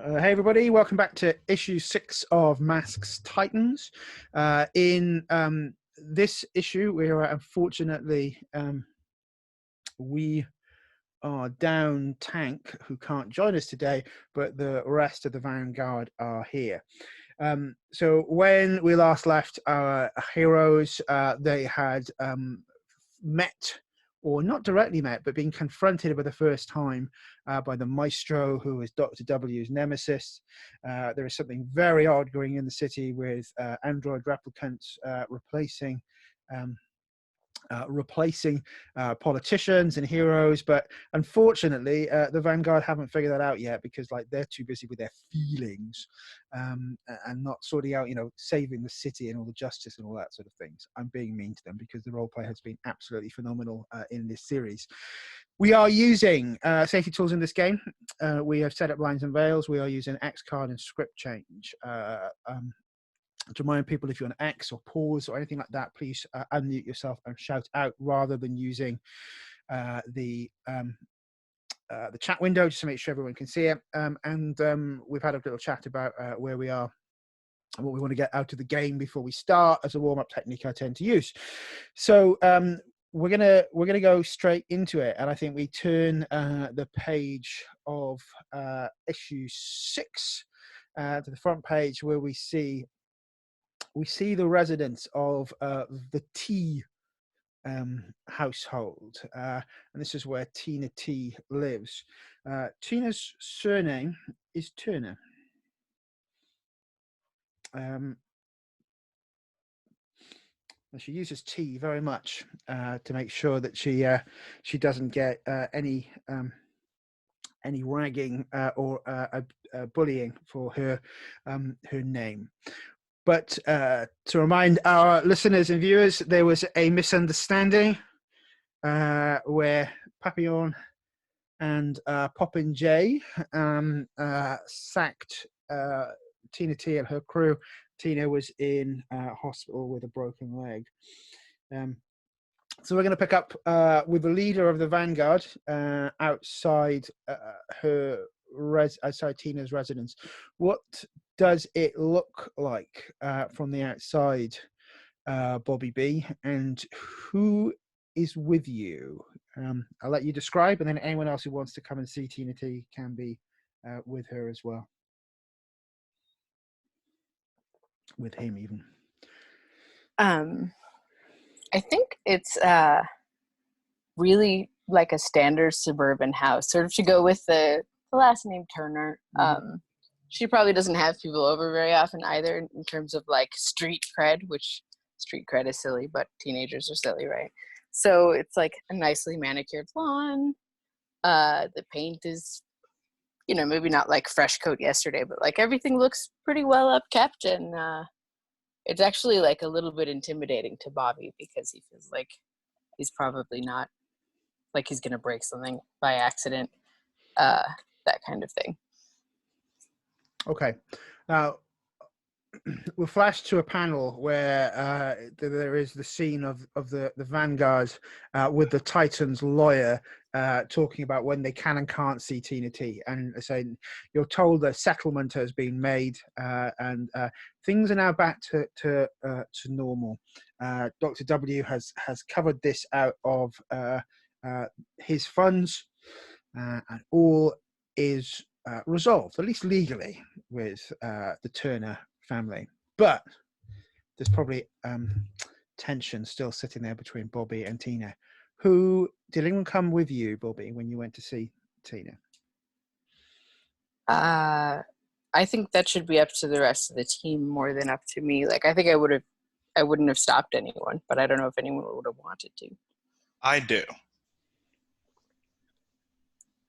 Hey everybody, welcome back to issue 6 of Masks Titans. In this issue, we are unfortunately we are down Tank, who can't join us today, but the rest of the Vanguard are here. So when we last left our heroes, they had met, or not directly met, but being confronted for the first time by the Maestro, who is Dr. W's nemesis. There is something very odd going in the city with android replicants replacing politicians and heroes, but unfortunately the Vanguard haven't figured that out yet, because they're too busy with their feelings and not sorting out, saving the city and all the justice and all that sort of things. I'm being mean to them because the roleplay has been absolutely phenomenal in this series. We are using safety tools in this game. We have set up lines and veils. We are using X card and script change. To remind people, if you're on X or pause or anything like that, please unmute yourself and shout out rather than using the chat window, just to make sure everyone can see it. We've had a little chat about where we are and what we want to get out of the game before we start, as a warm-up technique I tend to use. So we're gonna go straight into it, and I think we turn the page of issue 6 to the front page, where we see the residents of the T household, and this is where Tina T lives. Tina's surname is Turner. And she uses T very much to make sure that she doesn't get any ragging or bullying for her name. But to remind our listeners and viewers, there was a misunderstanding where Papillon and PopinJay sacked Tina T and her crew. Tina was in hospital with a broken leg. So we're going to pick up with the leader of the Vanguard outside outside Tina's residence. What does it look like from the outside, Bobby B? And who is with you? I'll let you describe, and then anyone else who wants to come and see Tina T can be with her as well. With him, even. I think it's really like a standard suburban house, sort of to go with the last name Turner. Mm-hmm. She probably doesn't have people over very often either, in terms of like street cred, which street cred is silly, but teenagers are silly, right? So it's like a nicely manicured lawn. The paint is, maybe not like fresh coat yesterday, but like everything looks pretty well upkept, and it's actually like a little bit intimidating to Bobby, because he feels like he's probably not, like he's going to break something by accident, that kind of thing. Okay. Now, we'll flash to a panel where there is the scene of the Vanguard with the Titans lawyer talking about when they can and can't see Tina T, and saying you're told a settlement has been made and things are now back to normal. Dr. W has covered this out of his funds, and all is resolved, at least legally, with the Turner family. But there's probably tension still sitting there between Bobby and Tina. Did anyone come with you, Bobby, when you went to see Tina? I think that should be up to the rest of the team more than up to me. Like, I think I wouldn't have stopped anyone, but I don't know if anyone would have wanted to. I do.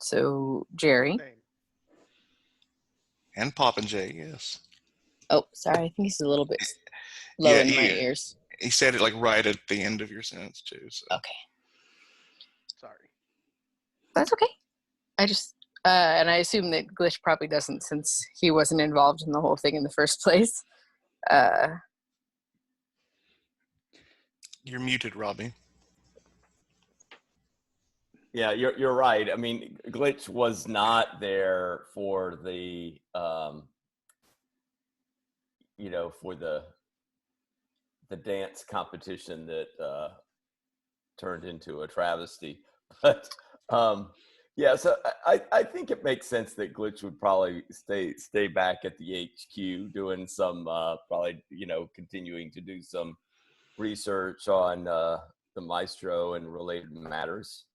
So, Jerry. And PopinJay, yes. Oh, sorry. I think he's a little bit low in my ears. He said it like right at the end of your sentence too. So. Okay. Sorry. That's okay. I just, and I assume that Glitch probably doesn't, since he wasn't involved in the whole thing in the first place. You're muted, Robbie. Yeah, you're right. I mean, Glitch was not there for the for the dance competition that turned into a travesty. But yeah, so I think it makes sense that Glitch would probably stay back at the HQ doing some probably continuing to do some research on the Maestro and related matters.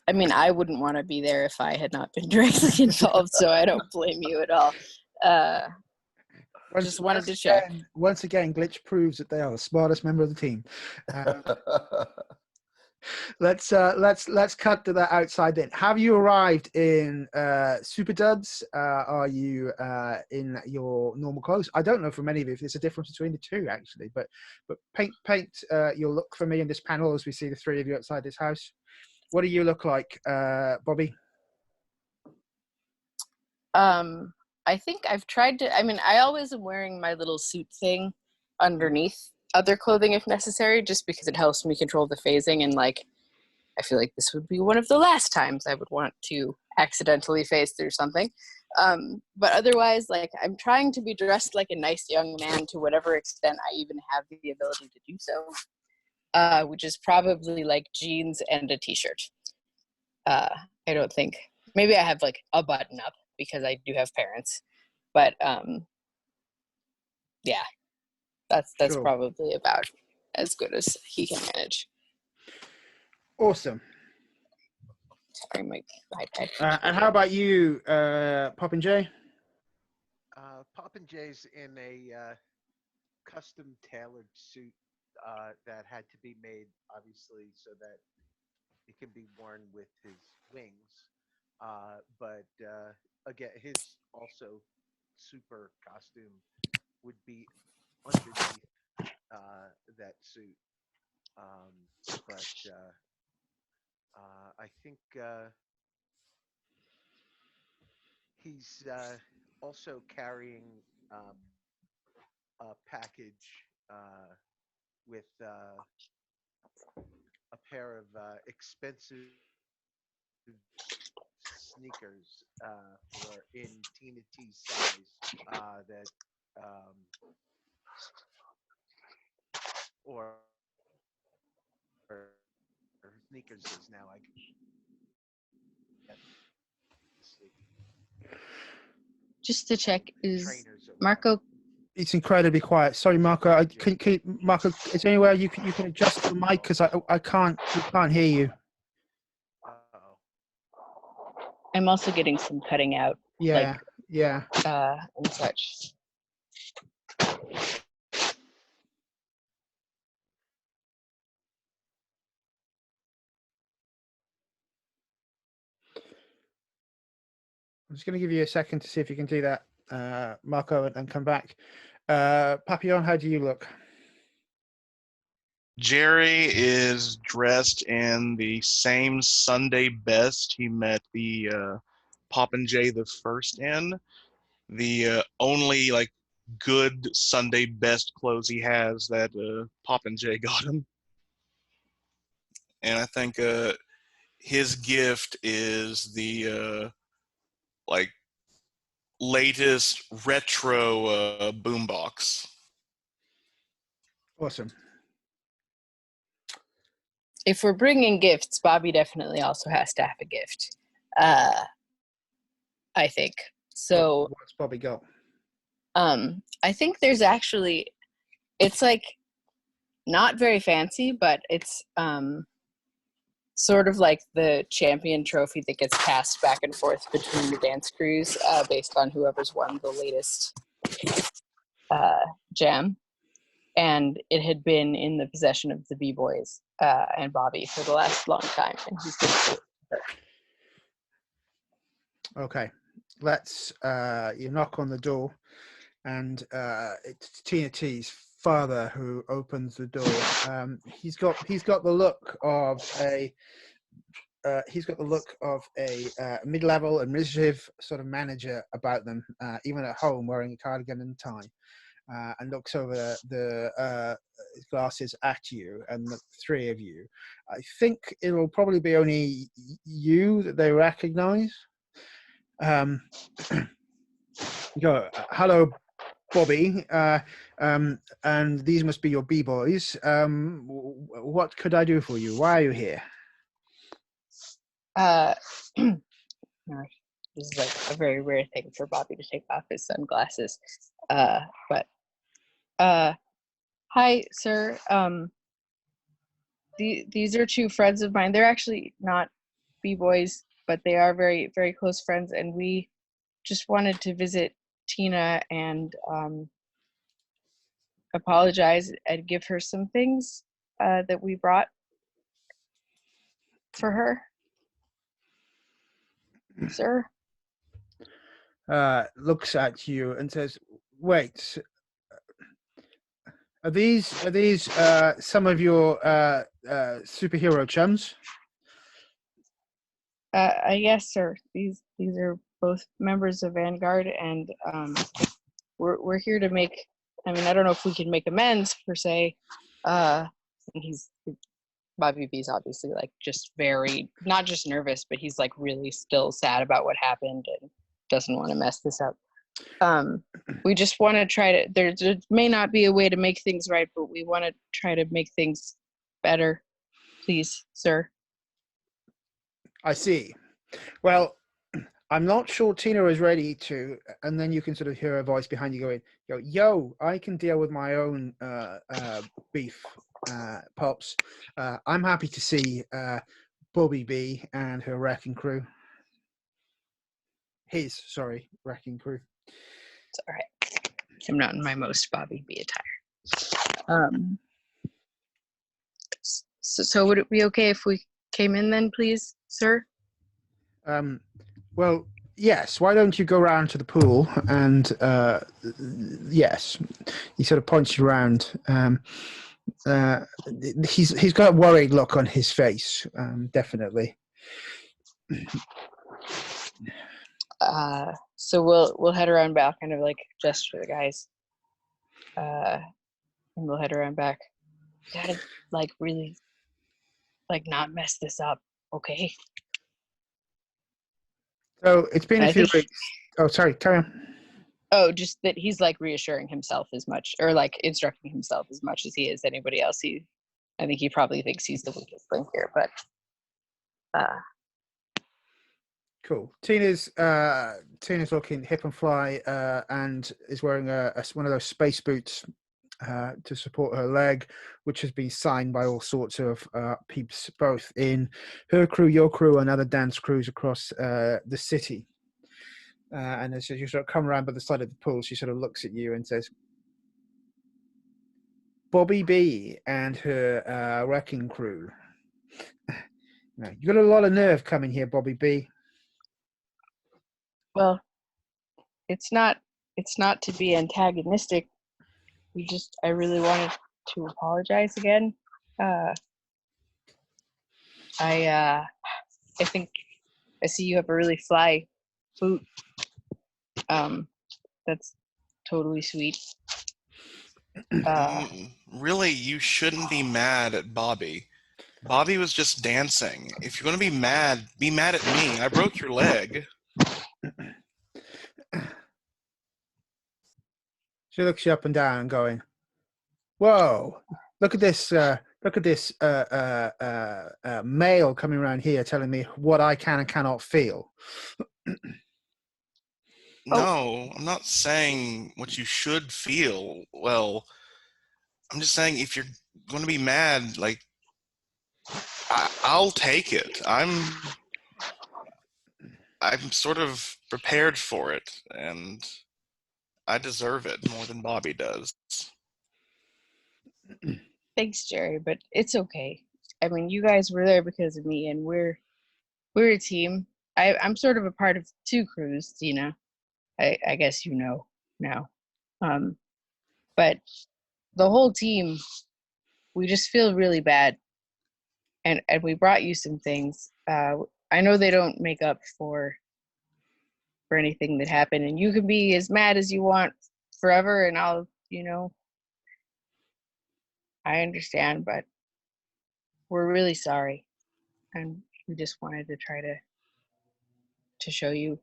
I mean, I wouldn't want to be there if I had not been directly involved, so I don't blame you at all. Just wanted to check. Once again, Glitch proves that they are the smartest member of the team. Let's cut to that outside in. Have you arrived in super duds? Are you in your normal clothes? I don't know for many of you if there's a difference between the two actually, but paint your look for me in this panel as we see the three of you outside this house. What do you look like, Bobby? I think I've tried to. I mean, I always am wearing my little suit thing underneath other clothing if necessary, just because it helps me control the phasing. And like, I feel like this would be one of the last times I would want to accidentally phase through something. But otherwise, like, I'm trying to be dressed like a nice young man to whatever extent I even have the ability to do so, which is probably like jeans and a t-shirt. I don't think, maybe I have like a button up because I do have parents, but yeah, that's Sure. probably about as good as he can manage. Awesome. Sorry, my iPad. And how about you, PopinJay? PopinJay's in a custom tailored suit that had to be made, obviously, so that it can be worn with his wings. But again, his also super costume would be underneath that suit. But I think he's also carrying a package with a pair of expensive sneakers for in Tina T's size that or sneakers is now I guess Just to check, is trainers or Marco? It's incredibly quiet. Sorry, Marco. Marco, is there anywhere you can adjust the mic because I can't hear you. I'm also getting some cutting out. Yeah, And such. I'm just going to give you a second to see if you can do that, Marco, and come back. Papillon, how do you look? Jerry is dressed in the same Sunday best he met the PopinJay the first in. The only like good Sunday best clothes he has that PopinJay got him. And I think his gift is the like latest retro boombox. Awesome. If we're bringing gifts, Bobby definitely also has to have a gift. I think so. What's Bobby got? I think there's actually, it's like not very fancy, but it's sort of like the champion trophy that gets passed back and forth between the dance crews based on whoever's won the latest jam. And it had been in the possession of the B-Boys and Bobby for the last long time. And he's good. Okay, let's you knock on the door, and it's Tina T's father who opens the door. He's got the look of a mid-level administrative sort of manager about them, even at home wearing a cardigan and tie. and looks over the glasses at you and the three of you. I think it'll probably be only you that they recognize. You go, hello, Bobby, and these must be your B-boys. What could I do for you? Why are you here? No, this is like a very rare thing for Bobby to take off his sunglasses. But hi, sir. These are two friends of mine. They're actually not B-boys, but they are very, very close friends, and we just wanted to visit Tina and apologize and give her some things that we brought for her, sir. Looks at you and says, "Wait, are these some of your superhero chums?" Yes, sir. These are both members of Vanguard, and we're here to make. I mean, I don't know if we can make amends per se. And Bobby B's obviously like just very not just nervous, but he's like really still sad about what happened and doesn't want to mess this up. We just want to try to. There may not be a way to make things right, but we want to try to make things better. Please, sir. I see. Well, I'm not sure Tina is ready to, and then you can sort of hear a voice behind you going, yo, I can deal with my own beef, Pops. I'm happy to see Bobby B and her wrecking crew. His wrecking crew. It's all right. I'm not in my most Bobby B attire. So would it be okay if we came in then, please, sir? Well, yes. Why don't you go round to the pool and yes, he sort of points you around. He's got a worried look on his face, definitely. So we'll head around back, kind of like gesture to the guys, and we'll head around back. Gotta like really like not mess this up, okay? So it's been a few weeks. Oh, sorry, carry on. Oh, just that he's like reassuring himself as much, or like instructing himself as much as he is anybody else. I think he probably thinks he's the weakest link here, but cool. Tina's looking hip and fly, and is wearing one of those space boots to support her leg, which has been signed by all sorts of peeps, both in her crew, your crew, and other dance crews across the city. And as you sort of come around by the side of the pool, she sort of looks at you and says, Bobby B and her wrecking crew. You got a lot of nerve coming here, Bobby B. Well, it's not to be antagonistic. I really wanted to apologize again. I think I see you have a really fly boot. That's totally sweet. Really, you shouldn't be mad at Bobby. Bobby was just dancing. If you're going to be mad at me. I broke your leg. She looks you up and down and going, whoa, look at this male coming around here telling me what I can and cannot feel. No, I'm not saying what you should feel. Well, I'm just saying if you're going to be mad, like, I'll take it. I'm sort of prepared for it, and I deserve it more than Bobby does. Thanks, Jerry, but it's okay. I mean, you guys were there because of me, and we're a team. I'm sort of a part of two crews, Tina. I guess you know now. But the whole team, we just feel really bad. And we brought you some things. I know they don't make up for anything that happened, and you can be as mad as you want forever, and I'll you know, I understand, but we're really sorry. And we just wanted to try to show you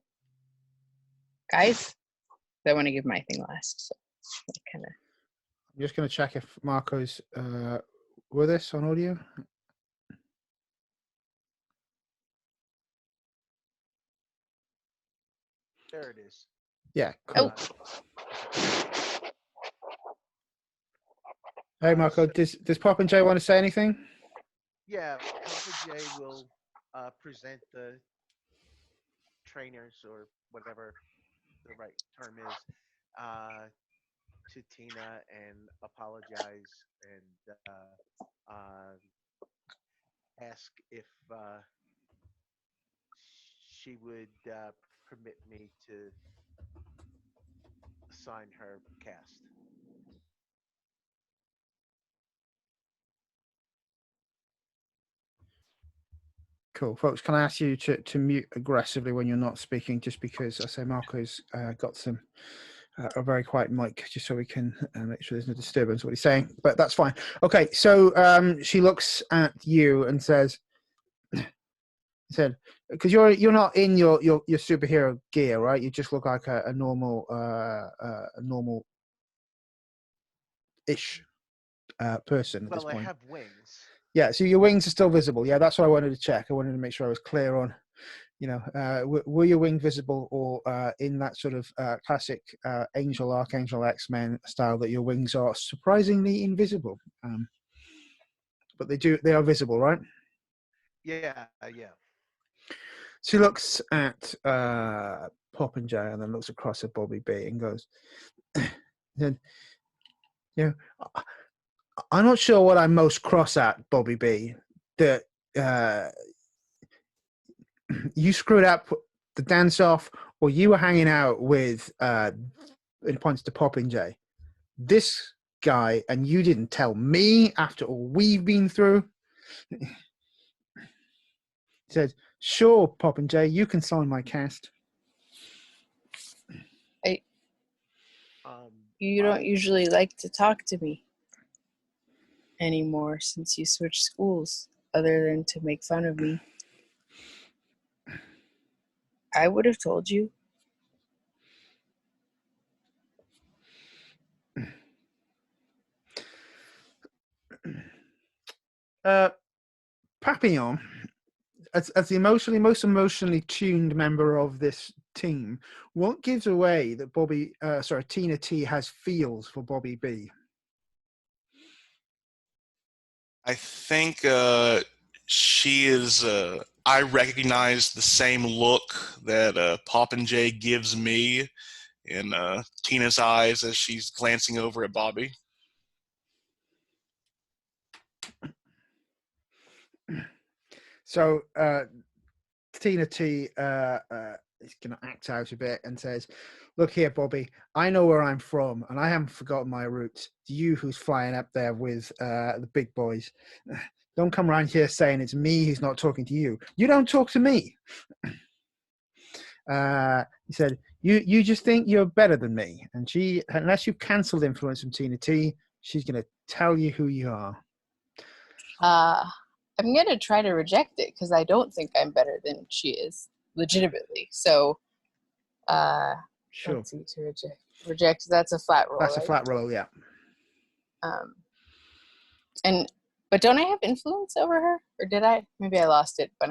guys. I want to give my thing last. So kind of. I'm just going to check if Marco's with us on audio. There it is. Yeah, cool. Oh. Hey, Marco, So, does PopinJay want to say anything? yeah, PopinJay will present the trainers or whatever the right term is to Tina and apologize and ask if she would permit me to sign her cast. Cool. Folks, can I ask you to mute aggressively when you're not speaking, just because I say Marco's got some a very quiet mic, just so we can make sure there's no disturbance what he's saying, but that's fine. Okay, so she looks at you and said, because you're not in your superhero gear, right? You just look like a normal ish person at this Well, I point. have wings. Yeah, so your wings are still visible. Yeah, that's what I wanted to check. I wanted to make sure I was clear on, you know, were your wings visible, or in that sort of classic Angel, Archangel, X-Men style that your wings are surprisingly invisible. But they are visible, right? Yeah, yeah. She looks at PopinJay and then looks across at Bobby B and goes, then, you know, I'm not sure what I'm most cross at, Bobby B, that you screwed up the dance off, or you were hanging out with, in points to PopinJay, this guy, and you didn't tell me after all we've been through. He said, sure, PopinJay, you can sign my cast. You don't usually like to talk to me anymore since you switched schools, other than to make fun of me. I would have told you. Papillon, as the most emotionally tuned member of this team, what gives away that Tina T has feels for Bobby B? I think she is. I recognize the same look that PopinJay gives me in Tina's eyes as she's glancing over at Bobby. So Tina T is going to act out a bit and says, look here, Bobby, I know where I'm from and I haven't forgotten my roots. You who's flying up there with the big boys, don't come around here saying it's me who's not talking to you. You don't talk to me. He said, you just think you're better than me. And she, unless you've cancelled influence from Tina T, she's going to tell you who you are. I'm going to try to reject it because I don't think I'm better than she is, legitimately. So, sure. Let's see, to reject, that's a flat roll, That's right? a flat roll, yeah. But don't I have influence over her? Or did I? Maybe I lost it when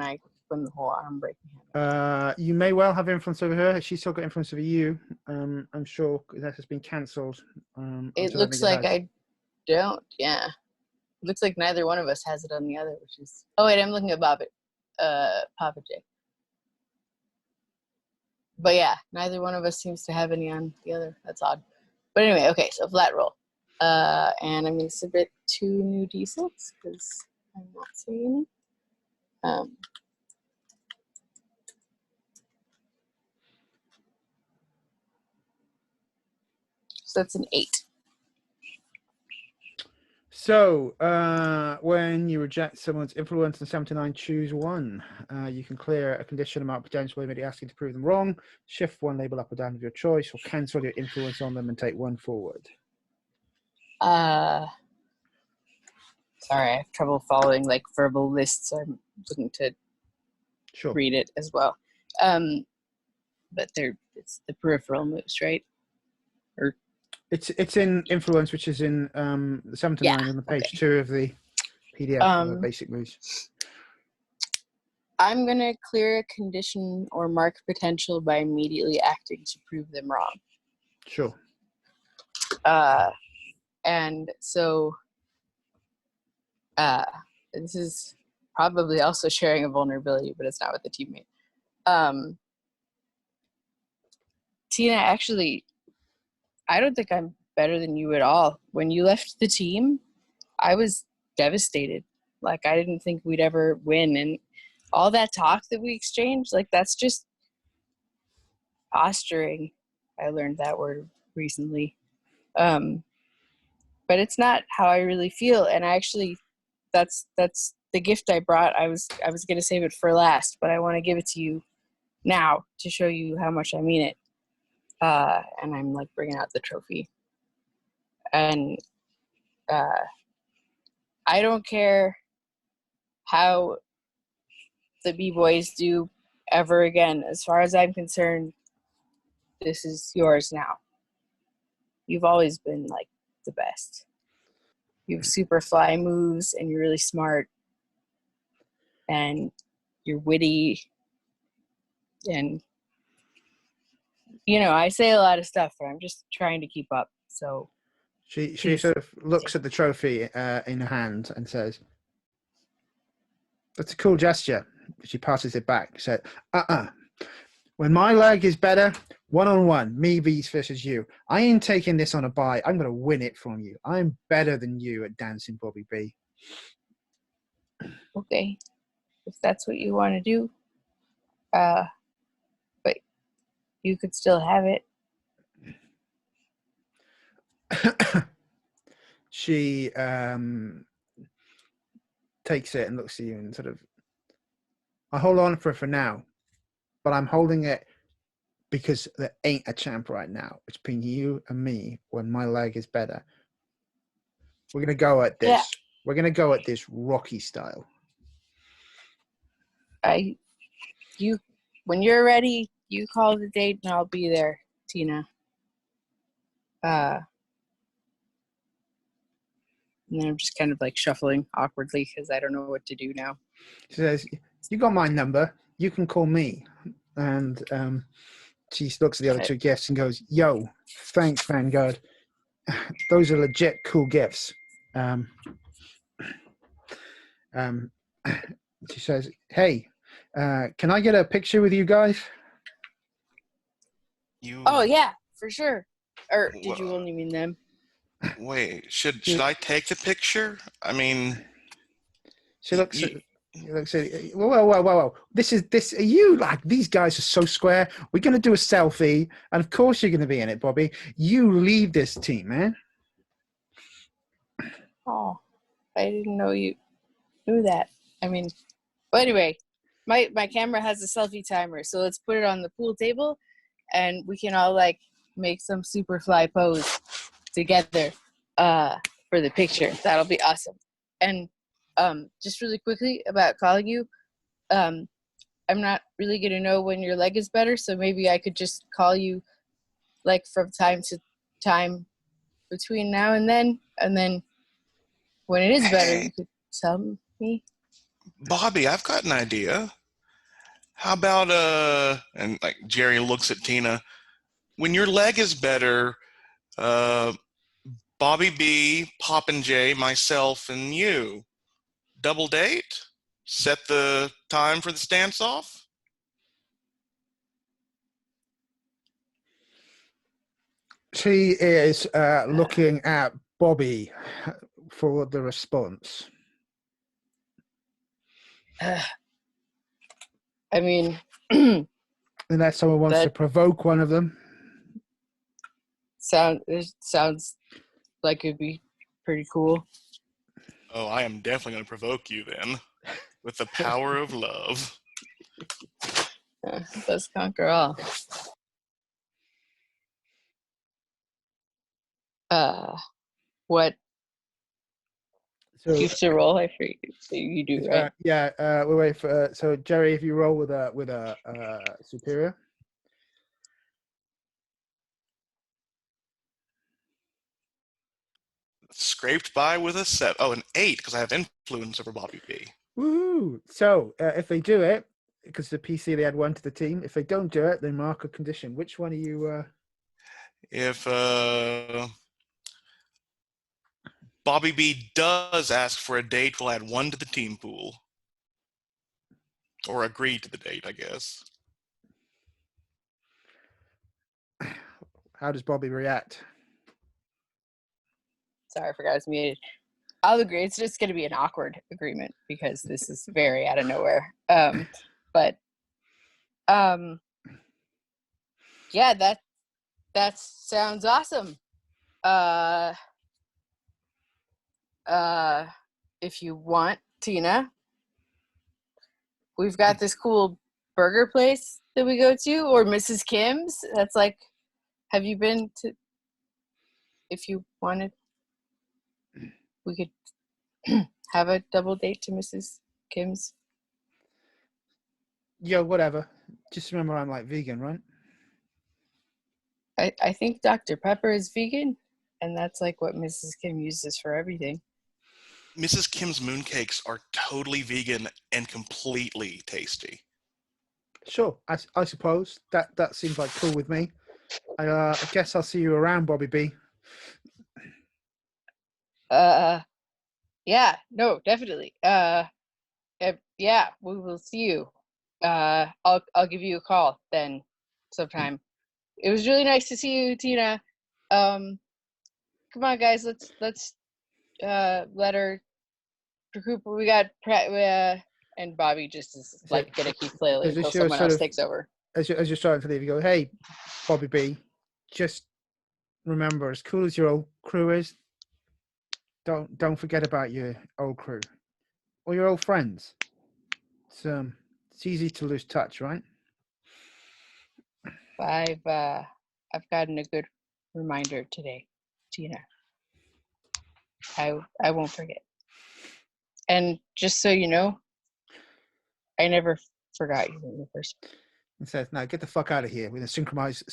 the whole arm breaking happened. You may well have influence over her. She's still got influence over you. I'm sure that has been cancelled. It looks like I don't, yeah. It looks like neither one of us has it on the other, which is... Oh, wait, I'm looking at PopinJay. But yeah, neither one of us seems to have any on the other. That's odd. But anyway, okay, so flat roll. And I'm going to submit 2 new d6 because I'm not seeing any. So that's an 8. So, when you reject someone's influence in 79, choose 1. You can clear a condition amount potentially maybe asking to prove them wrong, shift 1 label up or down of your choice, or cancel your influence on them and take 1 forward. Sorry, I have trouble following like verbal lists, so I'm looking to Sure. read it as well. But it's the peripheral moves, right? Or It's in influence, which is in the 7 to 9 on the page 2 of the PDF basic moves. I'm gonna clear a condition or mark potential by immediately acting to prove them wrong. Sure. And so this is probably also sharing a vulnerability, but it's not with the teammate. Tina, actually, I don't think I'm better than you at all. When you left the team, I was devastated. Like, I didn't think we'd ever win. And all that talk that we exchanged, like, that's just posturing. I learned that word recently. But it's not how I really feel. And I actually, that's the gift I brought. I was going to save it for last, but I want to give it to you now to show you how much I mean it. And I'm like bringing out the trophy. And I don't care how the B-Boys do ever again. As far as I'm concerned, this is yours now. You've always been like the best. You have super fly moves, and you're really smart, and you're witty, and I say a lot of stuff, but I'm just trying to keep up. So She sort of looks at the trophy in her hand and says, "That's a cool gesture." She passes it back. Said, When my leg is better, 1-on-1, me versus you. I ain't taking this on a bye. I'm going to win it from you. I'm better than you at dancing, Bobby B. Okay, if that's what you want to do, but you could still have it. She takes it and looks at you and sort of, I hold on for now, but I'm holding it because there ain't a champ right now between you and me when my leg is better. We're going to go at this. Yeah. We're going to go at this Rocky style. When you're ready, you call the date and I'll be there, Tina. And then I'm just kind of like shuffling awkwardly because I don't know what to do now. She says, "You got my number. You can call me." And she looks at the other two gifts and goes, "Yo, thanks, Vanguard. Those are legit cool gifts." She says, "Hey, can I get a picture with you guys?" Oh yeah, for sure. Or did you only mean them? Wait, should I take the picture? I mean, she looks at. Whoa. This. Are you like, these guys are so square? We're going to do a selfie. And of course you're going to be in it, Bobby. You leave this team, man. Oh, I didn't know you knew that. I mean, but anyway, my camera has a selfie timer. So let's put it on the pool table and we can all like make some super fly pose together for the picture. That'll be awesome. And just really quickly about calling you, I'm not really gonna know when your leg is better, so maybe I could just call you like from time to time between now and then when it is better, you could tell me. Bobby, I've got an idea. How about and like Jerry looks at Tina, when your leg is better, Bobby B, PopinJay, myself, and you double date? Set the time for the stance off? She is looking at Bobby for the response. I mean, unless someone wants to provoke one of them. It sounds like it'd be pretty cool. Oh, I am definitely going to provoke you then, with the power of love. Let's conquer all. what So you have to roll? I forget. You do, right? we'll wait for. So Jerry, if you roll with a superior. Scraped by with a 7. Oh, an 8 because I have influence over Bobby B. Woohoo! So if they do it, because the PC they add 1 to the team. If they don't do it, they mark a condition. Which one are you? If Bobby B does ask for a date, we'll add 1 to the team pool. Or agree to the date, I guess. How does Bobby react? Sorry, I forgot I was muted. I'll agree. It's just going to be an awkward agreement because this is very out of nowhere. But yeah, that sounds awesome. If you want, Tina, we've got this cool burger place that we go to, or Mrs. Kim's. That's like, have you been to? If you wanted, we could have a double date to Mrs. Kim's. Yo, whatever. Just remember, I'm like vegan, right? I think Dr. Pepper is vegan, and that's like what Mrs. Kim uses for everything. Mrs. Kim's mooncakes are totally vegan and completely tasty. Sure, I suppose that seems like cool with me. I guess I'll see you around, Bobby B. Yeah, no, definitely. Yeah, we will see you. I'll give you a call then sometime. It was really nice to see you, Tina. Come on, guys, let's let her recruit. We got and Bobby just is like gonna keep flailing Is until this your someone sort else of- takes over. As you're starting to leave, you go, "Hey, Bobby B, just remember, as cool as your old crew is, don't forget about your old crew or your old friends. It's easy to lose touch, right?" I've gotten a good reminder today, Tina. I won't forget. And just so you know, I never forgot you in the first. And says, "Now get the fuck out of here with a synchronized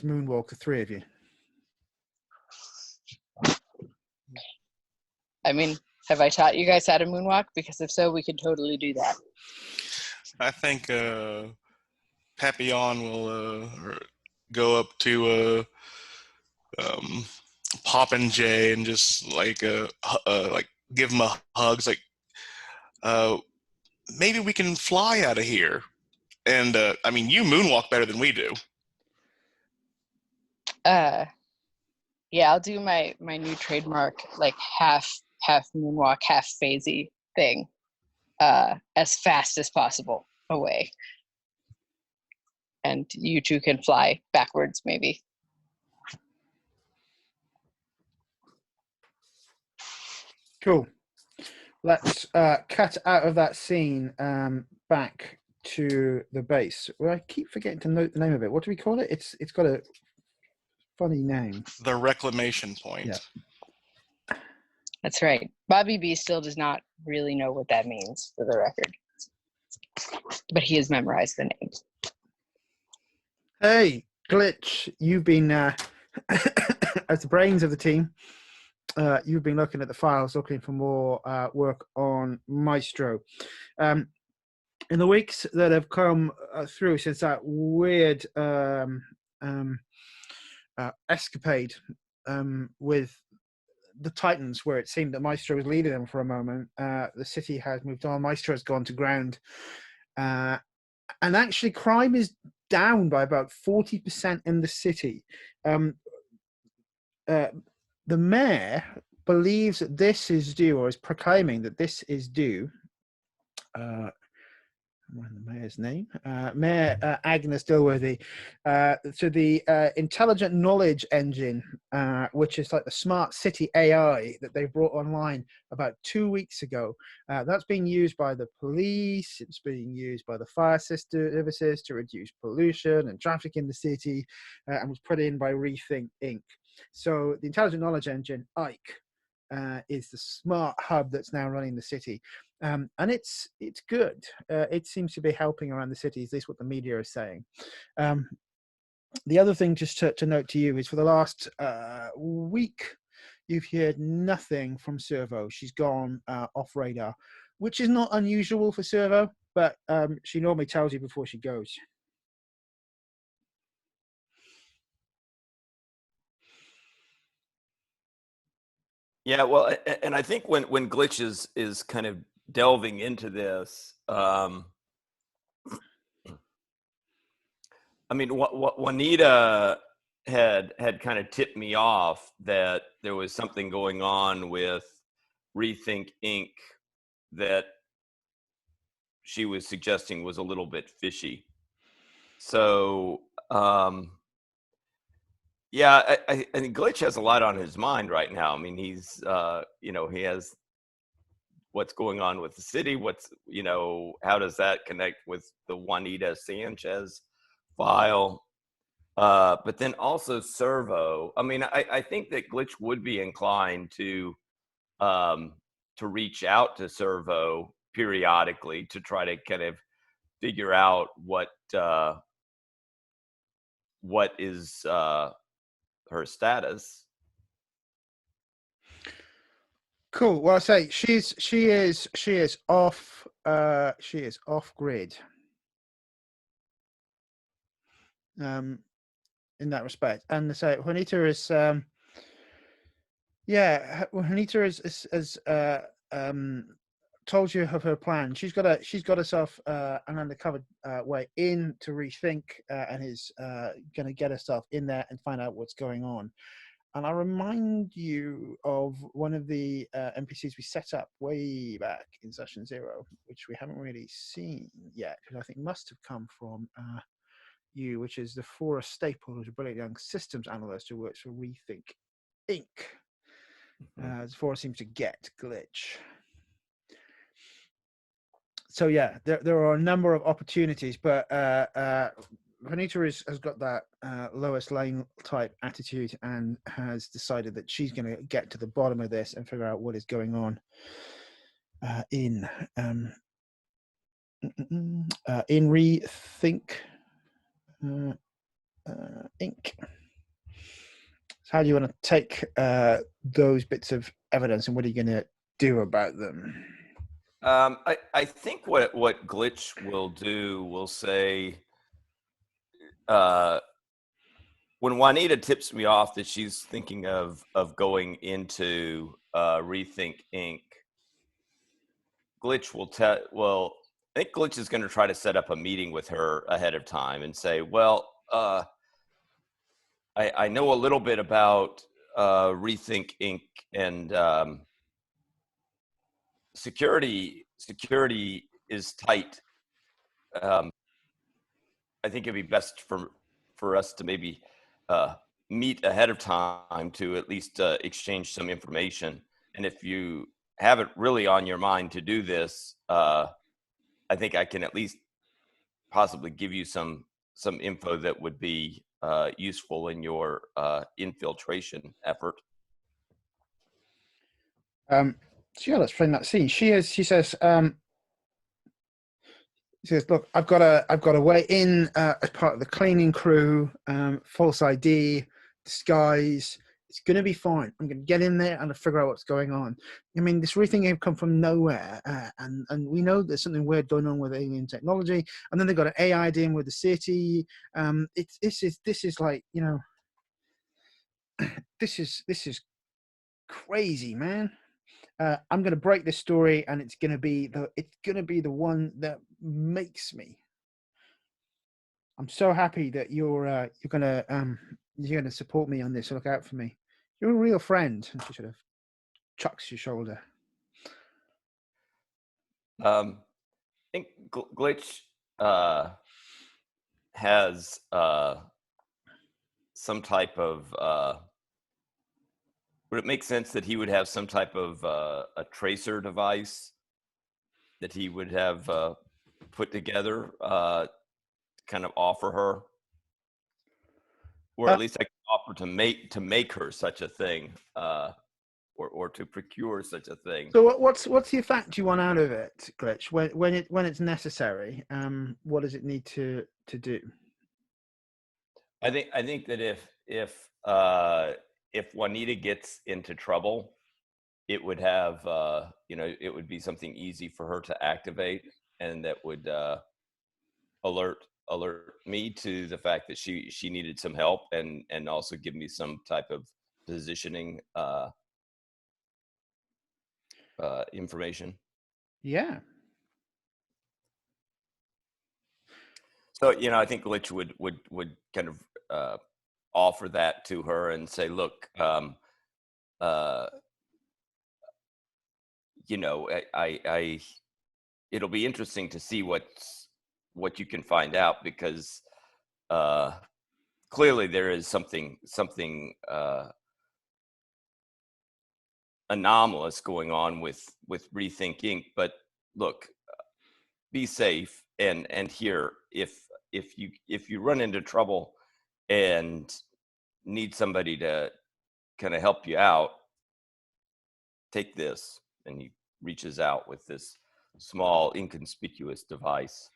moonwalk, the 3 of you." I mean, have I taught you guys how to moonwalk? Because if so, we could totally do that. I think Papillon will go up to PopinJay and just like give him a hug. It's like, maybe we can fly out of here. And I mean, you moonwalk better than we do. Yeah, I'll do my new trademark, like half moonwalk, half phasey thing, as fast as possible away. And you two can fly backwards, maybe. Cool. Let's cut out of that scene back to the base. Well, I keep forgetting to note the name of it. What do we call it? It's got a funny name. The reclamation point. Yeah. That's right. Bobby B still does not really know what that means, for the record. But he has memorized the name. Hey, Glitch, you've been, as the brains of the team, you've been looking at the files, looking for more work on Maestro. In the weeks that have come through since that weird escapade with the Titans, where it seemed that Maestro was leading them for a moment, the city has moved on. Maestro has gone to ground. And actually, crime is down by about 40% in the city. The mayor believes that this is due, or is proclaiming that this is due. The mayor's name, Mayor Agnes Dilworthy, to the intelligent knowledge engine, which is like the smart city AI that they brought online about 2 weeks ago. That's being used by the police. It's being used by the fire services to reduce pollution and traffic in the city, and was put in by RethinkInc. So the intelligent knowledge engine, Ike, is the smart hub that's now running the city, and it's good. It seems to be helping around the city. Is this what the media is saying? The other thing just to note to you is for the last week, you've heard nothing from Servo. She's gone off radar, which is not unusual for Servo, but she normally tells you before she goes. Yeah, well, and I think when Glitch is kind of delving into this, I mean, what Juanita had kind of tipped me off that there was something going on with Rethink Inc. that she was suggesting was a little bit fishy. So, yeah, I think Glitch has a lot on his mind right now. I mean, he's, he has what's going on with the city. How does that connect with the Juanita Sanchez file? But then also Servo. I mean, I think that Glitch would be inclined to reach out to Servo periodically to try to kind of figure out what is her status. Cool. Well, I say she is off grid. In that respect, and so Juanita is Juanita has told you of her plan. She's got herself an undercover way in to Rethink, and is going to get herself in there and find out what's going on. And I remind you of one of the NPCs we set up way back in session 0, which we haven't really seen yet, because I think must have come from you, which is the Forrest Staple, who's a brilliant young systems analyst who works for Rethink Inc. Forrest seems to get Glitch. So yeah, there are a number of opportunities, but Juanita has got that Lois Lane type attitude and has decided that she's going to get to the bottom of this and figure out what is going on in Rethink Inc. So how do you want to take those bits of evidence, and what are you going to do about them? I think what Glitch will say, when Juanita tips me off that she's thinking of going into Rethink Inc., Glitch I think Glitch is going to try to set up a meeting with her ahead of time and say, well, I know a little bit about Rethink Inc. and security is tight. I think it'd be best for us to maybe meet ahead of time to at least exchange some information. And if you have it really on your mind to do this, I think I can at least possibly give you some info that would be useful in your infiltration effort. So yeah, let's frame that scene. She says, look, I've got a way in as part of the cleaning crew, false ID, disguise. It's going to be fine. I'm going to get in there and figure out what's going on. I mean, this Rethink have come from nowhere, and we know there's something weird going on with alien technology. And then they've got an AI dealing with the city. This is like, this is crazy, man. I'm going to break this story, and it's going to be the one that makes me. I'm so happy that you're going to support me on this. Look out for me. You're a real friend. And she sort of chucks your shoulder. I think Glitch has some type of. Would it make sense that he would have some type of a tracer device that he would have put together, kind of offer her, or at least I could offer to make her such a thing? or to procure such a thing. So what's the effect you want out of it, Glitch? When it's necessary, what does it need to do? I think that if Juanita gets into trouble, it would have it would be something easy for her to activate, and that would alert me to the fact that she needed some help, and also give me some type of positioning information. Yeah. So I think Glitch would kind of offer that to her and say, look, I it'll be interesting to see what you can find out, because clearly there is something anomalous going on with Rethink Inc. But look, be safe, and here, if you run into trouble and need somebody to kind of help you out, take this. And he reaches out with this small inconspicuous device.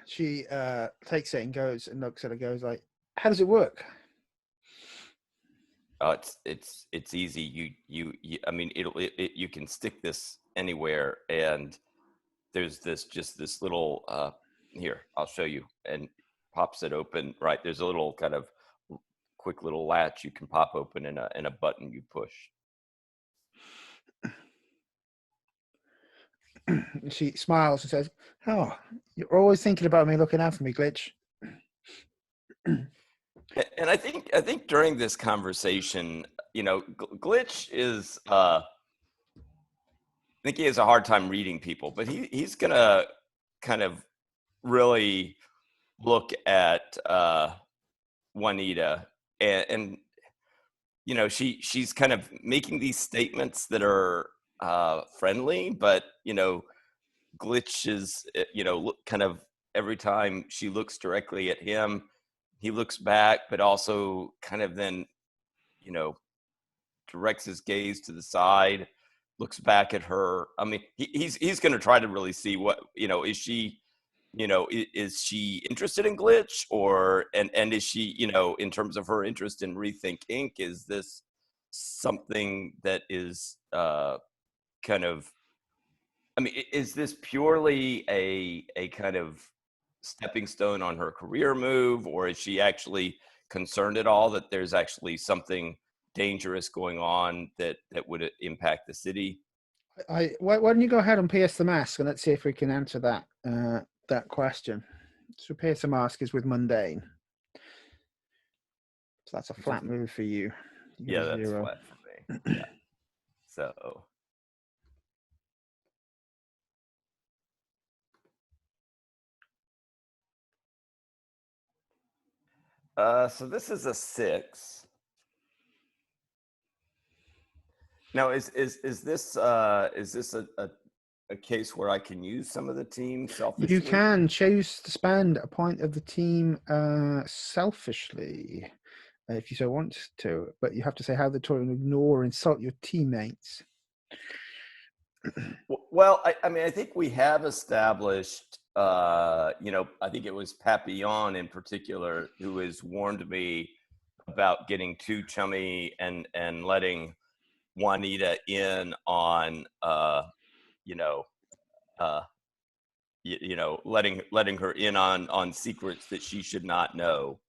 She takes it and goes and looks at it, goes like, how does it work? It's easy. You I mean, you can stick this anywhere, and there's this little here, I'll show you, and pops it open. Right, there's a little kind of quick little latch you can pop open, and a button you push. She smiles and says, oh, you're always thinking about me, looking out for me, Glitch. And I think during this conversation, Glitch is I think he has a hard time reading people, but he's gonna kind of really look at Juanita, and she's kind of making these statements that are friendly, but Glitch is kind of, every time she looks directly at him, he looks back, but also kind of then directs his gaze to the side, looks back at her. I mean, he's going to try to really see what is she. Is she interested in Glitch, or and is she, in terms of her interest in Rethink Inc., is this something that is kind of, I mean, is this purely a kind of stepping stone on her career move, or is she actually concerned at all that there's actually something dangerous going on that would impact the city? Why don't you go ahead and pierce the mask, and let's see if we can answer that question. So pierce the mask is with mundane. So that's a flat move for you. Yeah, that's 0. Flat for me. Yeah. So. So this is a 6. Now, is this a case where I can use some of the team selfishly? You can choose to spend a point of the team selfishly, if you so want to, but you have to say how the tournament ignore or insult your teammates. Well, I mean, I think we have established, I think it was Papillon in particular who has warned me about getting too chummy and letting Juanita in on, letting her in on secrets that she should not know,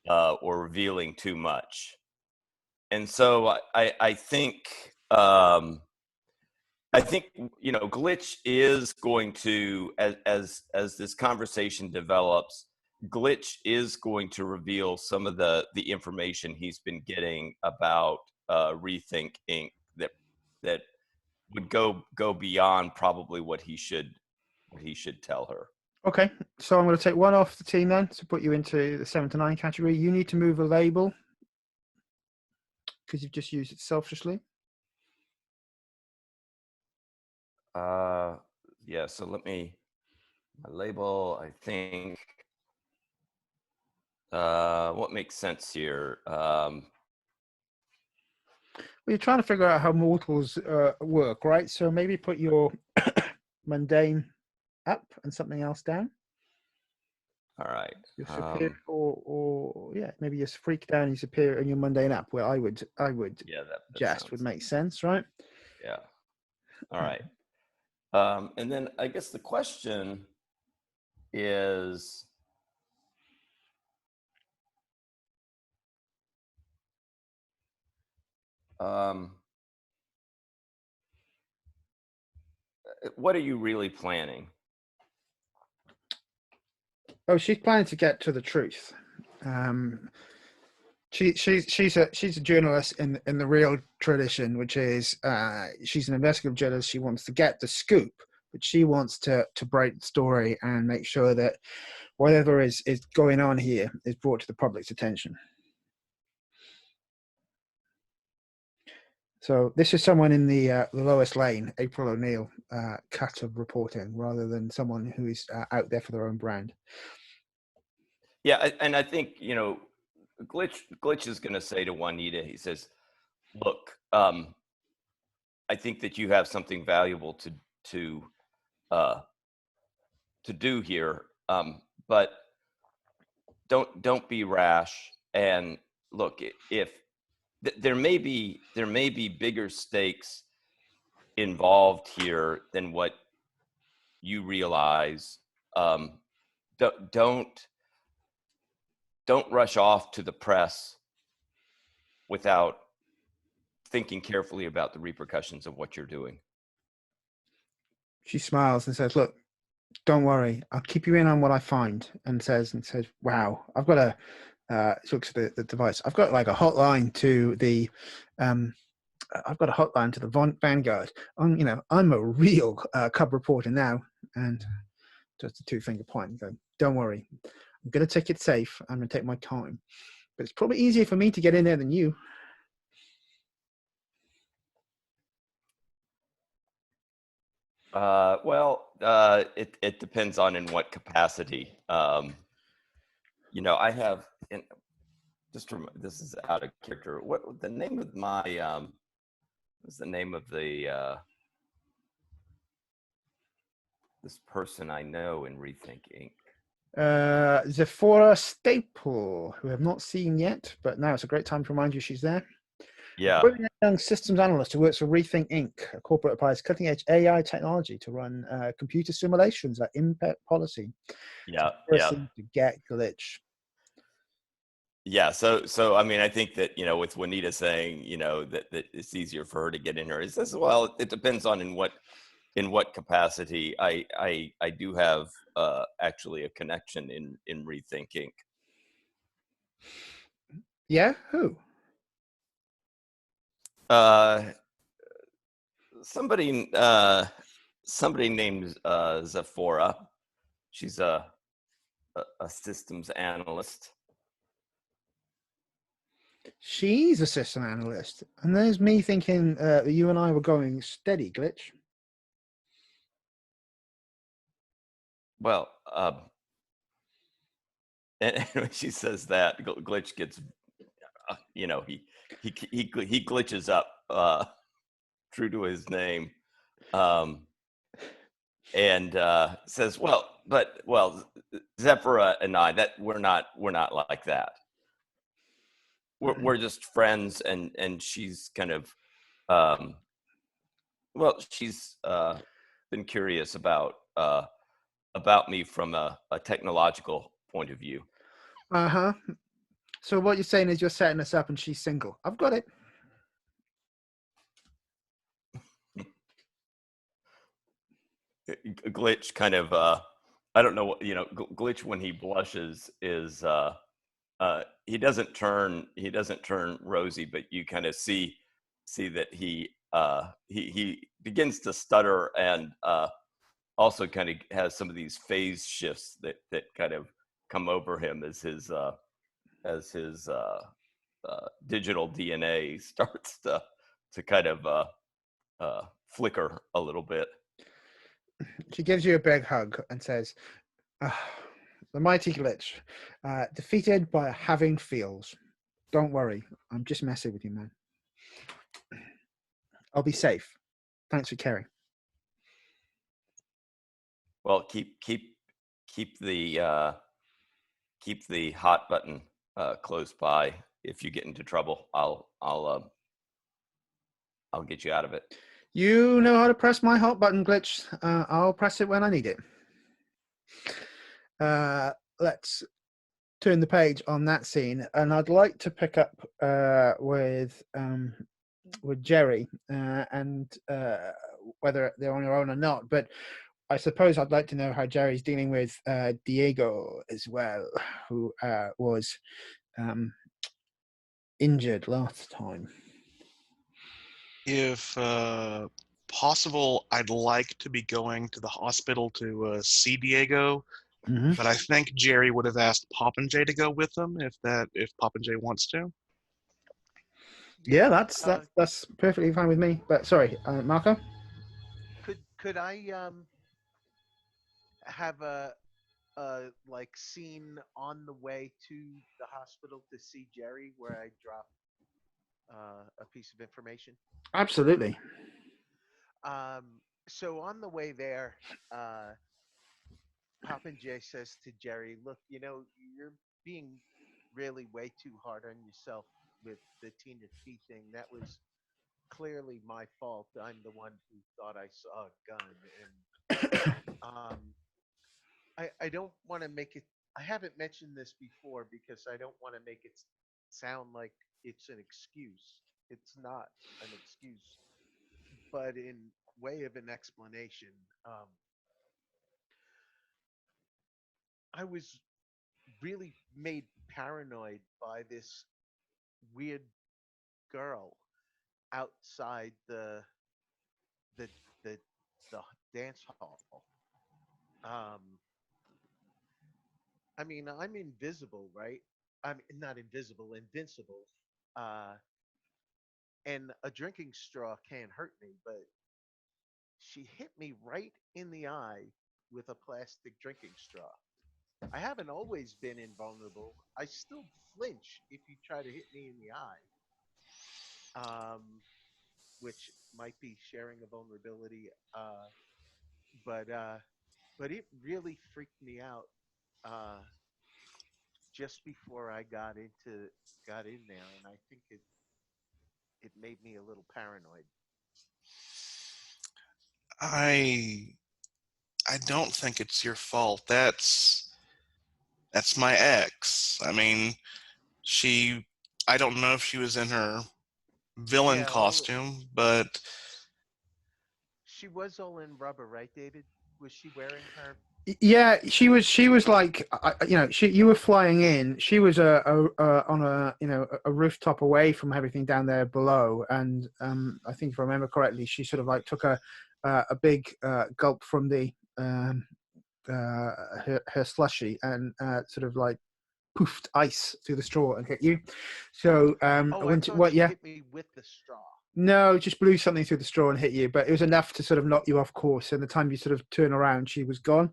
or revealing too much. And so I think. I think Glitch is going to, as this conversation develops, Glitch is going to reveal some of the information he's been getting about Rethink Inc. that would go beyond probably what he should tell her. Okay, so I'm going to take one off the team then to put you into the 7 to 9 category. You need to move a label because you've just used it selfishly. Yeah, so let me, my label, I think, what makes sense here? Well, you're trying to figure out how mortals work, right? So maybe put your mundane up and something else down. All right. Your superior, or yeah, maybe your freak down, your superior, and your mundane up. Where I would Yeah, that jest would make sense, right? Yeah. All right. And then I guess the question is, what are you really planning? Oh, she's planning to get to the truth. She's a journalist in the real tradition, which is she's an investigative journalist. She wants to get the scoop, but she wants to break the story and make sure that whatever is going on here is brought to the public's attention. So this is someone in the lowest lane, April O'Neil, cut of reporting, rather than someone who is out there for their own brand. Yeah, and I think, you know, Glitch is going to say to Juanita, he says, look, I think that you have something valuable to do here, but don't be rash. And look, if there may be bigger stakes involved here than what you realize. Don't rush off to the press without thinking carefully about the repercussions of what you're doing. She smiles and says, look, don't worry, I'll keep you in on what I find. And says, wow, I've got a she looks at the device. I've got like a hotline to the I've got a hotline to the Vanguard. You know, I'm a real cub reporter now. And just a 2-finger point and go, don't worry, I'm going to take it safe. I'm going to take my time. But it's probably easier for me to get in there than you. It depends on in what capacity. You know, I have, this is out of character. What the name of my, what's the name of the, this person I know in Rethink Inc.? Zephora Staple, who I have not seen yet, but now it's a great time to remind you she's there. Yeah. A young systems analyst who works for Rethink Inc., a corporate applies cutting-edge AI technology to run computer simulations that impact policy. Yeah. To get Glitch. Yeah. So I mean, I think that, you know, with Juanita saying, you know, that it's easier for her to get in her, it says, well, it depends on in what capacity. I do have actually a connection in Rethink Inc. Yeah, who? Somebody named Zephora. She's a systems analyst. She's a system analyst. And there's me thinking that you and I were going steady, Glitch. Well, and when she says that, Glitch gets, you know, he glitches up, true to his name, and says, well, Zephora and I, that we're not like that. We're just friends, and she's kind of, she's been curious about me from a technological point of view. Uh-huh. So what you're saying is you're setting us up and she's single. I've got it. Glitch kind of, I don't know what, you know, Glitch when he blushes is, he doesn't turn rosy, but you kind of see that he begins to stutter, and also kind of has some of these phase shifts that kind of come over him as his digital DNA starts to kind of flicker a little bit. She gives you a big hug and says, the mighty glitch, defeated by having feels. Don't worry, I'm just messing with you, man. I'll be safe. Thanks for caring. Well, keep the hot button close by. If you get into trouble, I'll get you out of it. You know how to press my hot button, glitch. I'll press it when I need it. Let's turn the page on that scene, and I'd like to pick up with Jerry and whether they're on their own or not. But I suppose I'd like to know how Jerry's dealing with Diego as well, who was injured last time. If possible, I'd like to be going to the hospital to see Diego, Mm-hmm. but I think Jerry would have asked PopinJay to go with them if PopinJay wants to. Yeah, that's perfectly fine with me. But sorry, Marco. Could I have a like scene on the way to the hospital to see Jerry where I drop a piece of information? Absolutely. So on the way there, PopinJay says to Jerry, "Look, you're being really way too hard on yourself with the Tina T thing. That was clearly my fault. I'm the one who thought I saw a gun, and I don't want to make it. I haven't mentioned this before because I don't want to make it sound like it's an excuse. It's not an excuse, but in way of an explanation, I was really made paranoid by this weird girl outside the the the dance hall. Um, I mean, I'm invisible, right? I'm not invisible, invincible. Uh, and a drinking straw can't hurt me, but she hit me right in the eye with a plastic drinking straw. I haven't always been invulnerable. I still flinch if you try to hit me in the eye, which might be sharing a vulnerability. But but it really freaked me out uh, just before I got in there, and I think it made me a little paranoid. I don't think it's your fault. That's my ex. I mean, I don't know if she was in her villain Yeah, costume, but she was all in rubber, right, David? Was she wearing her? Yeah, she was. She was like, you were flying in. She was on a rooftop away from everything down there below, and I think if I remember correctly, she sort of like took a big gulp from the her slushy and sort of like poofed ice through the straw and hit you. So I I went to thought what? she Yeah. hit me with the straw. No, just blew something through the straw and hit you, but it was enough to sort of knock you off course. And the time you sort of turn around, she was gone.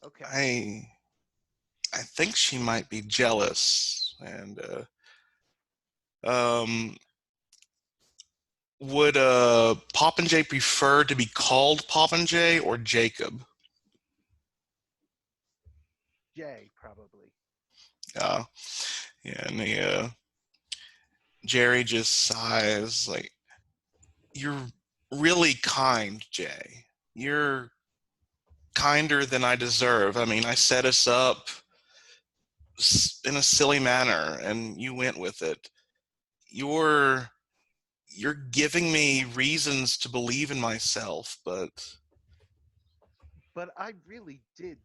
Okay. I think she might be jealous. And um, would PopinJay prefer to be called PopinJay or Jacob? Jay, probably. Yeah, and Jerry just sighs like, "You're really kind, Jay. You're kinder than I deserve. I mean, I set us up in a silly manner, and you went with it. You're giving me reasons to believe in myself, but But I really did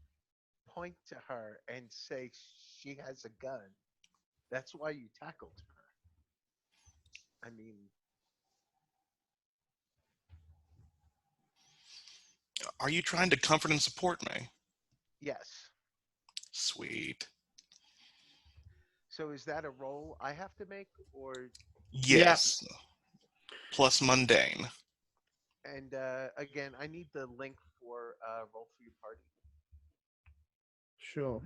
point to her and say she has a gun. That's why you tackled her. I mean, are you trying to comfort and support me?" yes. Sweet. So is that a role I have to make, or Yeah. Yes. Plus mundane. And again, I need the link for Roll for Your Party. Sure.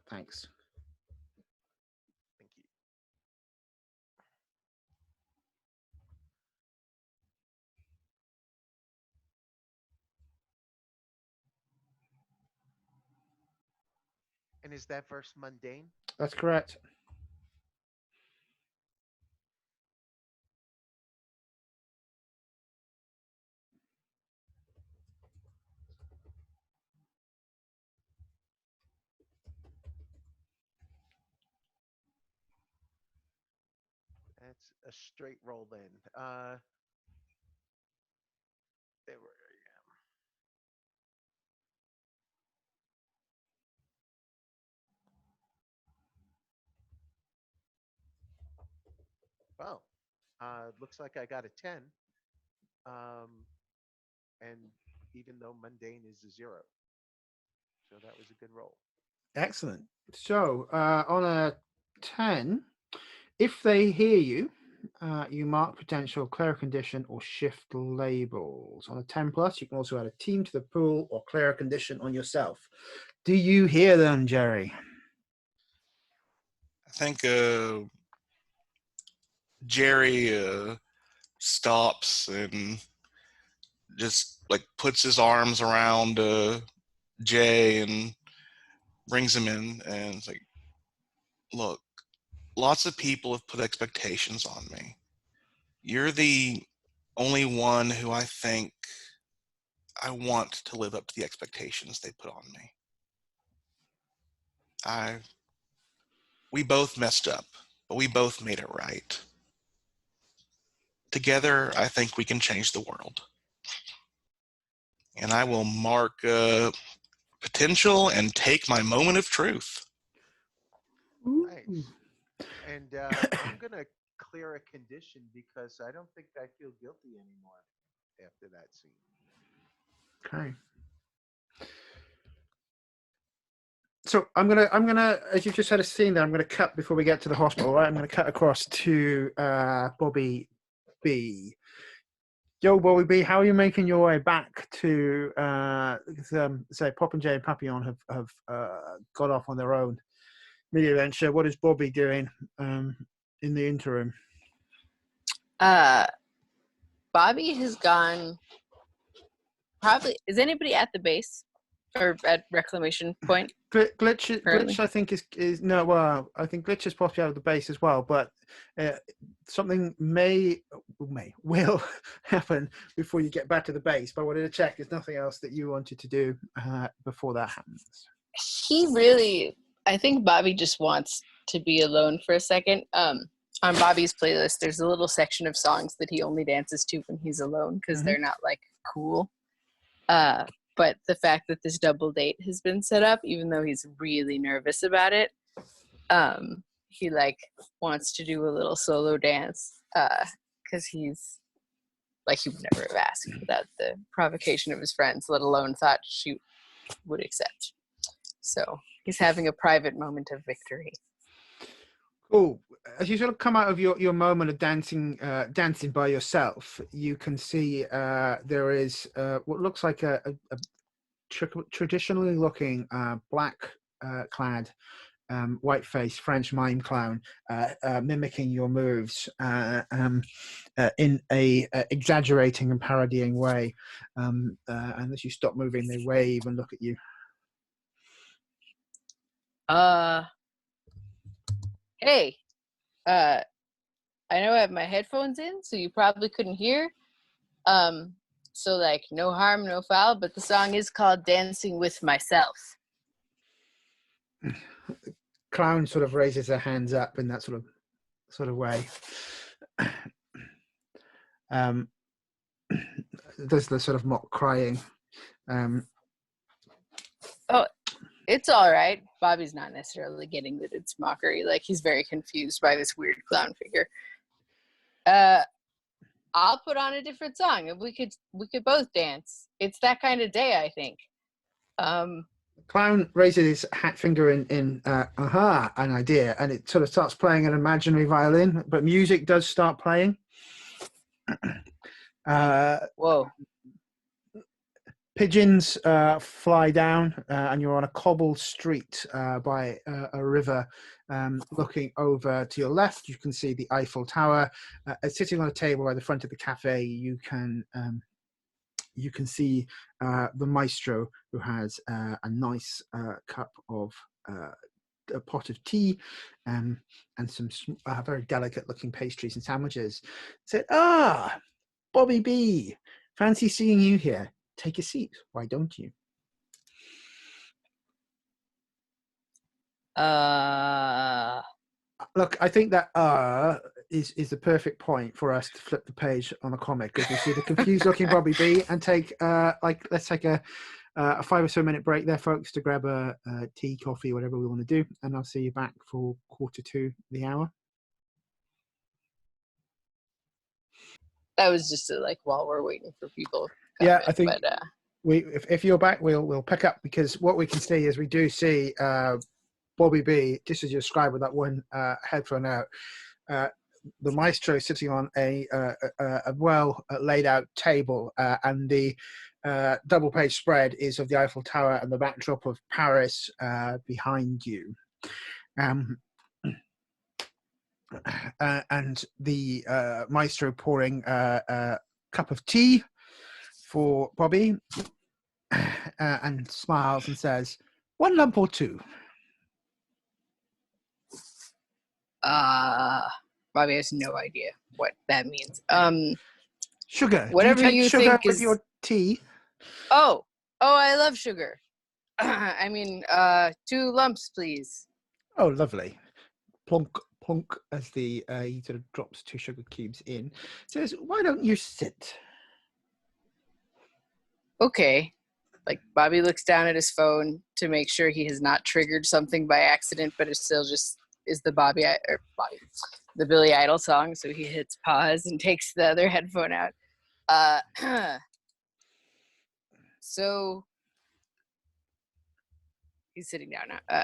Thanks. Thank you. And is that verse mundane? That's correct. That's a straight roll then. There were, yeah. Oh, looks like I got a 10. And even though mundane is a 0. So that was a good roll. Excellent. So on a 10, if they hear you, you mark potential clear a condition or shift labels. On a 10 plus, you can also add a team to the pool or clear a condition on yourself. Do you hear them, Jerry? I think Jerry stops and just like puts his arms around Jay and brings him in, and it's like, look, lots of people have put expectations on me. You're the only one who I think I want to live up to the expectations they put on me. We both messed up, but we both made it right. Together, I think we can change the world. And I will mark potential and take my moment of truth. Nice. And I'm going to clear a condition because I don't think I feel guilty anymore after that scene. Okay. So I'm gonna, as you've just had a scene there, I'm gonna cut before we get to the hospital, right? I'm gonna cut across to Bobby B. Yo, Bobby B, how are you making your way back to say PopinJay and Papillon have got off on their own media venture? What is Bobby doing in the interim? Bobby has gone. Probably, is anybody at the base or at reclamation point? Glitch, I think is no. Well, I think Glitch is possibly out of the base as well, but something will happen before you get back to the base. But I wanted to check. There's nothing else that you wanted to do before that happens. I think Bobby just wants to be alone for a second. On Bobby's playlist, there's a little section of songs that he only dances to when he's alone because they're not like cool. But the fact that this double date has been set up, even though he's really nervous about it, he like wants to do a little solo dance because he's like, he would never have asked without the provocation of his friends, let alone thought she would accept. So he's having a private moment of victory. Cool. As you sort of come out of your moment of dancing by yourself, you can see there is what looks like a traditionally looking black clad white-faced French mime clown mimicking your moves in a exaggerating and parodying way. And as you stop moving, they wave and look at you. Hey, I know I have my headphones in, so you probably couldn't hear. So like, no harm, no foul, but the song is called Dancing with Myself. Clown sort of raises her hands up in that sort of way. Does the sort of mock crying. Oh, it's all right. Bobby's not necessarily getting that it's mockery. Like, he's very confused by this weird clown figure. I'll put on a different song and we could both dance. It's that kind of day, I think. Clown raises his hat finger in an idea, and it sort of starts playing an imaginary violin, but music does start playing. Whoa. Pigeons fly down, and you're on a cobbled street by a river. Looking over to your left, you can see the Eiffel Tower. Sitting on a table by the front of the cafe, you can see the Maestro, who has a nice cup of a pot of tea and some very delicate-looking pastries and sandwiches. Said, Bobby B, fancy seeing you here. Take a seat. Why don't you? Look, I think that is the perfect point for us to flip the page on a comic, because we see the confused looking Bobby B, and take let's take a 5 or so minute break there, folks, to grab a tea, coffee, whatever we want to do, and I'll see you back for 1:45 the hour. That was just like while we're waiting for people. Yeah, I think if you're back, we'll pick up, because what we can see is we do see Bobby B, just as you described, with that one headphone out. The Maestro sitting on a well laid out table, and the double page spread is of the Eiffel Tower and the backdrop of Paris behind you. And the Maestro pouring a cup of tea for Bobby, and smiles and says, 1 lump or 2? Bobby has no idea what that means. Sugar. Whatever do you take you sugar think with is your tea? Oh, I love sugar. I mean, 2 lumps, please. Oh, lovely. Plonk, plonk, as the he sort of drops 2 sugar cubes in. Says, why don't you sit? Okay. Like, Bobby looks down at his phone to make sure he has not triggered something by accident, but it still just is the the Billy Idol song. So he hits pause and takes the other headphone out. So he's sitting down now.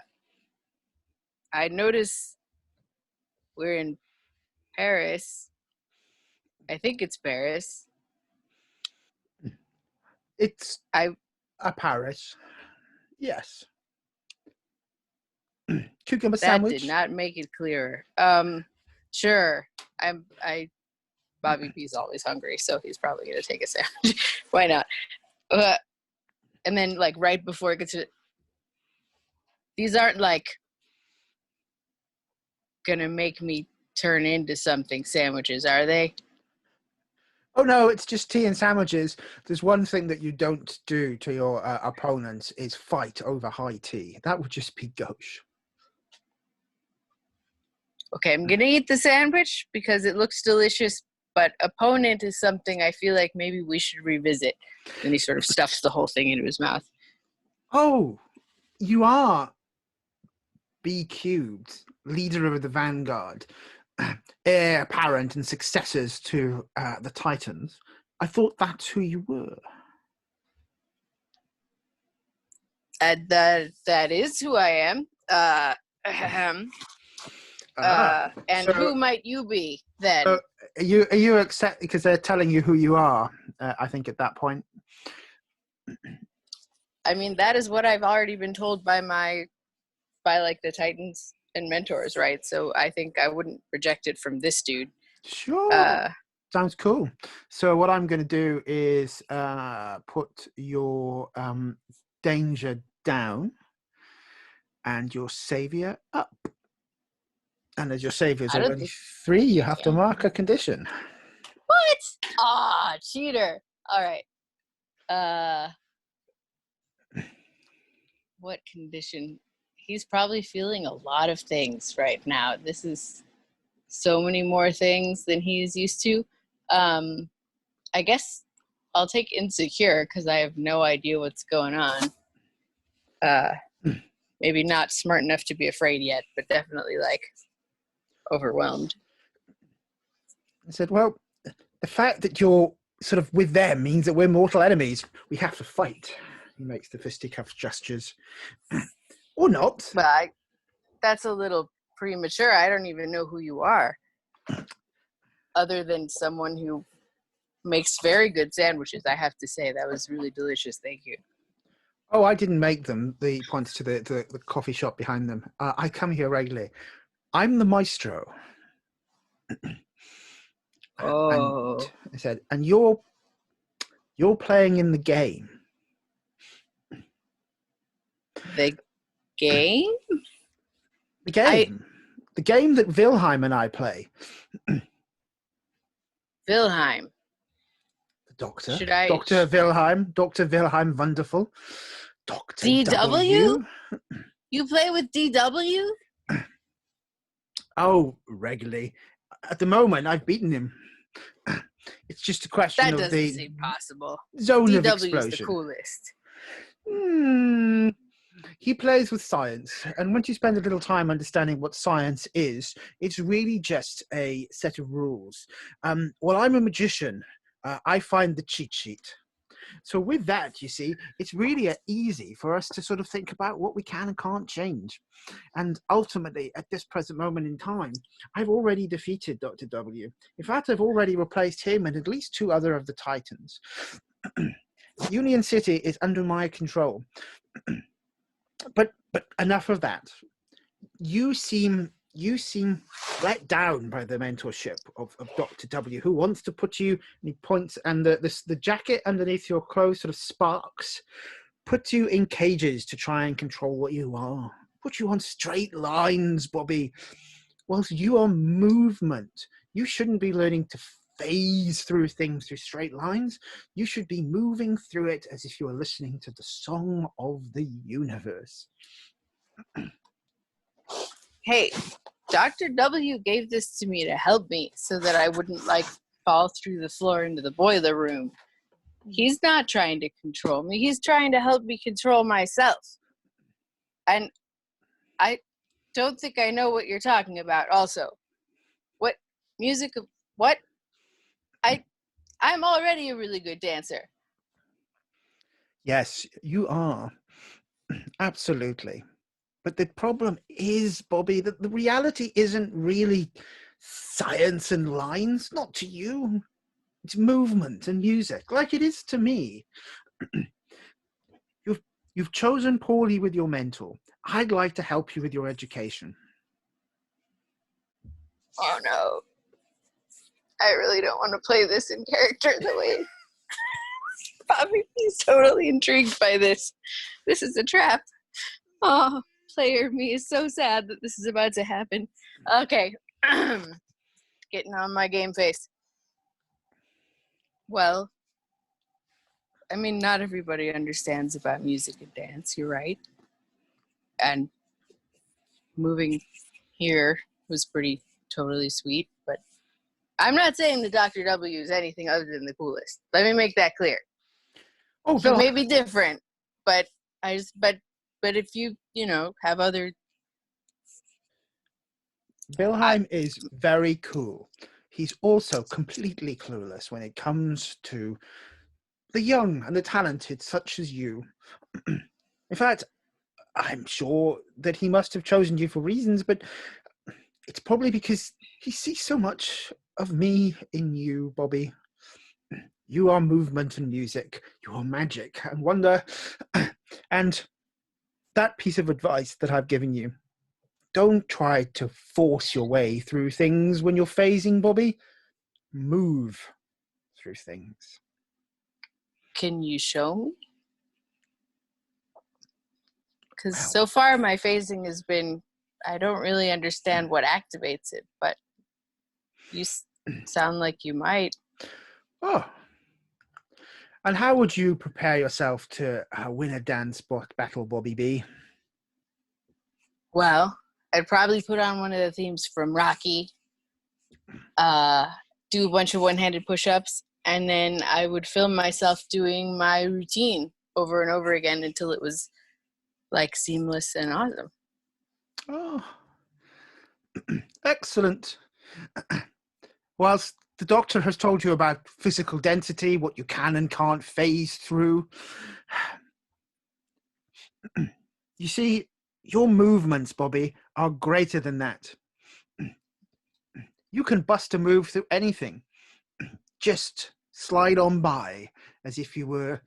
I notice we're in Paris. I think it's Paris. It's a Paris. Yes. Cucumber sandwich. That did not make it clearer. Sure. Bobby B's always hungry, so he's probably gonna take a sandwich. Why not? And then, like, right before it gets to, these aren't like gonna make me turn into something sandwiches, are they? Oh no, it's just tea and sandwiches. There's one thing that you don't do to your opponents is fight over high tea. That would just be gauche. Okay, I'm gonna eat the sandwich because it looks delicious, but opponent is something I feel like maybe we should revisit. And he sort of stuffs the whole thing into his mouth. Oh, you are B cubed, leader of the Vanguard, heir apparent and successors to the Titans. I thought that's who you were. That is who I am. And so, who might you be then? Are you accept, because they're telling you who you are? I think at that point. I mean, that is what I've already been told by like the Titans and mentors, right? So I think I wouldn't reject it from this dude. Sure. Sounds cool. So what I'm going to do is put your danger down and your savior up. And as your savior is already 3, you have to mark a condition. What? Cheater. All right. What condition? He's probably feeling a lot of things right now. This is so many more things than he's used to. I guess I'll take insecure because I have no idea what's going on. Maybe not smart enough to be afraid yet, but definitely like overwhelmed. I said, well, the fact that you're sort of with them means that we're mortal enemies. We have to fight. He makes the fisticuffs gestures. Or not. But that's a little premature. I don't even know who you are. Other than someone who makes very good sandwiches, I have to say. That was really delicious. Thank you. Oh, I didn't make them. He points to the coffee shop behind them. I come here regularly. I'm the Maestro. Oh. And I said, and you're playing in the game. The game? The game. The game that Wilhelm and I play. Wilhelm. The doctor. Should I? Dr. Wilhelm. Dr. Wilhelm Wonderful. Dr. DW? You play with DW? Oh, regularly. At the moment, I've beaten him. It's just a question That of doesn't the seem possible. zone of DW explosion. is the coolest. He plays with science, and once you spend a little time understanding what science is, it's really just a set of rules. Well, I'm a magician. I find the cheat sheet. So with that, you see, it's really easy for us to sort of think about what we can and can't change. And ultimately, at this present moment in time, I've already defeated Dr. W. In fact, I've already replaced him and at least 2 other of the Titans. Union City is under my control. But enough of that. You seem let down by the mentorship of Dr. W, who wants to put you, and he points, and the jacket underneath your clothes sort of sparks, put you in cages to try and control what you are. Put you on straight lines, Bobby. Whilst you are movement, you shouldn't be learning to phase through things through straight lines. You should be moving through it as if you were listening to the song of the universe. Hey, Dr. W gave this to me to help me so that I wouldn't fall through the floor into the boiler room. He's not trying to control me. He's trying to help me control myself. And I don't think I know what you're talking about. Also, what music? What? I'm already a really good dancer. Yes, you are. Absolutely. But the problem is, Bobby, that the reality isn't really science and lines, not to you. It's movement and music, like it is to me. You've chosen poorly with your mentor. I'd like to help you with your education. Oh no. I really don't want to play this in character the way Bobby is totally intrigued by this. This is a trap. Oh, player me is so sad that this is about to happen. Okay. Getting on my game face. Well, I mean, not everybody understands about music and dance, you're right. And moving here was pretty totally sweet, but I'm not saying the Dr. W is anything other than the coolest. Let me make that clear. Oh, He may be different, but if you have other. Wilhelm is very cool. He's also completely clueless when it comes to the young and the talented, such as you. In fact, I'm sure that he must have chosen you for reasons, but it's probably because he sees so much of me in you, Bobby. You are movement and music. You are magic and wonder. And that piece of advice that I've given you, don't try to force your way through things when you're phasing, Bobby. Move through things. Can you show me? Because so far my phasing has been, I don't really understand what activates it, but you sound like you might. Oh. And how would you prepare yourself to win a dance battle, Bobby B? Well, I'd probably put on one of the themes from Rocky, do a bunch of one-handed push-ups, and then I would film myself doing my routine over and over again until it was seamless and awesome. Oh, excellent. Whilst the doctor has told you about physical density, what you can and can't phase through, You see, your movements, Bobby, are greater than that. You can bust a move through anything. Just slide on by as if you were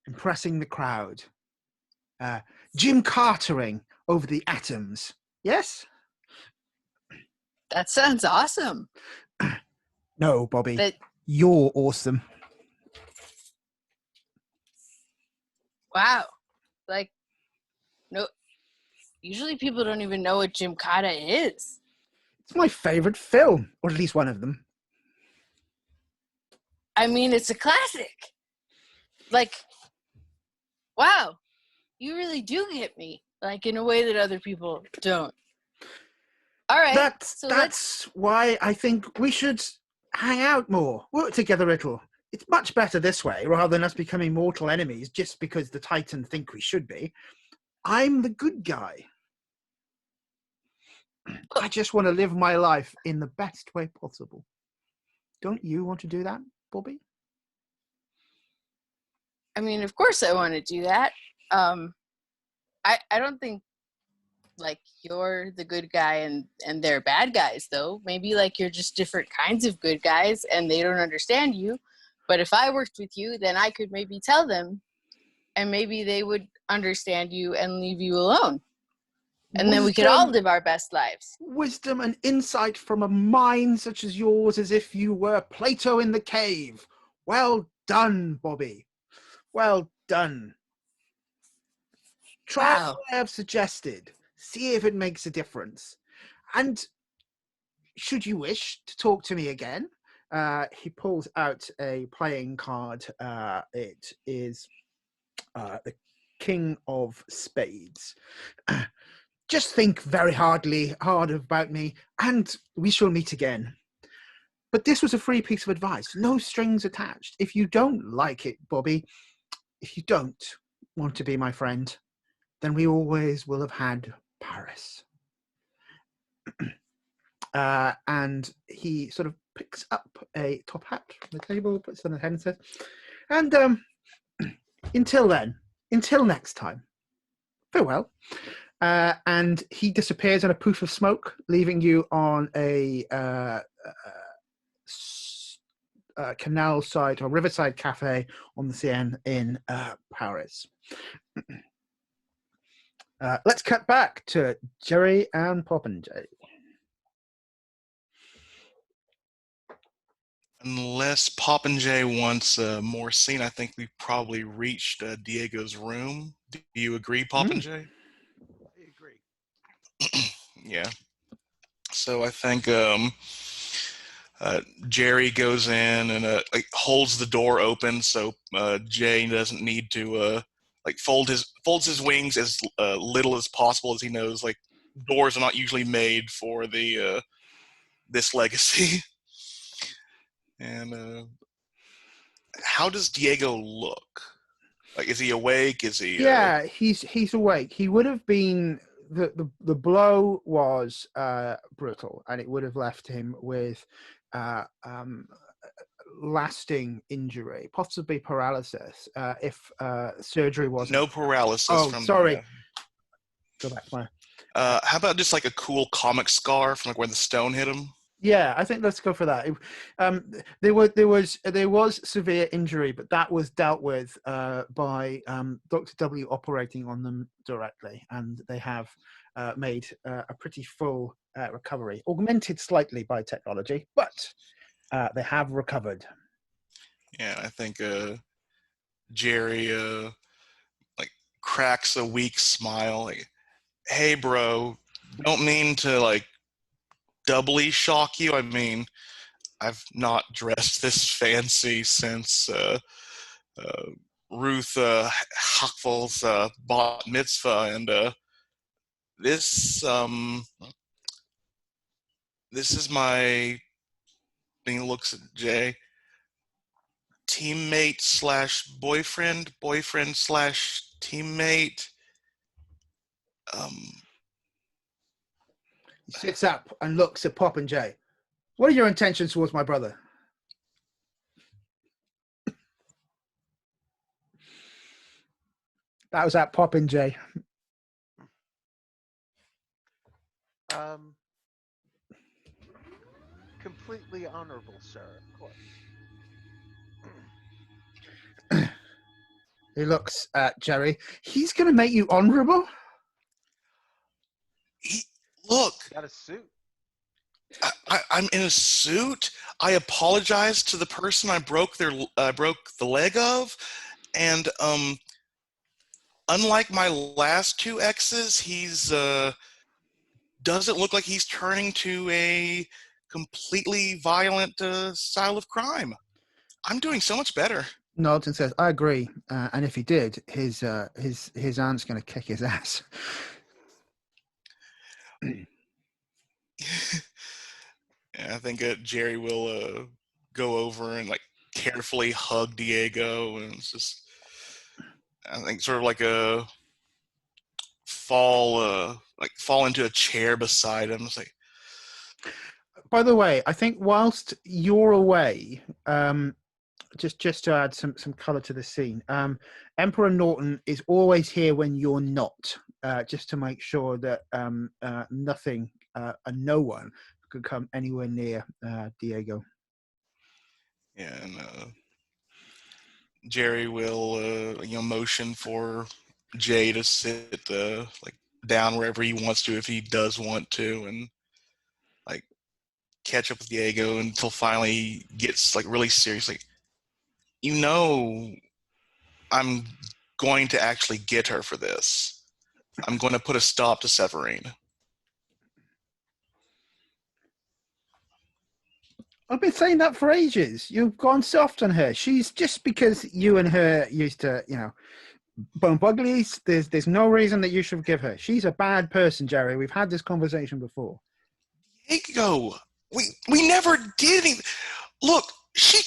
impressing the crowd. Jim Cartering over the atoms. Yes? That sounds awesome. No, Bobby. But You're awesome. wow, like, no. Usually people don't even know what Gymkata is. It's my favorite film, or at least one of them. I mean, it's a classic. Like, wow, you really do get me, like, in a way that other people don't. All right, That's why I think we should hang out more, work together a little. It's much better this way, rather than us becoming mortal enemies just because the Titans think we should be. I'm the good guy. I just want to live my life in the best way possible. Don't you want to do that, Bobby? I mean, of course I want to do that. I don't think, like, you're the good guy and they're bad guys, though. Maybe, like, you're just different kinds of good guys and they don't understand you. But if I worked with you, then I could maybe tell them and maybe they would understand you and leave you alone. And then we could all live our best lives. Wisdom and insight from a mind such as yours, as if you were Plato in the cave. Well done, Bobby. Well done. Try Wow. what I have suggested. See if it makes a difference. And should you wish to talk to me again, he pulls out a playing card. It is the King of Spades. Just think very hard about me, and we shall meet again. But this was a free piece of advice, no strings attached. If you don't like it, Bobby, if you don't want to be my friend, then we always will have had Paris. And he sort of picks up a top hat from the table, puts it on the head and says, and until next time, farewell. And he disappears in a poof of smoke, leaving you on a canal side or riverside cafe on the Seine in Paris. Let's cut back to Jerry and PopinJay. Unless PopinJay wants more scene, I think we've probably reached Diego's room. Do you agree, PopinJay? I agree. Yeah. So I think Jerry goes in and like holds the door open so Jay doesn't need to like folds his wings as little as possible, as he knows like doors are not usually made for the this legacy. And how does Diego look? Like, is he awake? Is he? Yeah, he's awake. He would have been the blow was brutal, and it would have left him with lasting injury, possibly paralysis, if surgery wasn't. No paralysis. Oh, from sorry. Go back to my. How about just like a cool comic scar from like where the stone hit him? Yeah, I think let's go for that. There was severe injury, but that was dealt with by Dr. W operating on them directly, and they have made a pretty full recovery, augmented slightly by technology, but they have recovered. Yeah, I think Jerry like cracks a weak smile. Like, hey, bro, don't mean to like doubly shock you. I mean, I've not dressed this fancy since Ruth Hackfel's bat mitzvah, and this this is my. He looks at Jay. Teammate slash boyfriend slash teammate. He sits up and looks at PopinJay. What are your intentions towards my brother? That was at PopinJay. Completely honorable, sir. Of course. He looks at Jerry. He's going to make you honorable? Look, Got a suit. I'm in a suit. I apologize to the person I broke the leg of, and unlike my last two exes, he's doesn't look like he's turning to a completely violent style of crime. I'm doing so much better. Nods and says, "I agree." And if he did, his aunt's going to kick his ass. Yeah, I think Jerry will go over and like carefully hug Diego, and it's just, I think, sort of like a fall into a chair beside him. It's like, By the way, I think whilst you're away, just to add some color to the scene, Emperor Norton is always here when you're not, just to make sure that nothing and no one could come anywhere near Diego. yeah, and Jerry will motion for Jay to sit like down wherever he wants to if he does want to, and like catch up with Diego until finally he gets like really serious. Like, I'm going to actually get her for this. I'm going to put a stop to Severine. I've been saying that for ages. You've gone soft on her. She's just because you and her used to, bump uglies. There's no reason that you should forgive her. She's a bad person, Jerry. We've had this conversation before. Diego, we never did anything. Look, she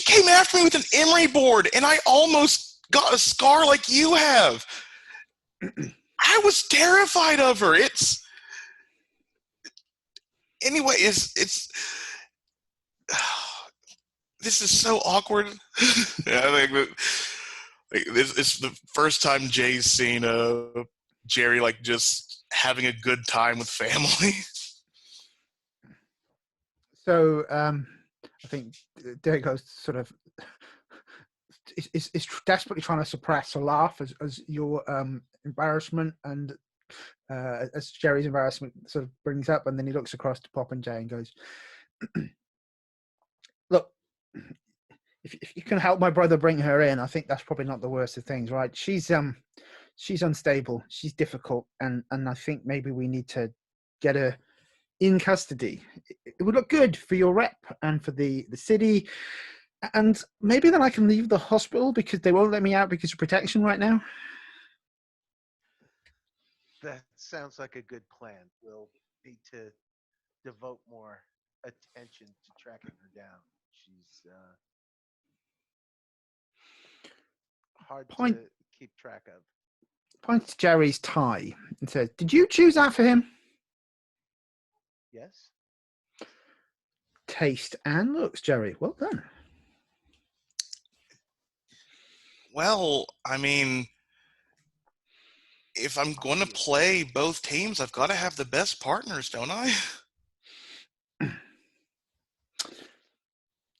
came after me with an emery board, and I almost got a scar like you have. I was terrified of her. It's this is so awkward. Yeah, I think that it's the first time Jay's seen Jerry like just having a good time with family. So I think Diego's sort of is desperately trying to suppress a laugh as your embarrassment and as Jerry's embarrassment sort of brings up, and then he looks across to PopinJay and goes, "Look, if you can help my brother bring her in, I think that's probably not the worst of things, right? She's unstable, she's difficult, and I think maybe we need to get her in custody. It would look good for your rep and for the city, and maybe then I can leave the hospital because they won't let me out because of protection right now." That sounds like a good plan. We'll need to devote more attention to tracking her down. She's hard Point- to keep track of. Points to Jerry's tie and says, "Did you choose that for him?" Yes? Taste and looks, Jerry. Well done. Well, I mean, if I'm going to play both teams, I've got to have the best partners, don't I?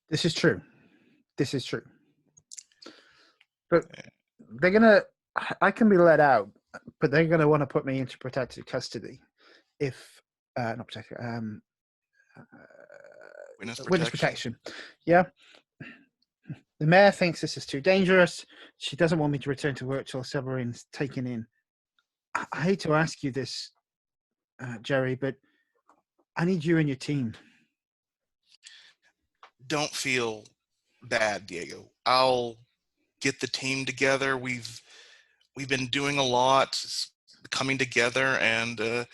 This is true. This is true. But they're gonna. I can be let out, but they're gonna want to put me into protective custody if not protective. Witness protection. Yeah. The mayor thinks this is too dangerous. She doesn't want me to return to work till Severine's taken in. I hate to ask you this, Jerry, but I need you and your team. Don't feel bad, Diego. I'll get the team together. We've been doing a lot, coming together, and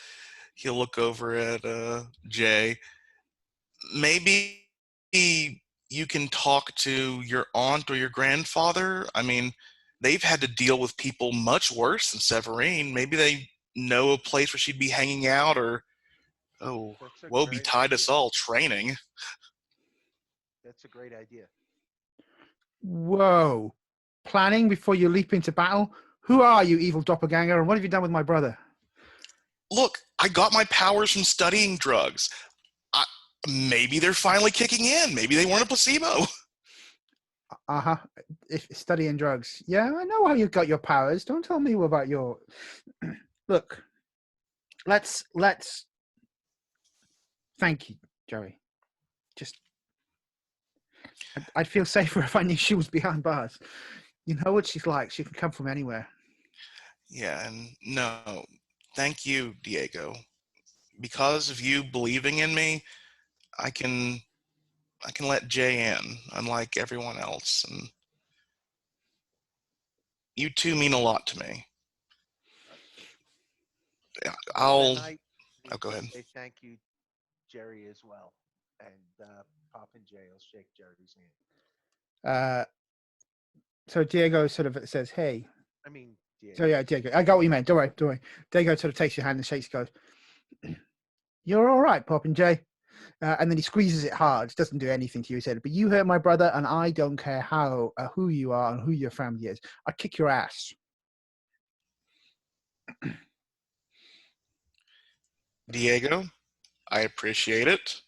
he'll look over at Jay. Maybe you can talk to your aunt or your grandfather. I mean, they've had to deal with people much worse than Severine. Maybe they know a place where she'd be hanging out, or woe betide us all, training. That's a great idea. Whoa. Planning before you leap into battle? Who are you, evil doppelganger, and what have you done with my brother? Look, I got my powers from studying drugs. Maybe they're finally kicking in. Maybe they weren't a placebo. Uh-huh. If studying drugs. Yeah, I know how you got your powers. Don't tell me about your... Look, let's... Thank you, Joey. Just... I'd feel safer if I knew she was behind bars. You know what she's like. She can come from anywhere. Yeah, and no, thank you, Diego. Because of you believing in me, I can let Jay in, unlike everyone else, and you two mean a lot to me. Yeah, And I need go to ahead. say thank you, Jerry, as well. And PopinJay will shake Jerry's hand. So Diego sort of says, hey. I mean, Diego. So yeah, Diego. I got what you meant. Don't worry. Diego sort of takes your hand and shakes, goes, you're all right, PopinJay. And then he squeezes it hard. Doesn't do anything to you. He said, but you hurt my brother, and I don't care who you are and who your family is. I'd kick your ass. Diego, I appreciate it,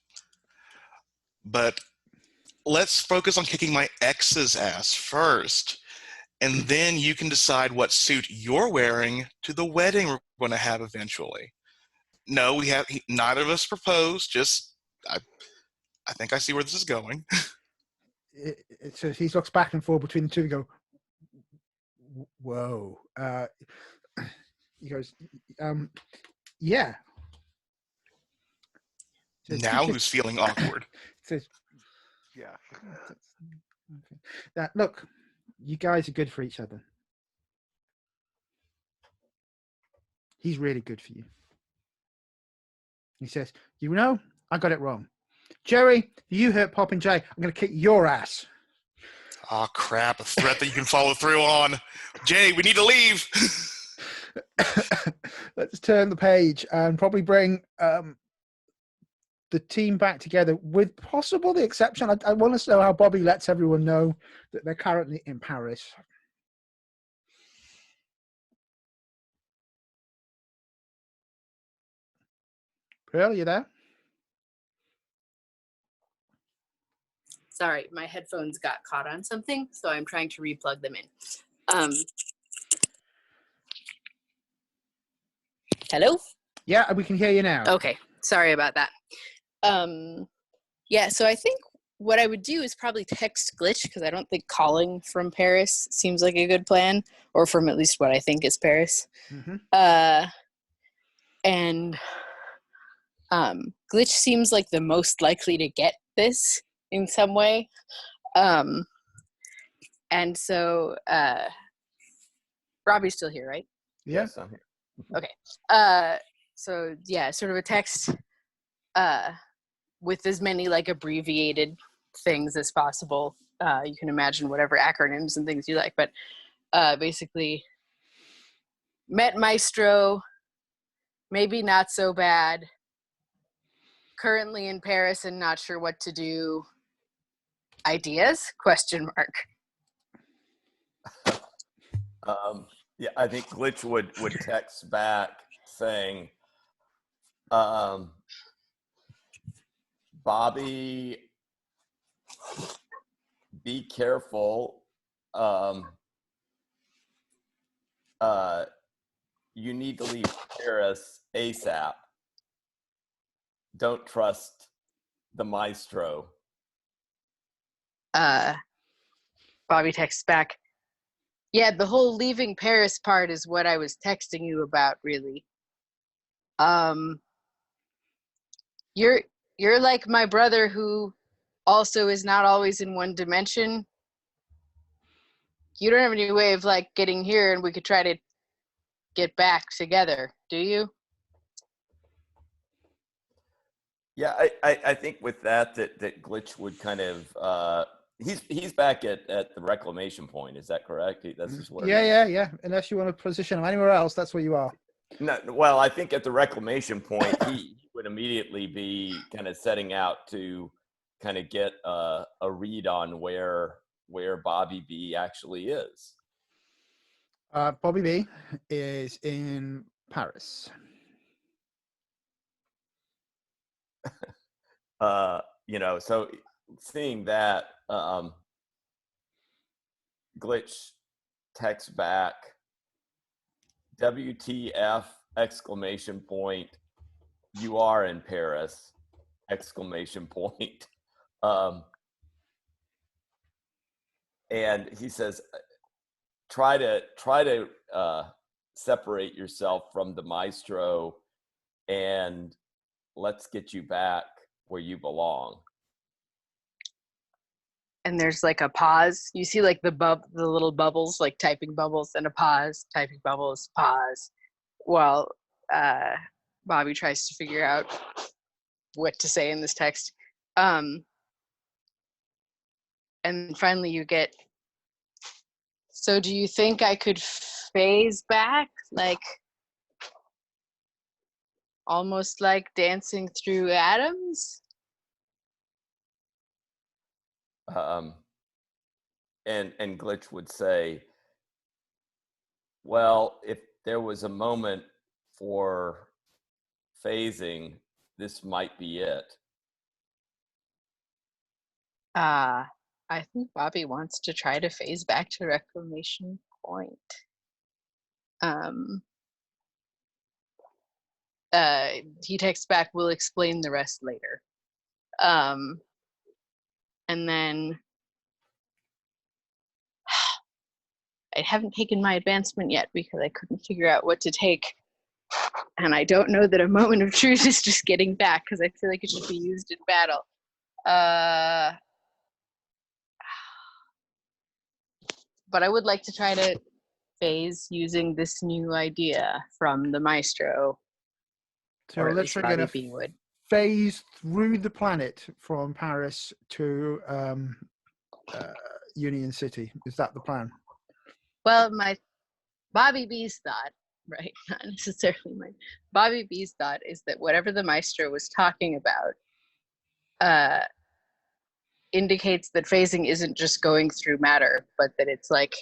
but let's focus on kicking my ex's ass first, and then you can decide what suit you're wearing to the wedding we're going to have eventually. No, neither of us proposed. Just, I think I see where this is going. So he looks back and forth between the two and go, whoa. He goes, yeah. Now who's feeling awkward? Says, Yeah. that look, you guys are good for each other. He's really good for you. He says, you know, I got it wrong. Jerry, you hurt PopinJay. I'm going to kick your ass. Oh, crap. A threat that you can follow through on. Jay, we need to leave. Let's turn the page and probably bring the team back together, with possible the exception. I want to know how Bobby lets everyone know that they're currently in Paris. Pearl, you there? Sorry, my headphones got caught on something, so I'm trying to replug them in. Hello? Yeah, we can hear you now. Okay, sorry about that. Yeah, so I think what I would do is probably text Glitch, because I don't think calling from Paris seems like a good plan, or from at least what I think is Paris. Mm-hmm. And Glitch seems like the most likely to get this in some way. And so Robbie's still here, right? Yes, I'm here. Okay. So yeah, sort of a text with as many like abbreviated things as possible. You can imagine whatever acronyms and things you like, but basically met Maestro, maybe not so bad, currently in Paris and not sure what to do. Ideas? ? Yeah, I think Glitch would text back saying, Bobby, be careful. You need to leave Paris ASAP. Don't trust the Maestro. Bobby texts back, yeah, the whole leaving Paris part is what I was texting you about, really. You're like my brother who also is not always in one dimension. You don't have any way of like getting here and we could try to get back together, do you? Yeah, I think with that Glitch would kind of he's back at the reclamation point. Is that correct? That's just what. Yeah. Unless you want to position him anywhere else, that's where you are. No, well, I think at the reclamation point, he would immediately be kind of setting out to kind of get a read on where Bobby B actually is. Bobby B is in Paris. You know, so seeing that, Glitch texts back, WTF, exclamation point, you are in Paris, exclamation point. And he says, try to separate yourself from the Maestro and let's get you back where you belong. And there's like a pause. You see like the little bubbles, like typing bubbles, and a pause, typing bubbles, pause, while Bobby tries to figure out what to say in this text. And finally you get, so do you think I could phase back, like almost like dancing through atoms? And Glitch would say, well, if there was a moment for phasing, this might be it. I think Bobby wants to try to phase back to reclamation point. He texts back, we'll explain the rest later. And then I haven't taken my advancement yet because I couldn't figure out what to take. And I don't know that a moment of truth is just getting back, because I feel like it should be used in battle. But I would like to try to phase using this new idea from the Maestro. So or we're at least literally going Bobby B to would. phase through the planet from Paris to Union City. Is that the plan? Well, my Bobby B's thought, right? Not necessarily mine. Bobby B's thought is that whatever the Maestro was talking about indicates that phasing isn't just going through matter, but that it's like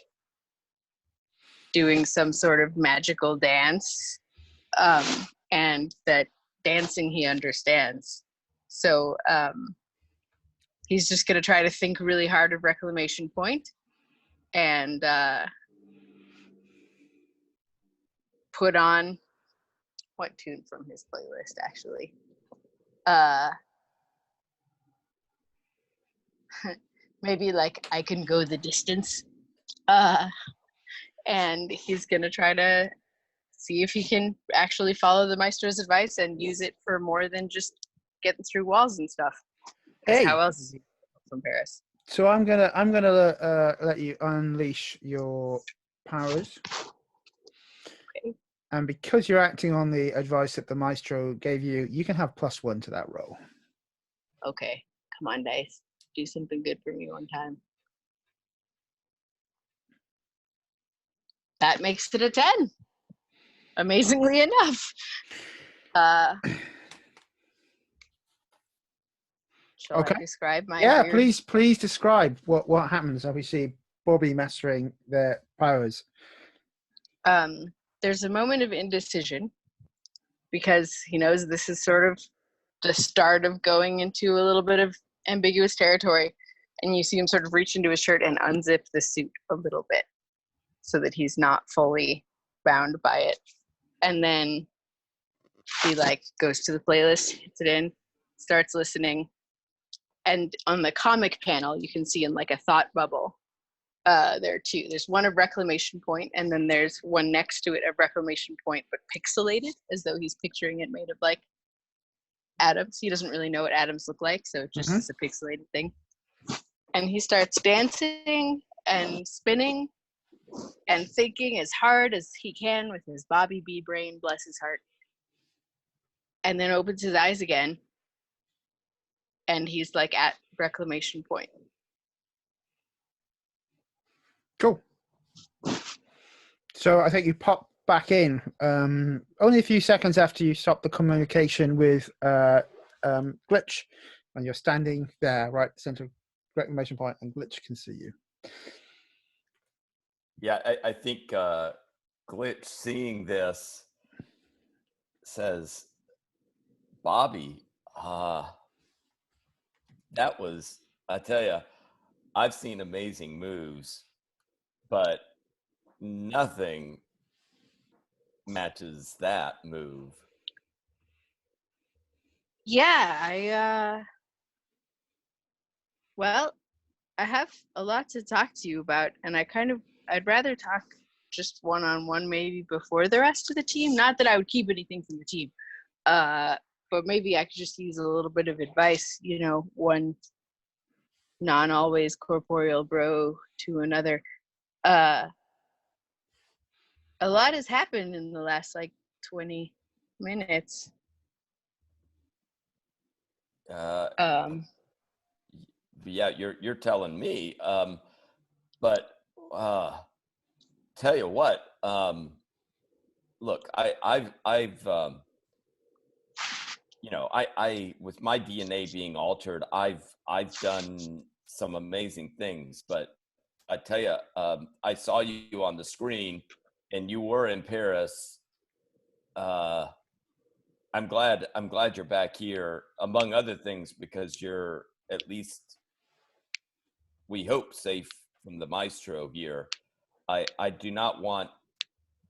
doing some sort of magical dance, and that dancing he understands. So he's just going to try to think really hard of reclamation point and put on what tune from his playlist, actually. Maybe like I Can Go the Distance. And he's going to try to see if he can actually follow the Maestro's advice and use it for more than just getting through walls and stuff. Hey. How else is he from Paris? So I'm gonna let you unleash your powers. Okay. And because you're acting on the advice that the Maestro gave you, you can have +1 to that roll. Okay, come on, dice. Do something good for me one time. That makes it a 10. Amazingly enough. Shall Okay. I describe my Yeah, weird... please describe what happens as we see Bobby mastering their powers. There's a moment of indecision because he knows this is sort of the start of going into a little bit of ambiguous territory, and you see him sort of reach into his shirt and unzip the suit a little bit so that he's not fully bound by it. And then he like goes to the playlist, hits it in, starts listening, and on the comic panel you can see in like a thought bubble, there are two. There's one of reclamation point, and then there's one next to it of reclamation point but pixelated, as though he's picturing it made of like atoms. He doesn't really know what atoms look like, so it just is a pixelated thing. And he starts dancing and spinning and thinking as hard as he can with his Bobby B brain, bless his heart. And then opens his eyes again, and he's like at reclamation point. Cool. So I think you pop back in only a few seconds after you stop the communication with Glitch, and you're standing there right at the center of reclamation point, and Glitch can see you. Yeah, I think Glitch, seeing this, says, Bobby, that was, I tell you, I've seen amazing moves, but nothing matches that move. Yeah, well, I have a lot to talk to you about, and I'd rather talk just one-on-one maybe before the rest of the team. Not that I would keep anything from the team, but maybe I could just use a little bit of advice, one non-always corporeal bro to another. A lot has happened in the last 20 minutes. Yeah, you're telling me. But tell you what, look, I've I with my DNA being altered, I've done some amazing things. But I tell you, I saw you on the screen, and you were in Paris. I'm glad you're back here, among other things, because you're at least, we hope, safe from the Maestro here. I do not want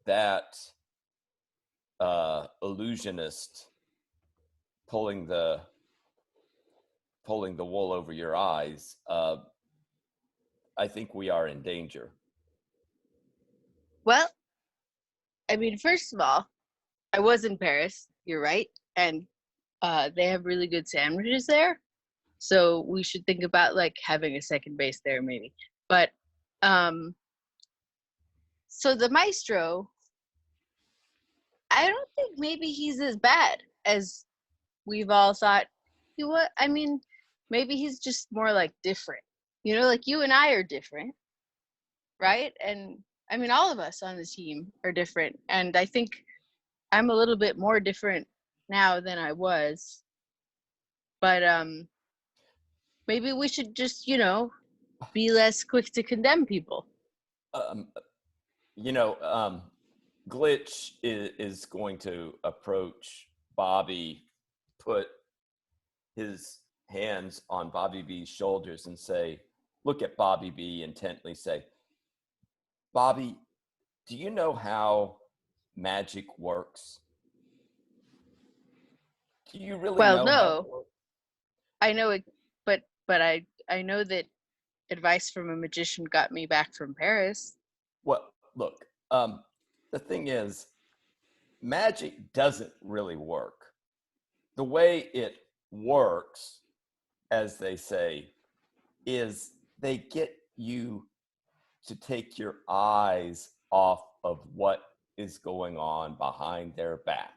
that illusionist pulling the wool over your eyes. I think we are in danger. Well, I mean, first of all, I was in Paris, you're right, and they have really good sandwiches there, so we should think about having a second base there maybe. But so the Maestro, I don't think maybe he's as bad as we've all thought he was. I mean, maybe he's just more different. You and I are different, right? And I mean, all of us on the team are different. And I think I'm a little bit more different now than I was. But maybe we should just, be less quick to condemn people. Glitch is going to approach Bobby, put his hands on Bobby B's shoulders and say, look at Bobby B intently, say, Bobby, do you know how magic works? Do you really know? No, I know it, but I know that advice from a magician got me back from Paris. Well, look, the thing is, magic doesn't really work. The way it works, as they say, is they get you to take your eyes off of what is going on behind their back.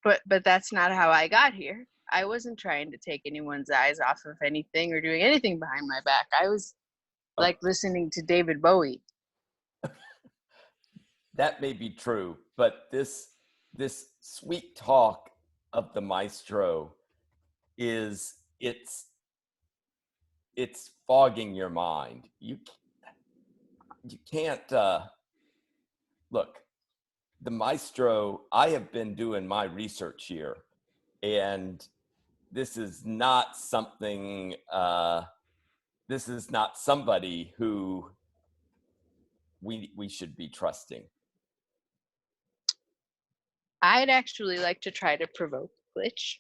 But that's not how I got here. I wasn't trying to take anyone's eyes off of anything or doing anything behind my back. I was listening to David Bowie. That may be true, but this sweet talk of the Maestro is it's fogging your mind. You can't look. The Maestro, I have been doing my research here, and this is not something. This is not somebody who we should be trusting. I'd actually like to try to provoke Glitch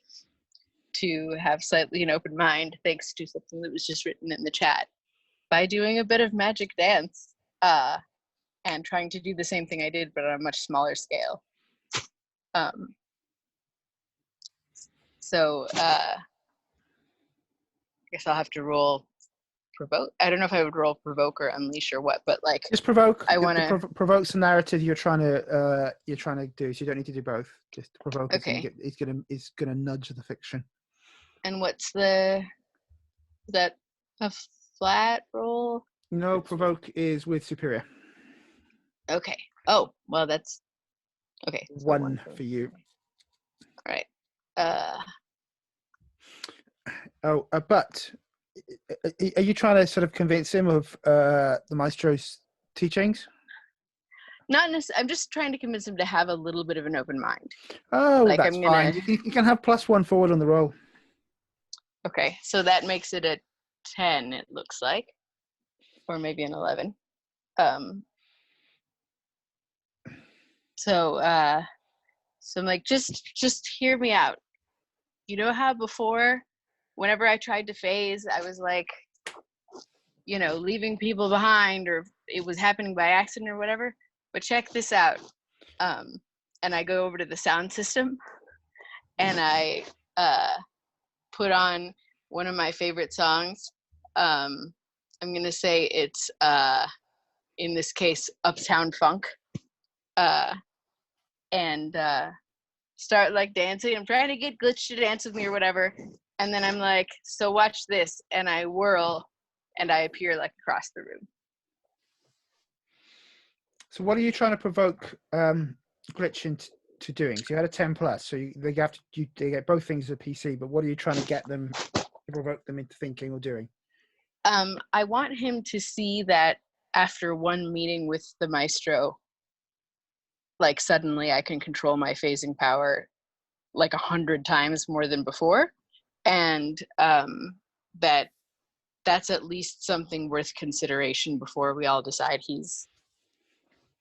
to have slightly an open mind, thanks to something that was just written in the chat, by doing a bit of magic dance and trying to do the same thing I did, but on a much smaller scale. So I guess I'll have to roll provoke. I don't know if I would roll provoke or unleash or what, but just provoke. I want to provoke the narrative you're trying to do. So you don't need to do both. Just provoke. Okay. It's gonna nudge the fiction. And what's is that a flat roll? No, provoke is with superior. Okay. Oh, well, that's okay. So One for you. All right. But are you trying to sort of convince him of the Maestro's teachings? Not necessarily. I'm just trying to convince him to have a little bit of an open mind. Oh, Like, that's I'm fine. gonna. You can have +1 forward on the roll. Okay, so that makes it a 10. It looks like, or maybe an 11. So I'm like, just hear me out. You know how before, whenever I tried to phase, I was like, leaving people behind, or it was happening by accident or whatever. But check this out. And I go over to the sound system, and I put on one of my favorite songs. I'm gonna say it's in this case Uptown Funk, and start like dancing. I'm trying to get Glitch to dance with me or whatever, and then I'm like, so watch this, and I whirl, and I appear like across the room. So what are you trying to provoke Glitch into doing? So you had a 10+, so they get both things as a PC, but what are you trying to get them to provoke them into thinking or doing? I want him to see that after one meeting with the Maestro, like suddenly I can control my phasing power like 100 times more than before, and that's at least something worth consideration before we all decide he's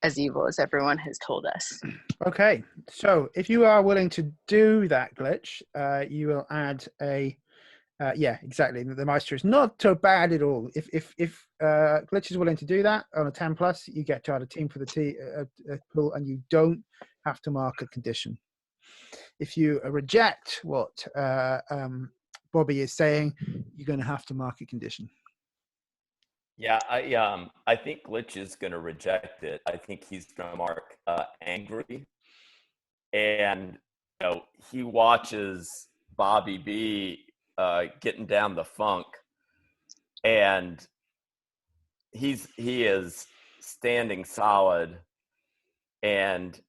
as evil as everyone has told us. Okay, so if you are willing to do that, Glitch, you will add a yeah, exactly. The Maestro is not so bad at all. If Glitch is willing to do that on a 10+, you get to add a team for the pool, and you don't have to mark a condition. If you reject what Bobby is saying, you're going to have to mark a condition. Yeah, I think Glitch is going to reject it. I think he's going to mark angry, and he watches Bobby B getting down the funk, and he is standing solid, and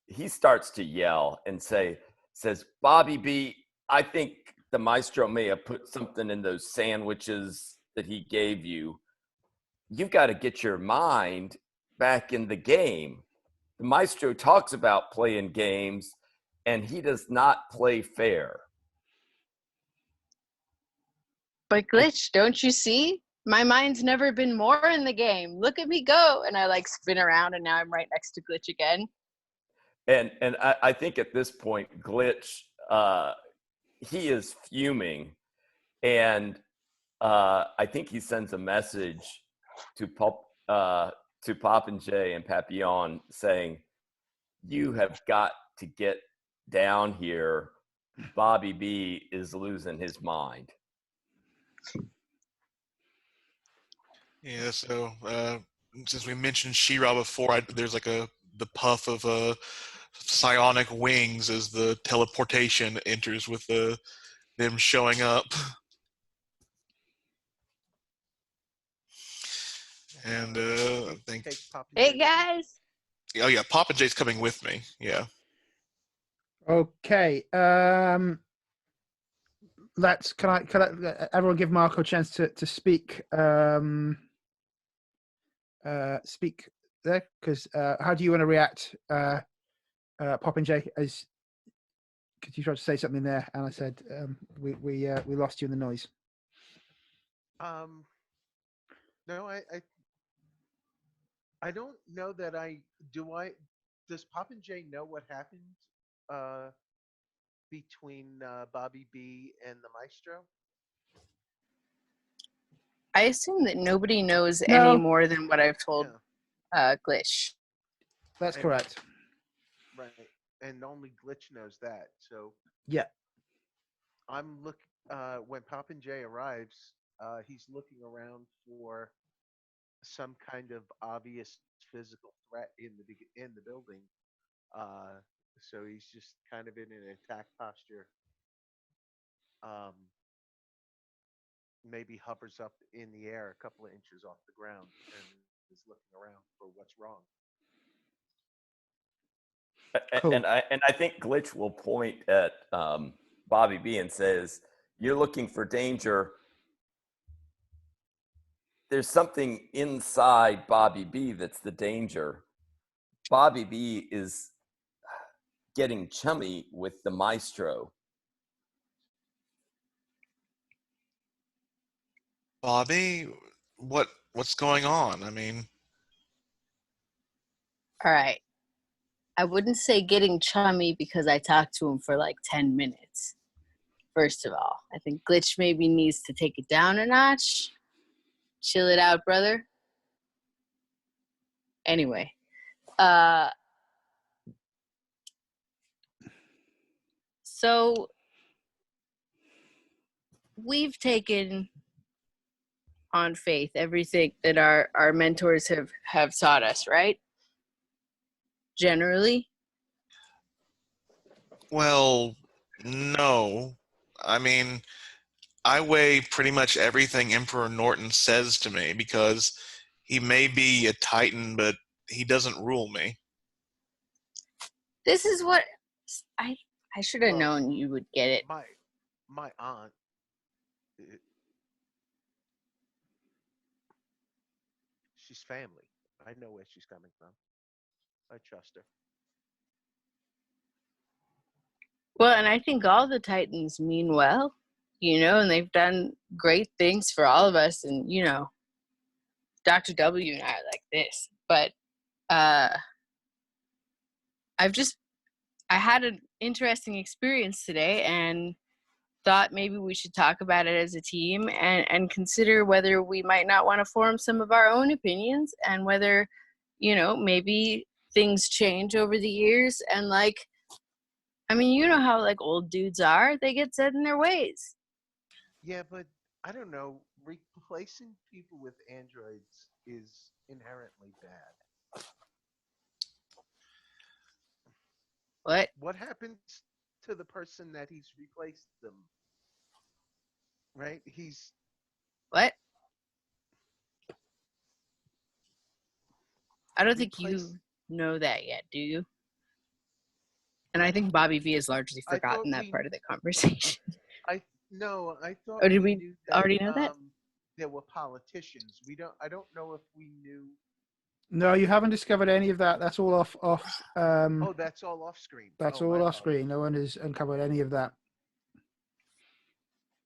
he starts to yell and says, Bobby B, I think the Maestro may have put something in those sandwiches that he gave you. You've got to get your mind back in the game. The Maestro talks about playing games, and he does not play fair. But Glitch, don't you see? My mind's never been more in the game. Look at me go. And I like spin around, and now I'm right next to Glitch again. And I think at this point, Glitch, he is fuming. And I think he sends a message to PopinJay and Papillon saying, you have got to get down here. Bobby B is losing his mind. Yeah, so since we mentioned She-Ra before, there's like the puff of psionic wings as the teleportation enters with them showing up. And I think, Hey guys. oh yeah, PopinJay's coming with me. Yeah. Okay. Can I everyone give Marco a chance to speak speak there, because how do you want to react, PopinJay, as because you tried to say something there and I said we lost you in the noise. No, I don't know that does PopinJay know what happened between Bobby B and the Maestro? I assume that nobody knows No. any more than what I've told Yeah. Glitch. That's correct. Right. And only Glitch knows that. So Yeah. I'm when PopinJay arrives, he's looking around for some kind of obvious physical threat in the building. So he's just kind of in an attack posture. Maybe hovers up in the air a couple of inches off the ground and is looking around for what's wrong. Cool. And I think Glitch will point at Bobby B and says, "You're looking for danger. there's something inside Bobby B that's the danger. Bobby B is getting chummy with the Maestro. Bobby, what's going on? I mean, All right. I wouldn't say getting chummy because I talked to him for like 10 minutes. First of all, I think Glitch maybe needs to take it down a notch. Chill it out, brother. Anyway, so we've taken on faith everything that our mentors have taught us, right? Generally. well, no. I mean, I weigh pretty much everything Emperor Norton says to me because he may be a Titan, but he doesn't rule me. This is what I should have Well, known you would get it. My aunt, uh, she's family. I know where she's coming from. I trust her. Well, and I think all the Titans mean well, and they've done great things for all of us. And, Dr. W and I are like this. But I had an interesting experience today and thought maybe we should talk about it as a team and consider whether we might not want to form some of our own opinions and whether, maybe things change over the years. And you know how old dudes are, they get set in their ways. Yeah, but I don't know. Replacing people with androids is inherently bad. What? What happens to the person that he's replaced them? Right? What? I don't think you replaced. know that yet, do you? And I think Bobby V has largely I thought forgotten that part of the conversation. I thought Oh, did we we knew that, already know that? there were politicians. I don't know if we knew. No, you haven't discovered any of that. That's all off. Oh, that's all off screen. That's Oh, my all off apologies. screen. No one has uncovered any of that.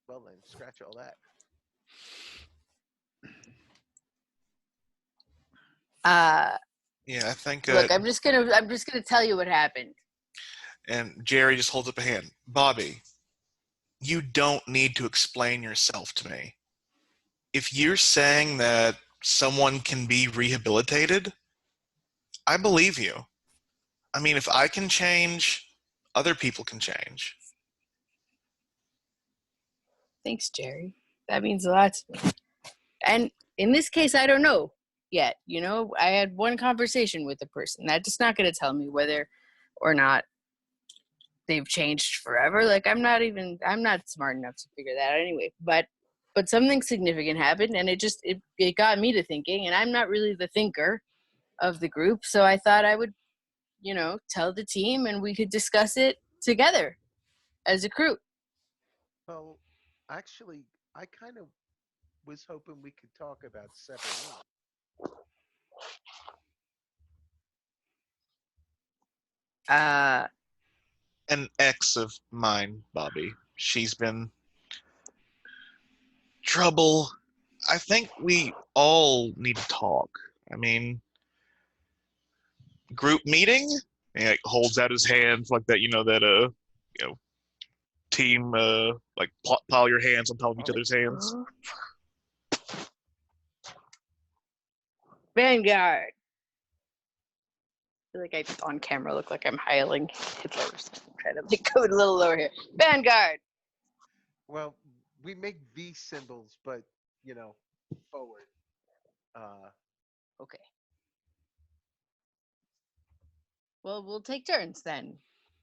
Well then, scratch all that. Yeah, I think. Look, I'm just gonna tell you what happened. And Jerry just holds up a hand. Bobby, you don't need to explain yourself to me. If you're saying that someone can be rehabilitated, I believe you. I mean, if I can change, other people can change. Thanks, Jerry. That means a lot to me. And in this case, I don't know yet. I had one conversation with a person. That's not going to tell me whether or not they've changed forever. I'm not smart enough to figure that out anyway. But something significant happened, and it got me to thinking. And I'm not really the thinker of the group, so I thought I would, tell the team, and we could discuss it together as a crew. Well, actually, I kind of was hoping we could talk about Severine. An ex of mine, Bobby. She's been trouble. I think we all need to talk. I mean, group meeting? And he holds out his hands like that, team, pile your hands on top of each other's hands. Vanguard. I feel like I on camera look like I'm hailing Hitler or something. Try to go a little lower here. Vanguard. Well, we make V symbols, but forward. Okay. Well, we'll take turns then.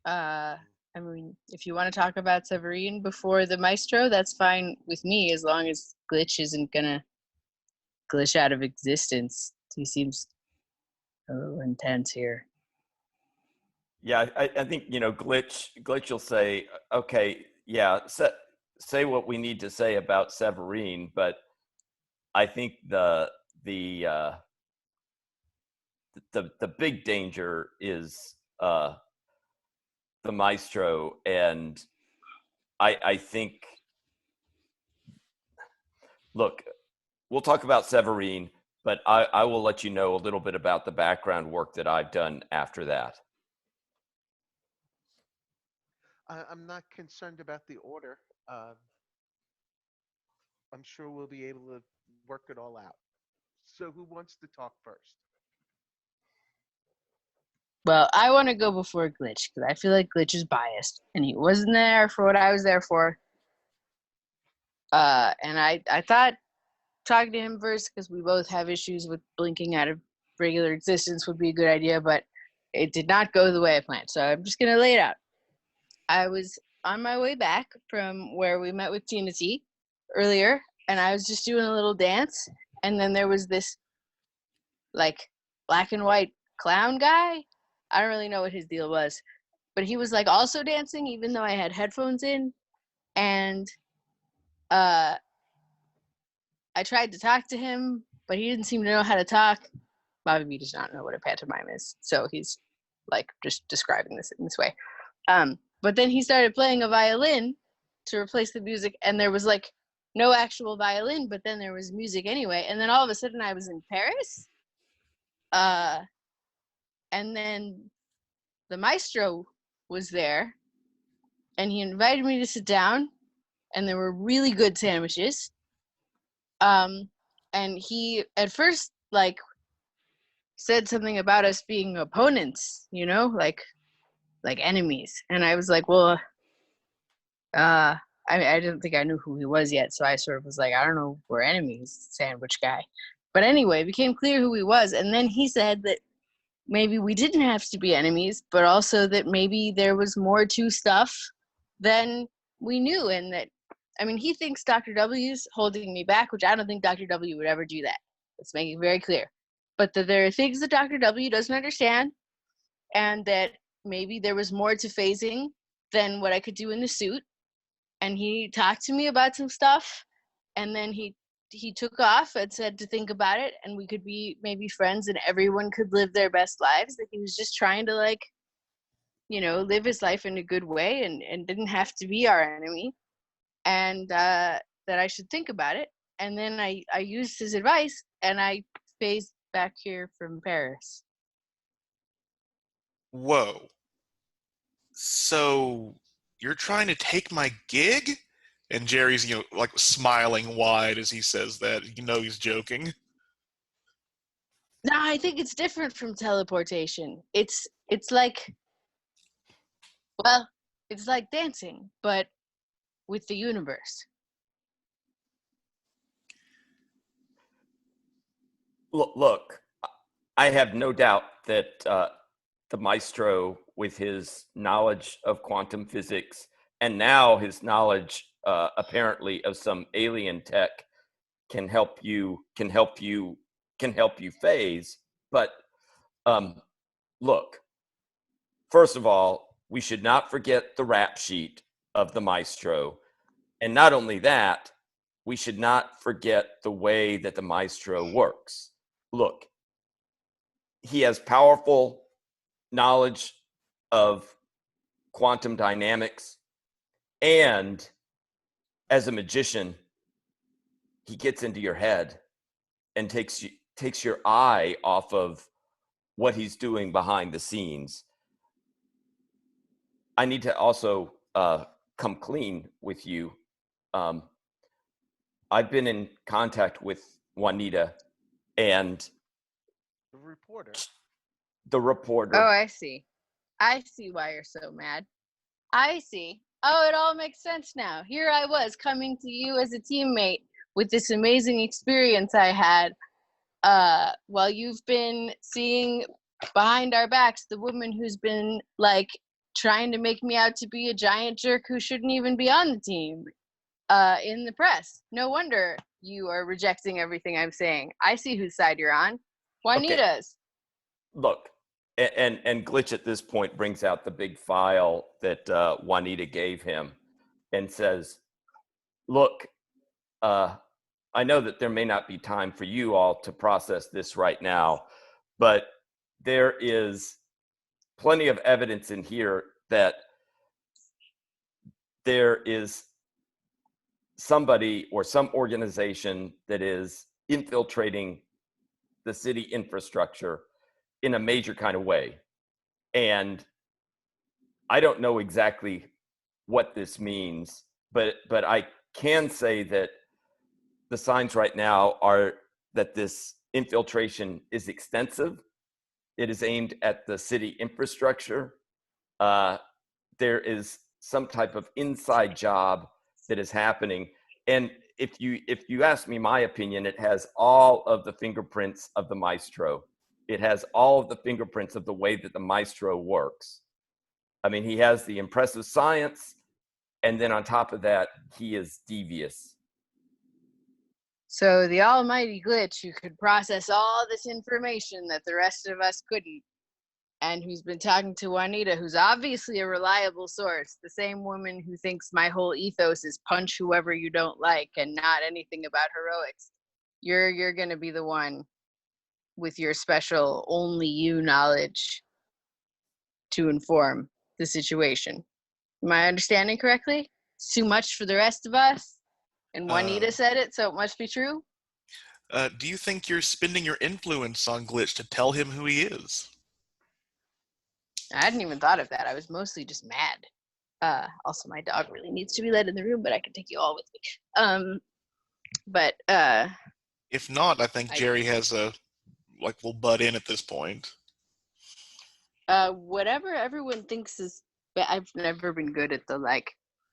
If you want to talk about Severine before the Maestro, that's fine with me, as long as Glitch isn't gonna glitch out of existence. He seems a little intense here. Yeah, I think Glitch will say, okay, yeah, say what we need to say about Severine, but I think the big danger is the Maestro, and I think, look, we'll talk about Severine, but I will let you know a little bit about the background work that I've done after that. I'm not concerned about the order. I'm sure we'll be able to work it all out. So who wants to talk first? Well, I want to go before Glitch because I feel like Glitch is biased, and he wasn't there for what I was there for. And I thought talking to him first because we both have issues with blinking out of regular existence would be a good idea, but it did not go the way I planned. So I'm just gonna lay it out. I was on my way back from where we met with Tina T earlier, and I was just doing a little dance, and then there was this like black and white clown guy. I don't really know what his deal was, but he was like also dancing even though I had headphones in, and I tried to talk to him, but he didn't seem to know how to talk. Bobby B does not know what a pantomime is, so he's like just describing this in this way. But then he started playing a violin to replace the music, and there was like no actual violin, but then there was music anyway. And then all of a sudden I was in Paris. And then the Maestro was there, and he invited me to sit down, and there were really good sandwiches. And he at first like said something about us being opponents, you know, like enemies. And I was like, well, I didn't think I knew who he was yet, so I sort of was like, I don't know, we're enemies, sandwich guy. But anyway, it became clear who he was, and then he said that maybe we didn't have to be enemies, but also that maybe there was more to stuff than we knew, and that, I mean, he thinks Dr. W's holding me back, which I don't think Dr. W would ever do that. Let's make it very clear. But that there are things that Dr. W doesn't understand, and that maybe there was more to phasing than what I could do in the suit. And he talked to me about some stuff, and then he took off and said to think about it, and we could be maybe friends and everyone could live their best lives. That he was just trying to, like, you know, live his life in a good way, and didn't have to be our enemy, and that I should think about it. And then I used his advice, and I phased back here from Paris. Whoa. So you're trying to take my gig? And Jerry's, like smiling wide as he says that. You know he's joking. No, I think it's different from teleportation. It's like, well, it's like dancing, but with the universe. Look, I have no doubt that the Maestro, with his knowledge of quantum physics and now his knowledge apparently of some alien tech, can help you phase. But look, first of all, we should not forget the rap sheet of the Maestro, and not only that, we should not forget the way that the Maestro works. Look, he has powerful knowledge of quantum dynamics, and as a magician, he gets into your head and takes your eye off of what he's doing behind the scenes. I need to also come clean with you. I've been in contact with Juanita and the reporter. Oh, I see. I see why you're so mad. I see. Oh, it all makes sense now. Here I was coming to you as a teammate with this amazing experience I had, while you've been seeing behind our backs the woman who's been like trying to make me out to be a giant jerk who shouldn't even be on the team, in the press. No wonder you are rejecting everything I'm saying. I see whose side you're on. Juanita's. Okay. Look, and Glitch at this point brings out the big file that Juanita gave him and says, look, I know that there may not be time for you all to process this right now, but there is plenty of evidence in here that there is somebody or some organization that is infiltrating the city infrastructure in a major kind of way. And I don't know exactly what this means, but I can say that the signs right now are that this infiltration is extensive. It is aimed at the city infrastructure. There is some type of inside job that is happening. And if you ask me my opinion, it has all of the fingerprints of the Maestro. It has all of the fingerprints of the way that the Maestro works. I mean, he has the impressive science, and then on top of that, he is devious. So the almighty Glitch, who could process all this information that the rest of us couldn't, and who's been talking to Juanita, who's obviously a reliable source, the same woman who thinks my whole ethos is punch whoever you don't like and not anything about heroics. You're gonna be the one with your special only you knowledge to inform the situation. Am I understanding correctly? It's too much for the rest of us, and Juanita said it, so it must be true. Do you think you're spending your influence on Glitch to tell him who he is? I hadn't even thought of that. I was mostly just mad. Also, my dog really needs to be let in the room, but I can take you all with me. If not, I think Jerry has will butt in at this point. Whatever everyone thinks is, I've never been good at the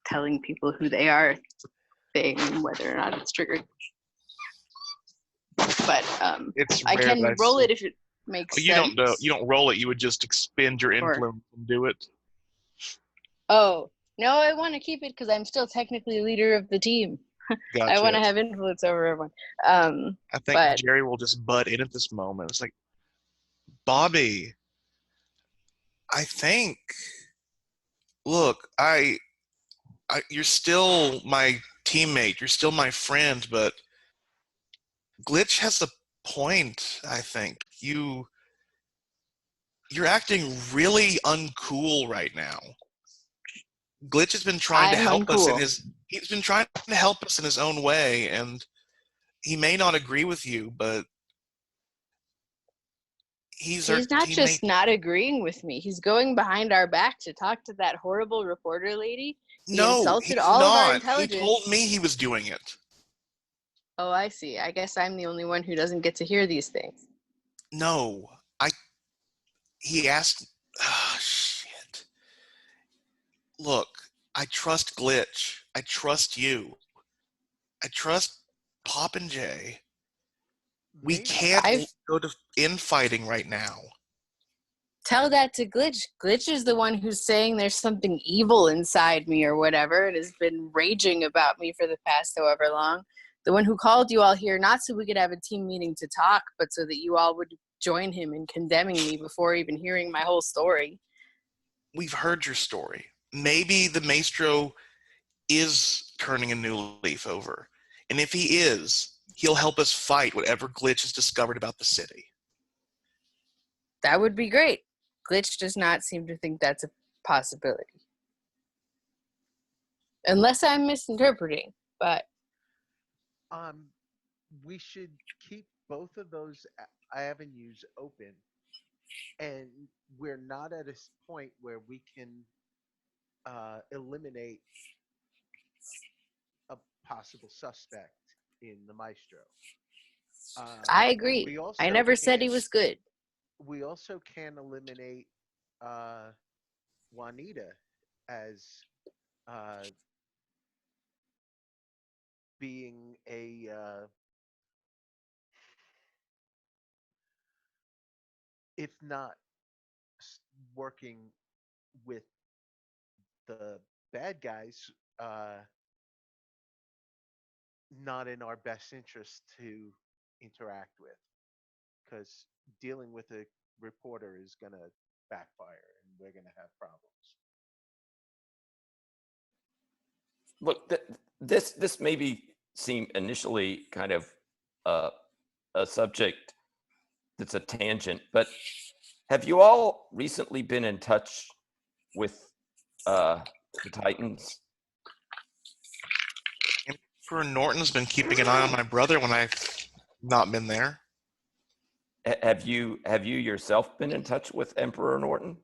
telling people who they are thing, whether or not it's triggered. But it's I can roll it if it makes sense. You don't roll it. You would just expend your influence and do it. Oh no, I want to keep it because I'm still technically leader of the team. Gotcha. I want to have influence over everyone. I think Jerry will just butt in at this moment. It's like, Bobby, I think. Look, you're still my teammate. You're still my friend, but Glitch has a point. I think you're acting really uncool right now. Glitch has been trying to help us he's been trying to help us in his own way, and he may not agree with you, but he's our not teammate. Just not agreeing with me. He's going behind our back to talk to that horrible reporter lady. He insulted all of our intelligence. He told me he was doing it. Oh, I see. I guess I'm the only one who doesn't get to hear these things. No, he asked, shit. Look, I trust Glitch. I trust you. I trust PopinJay. We can't go to infighting right now. Tell that to Glitch. Glitch is the one who's saying there's something evil inside me or whatever, and has been raging about me for the past however long. The one who called you all here, not so we could have a team meeting to talk, but so that you all would join him in condemning me before even hearing my whole story. We've heard your story. Maybe the Maestro is turning a new leaf over. And if he is, he'll help us fight whatever Glitch has discovered about the city. That would be great. Glitch does not seem to think that's a possibility. Unless I'm misinterpreting, but... we should keep both of those avenues open, and we're not at a point where we can eliminate a possible suspect in the Maestro. I agree. I never said he was good. We also can eliminate Juanita as being a if not working with the bad guys, not in our best interest to interact with, because dealing with a reporter is going to backfire and we're going to have problems. Look, this may be seem initially kind of a subject that's a tangent, but have you all recently been in touch with the Titans? Emperor Norton's been keeping an eye on my brother when I've not been there. Have you yourself been in touch with Emperor Norton?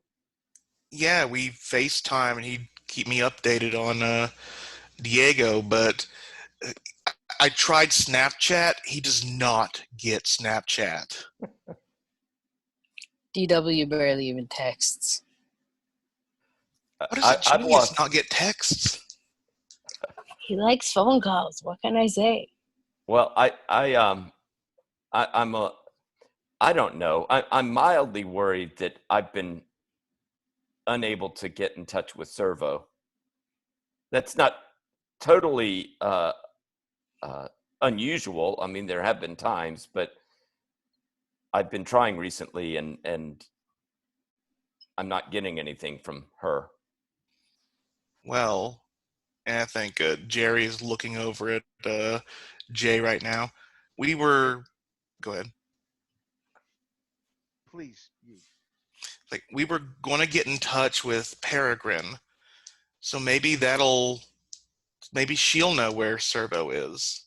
Yeah, we FaceTime and he'd keep me updated on Diego, but I tried Snapchat. He does not get Snapchat. DW barely even texts. How does a I've genius lost. not get texts? He likes phone calls. What can I say? Well, I don't know. I'm mildly worried that I've been unable to get in touch with Servo. That's not totally unusual. I mean, there have been times, but I've been trying recently, and I'm not getting anything from her. Well, and I think Jerry is looking over at Jay right now. Go ahead. Please, you. Like we were going to get in touch with Peregrine, so maybe she'll know where Servo is.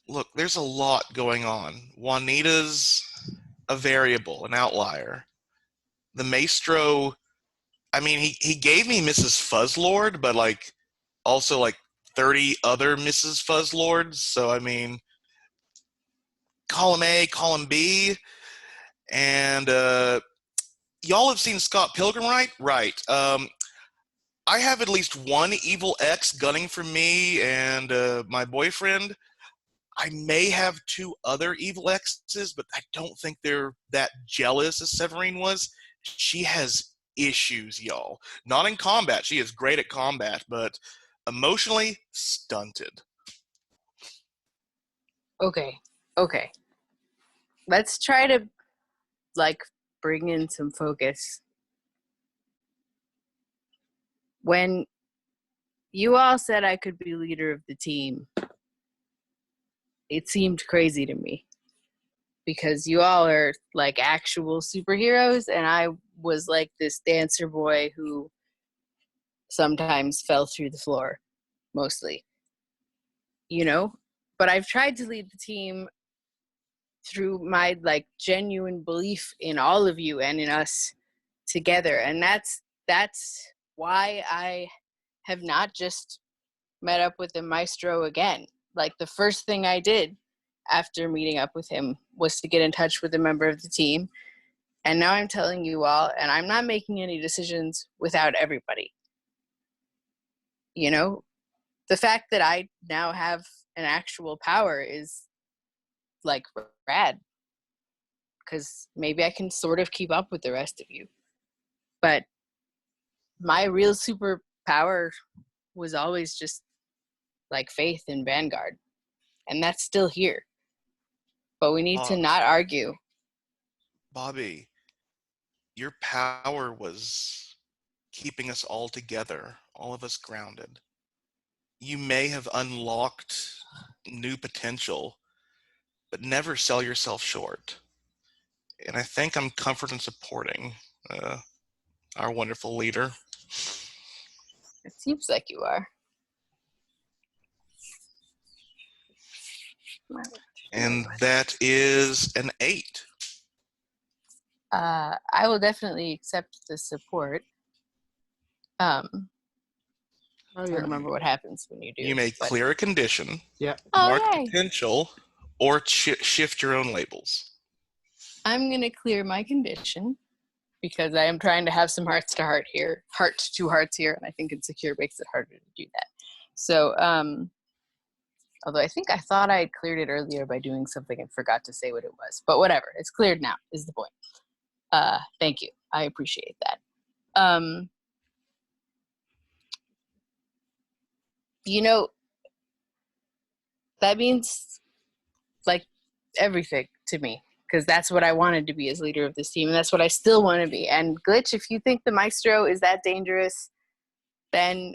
Look, there's a lot going on. Juanita's a variable, an outlier. The Maestro, I mean, he gave me Mrs. Fuzzlord, but also 30 other Mrs. Fuzzlords. So I mean, column A, column B, and y'all have seen Scott Pilgrim, right? Right. I have at least one evil ex gunning for me and my boyfriend. I may have two other evil exes, but I don't think they're that jealous as Severine was. She has issues, y'all. Not in combat. She is great at combat, but emotionally stunted. Okay. Let's try to bring in some focus. When you all said I could be leader of the team, it seemed crazy to me because you all are actual superheroes, and I was this dancer boy who sometimes fell through the floor, mostly. But I've tried to lead the team through my genuine belief in all of you and in us together, and that's why I have not just met up with the Maestro again. The first thing I did after meeting up with him was to get in touch with a member of the team, and now I'm telling you all, and I'm not making any decisions without everybody. The fact that I now have an actual power is rad, because maybe I can sort of keep up with the rest of you. But my real superpower was always just faith in Vanguard, and that's still here. But we need to not argue. Bobby, your power was keeping us all together, all of us grounded. You may have unlocked new potential, but never sell yourself short. And I think I'm comforted in supporting our wonderful leader. It seems like you are. And that is an 8. I will definitely accept the support. I don't remember what happens when you do. You may clear a condition, Yeah. mark potential, or shift your own labels. I'm going to clear my condition because I am trying to have some heart-to-heart here, heart-to-hearts here, and I think insecure makes it harder to do that. So, although I think I thought I had cleared it earlier by doing something and forgot to say what it was. But whatever, it's cleared now is the point. Thank you. I appreciate that. That means everything to me, because that's what I wanted to be as leader of this team, and that's what I still want to be. And Glitch, if you think the Maestro is that dangerous, then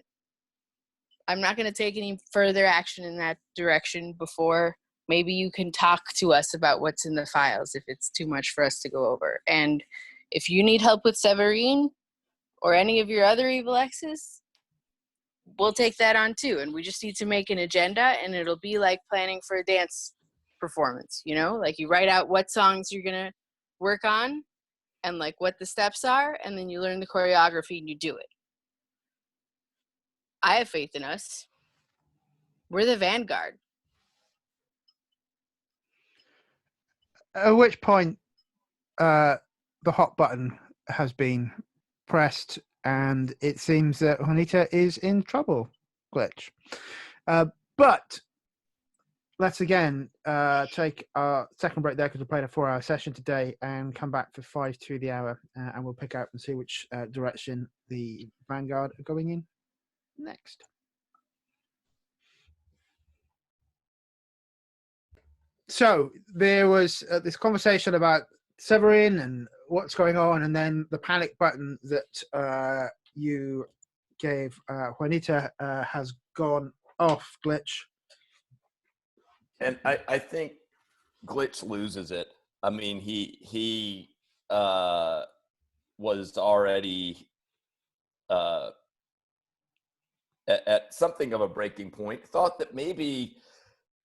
I'm not going to take any further action in that direction before maybe you can talk to us about what's in the files if it's too much for us to go over. And if you need help with Severine or any of your other evil exes, we'll take that on too. And we just need to make an agenda, and it'll be like planning for a dance performance, you know? Like you write out what songs you're going to work on and like what the steps are, and then you learn the choreography and you do it. I have faith in us. We're the vanguard. At which point, the hot button has been pressed, and it seems that Juanita is in trouble, Glitch. But let's again take our second break there because we played a 4-hour session today, and come back for 5 to the hour, and we'll pick out and see which direction the Vanguard are going in next. So there was this conversation about Severin and what's going on, and then the panic button that you gave Juanita has gone off, Glitch. And I think Glitch loses it. I mean, he was already at something of a breaking point. Thought that maybe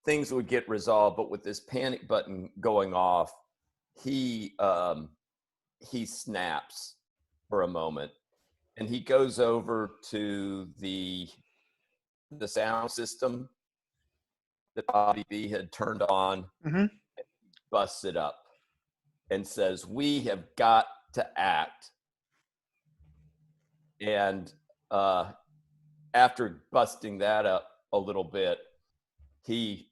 things would get resolved, but with this panic button going off, he snaps for a moment, and he goes over to the sound system that Bobby B had turned on, busts it up, and says, "We have got to act." And after busting that up a little bit, he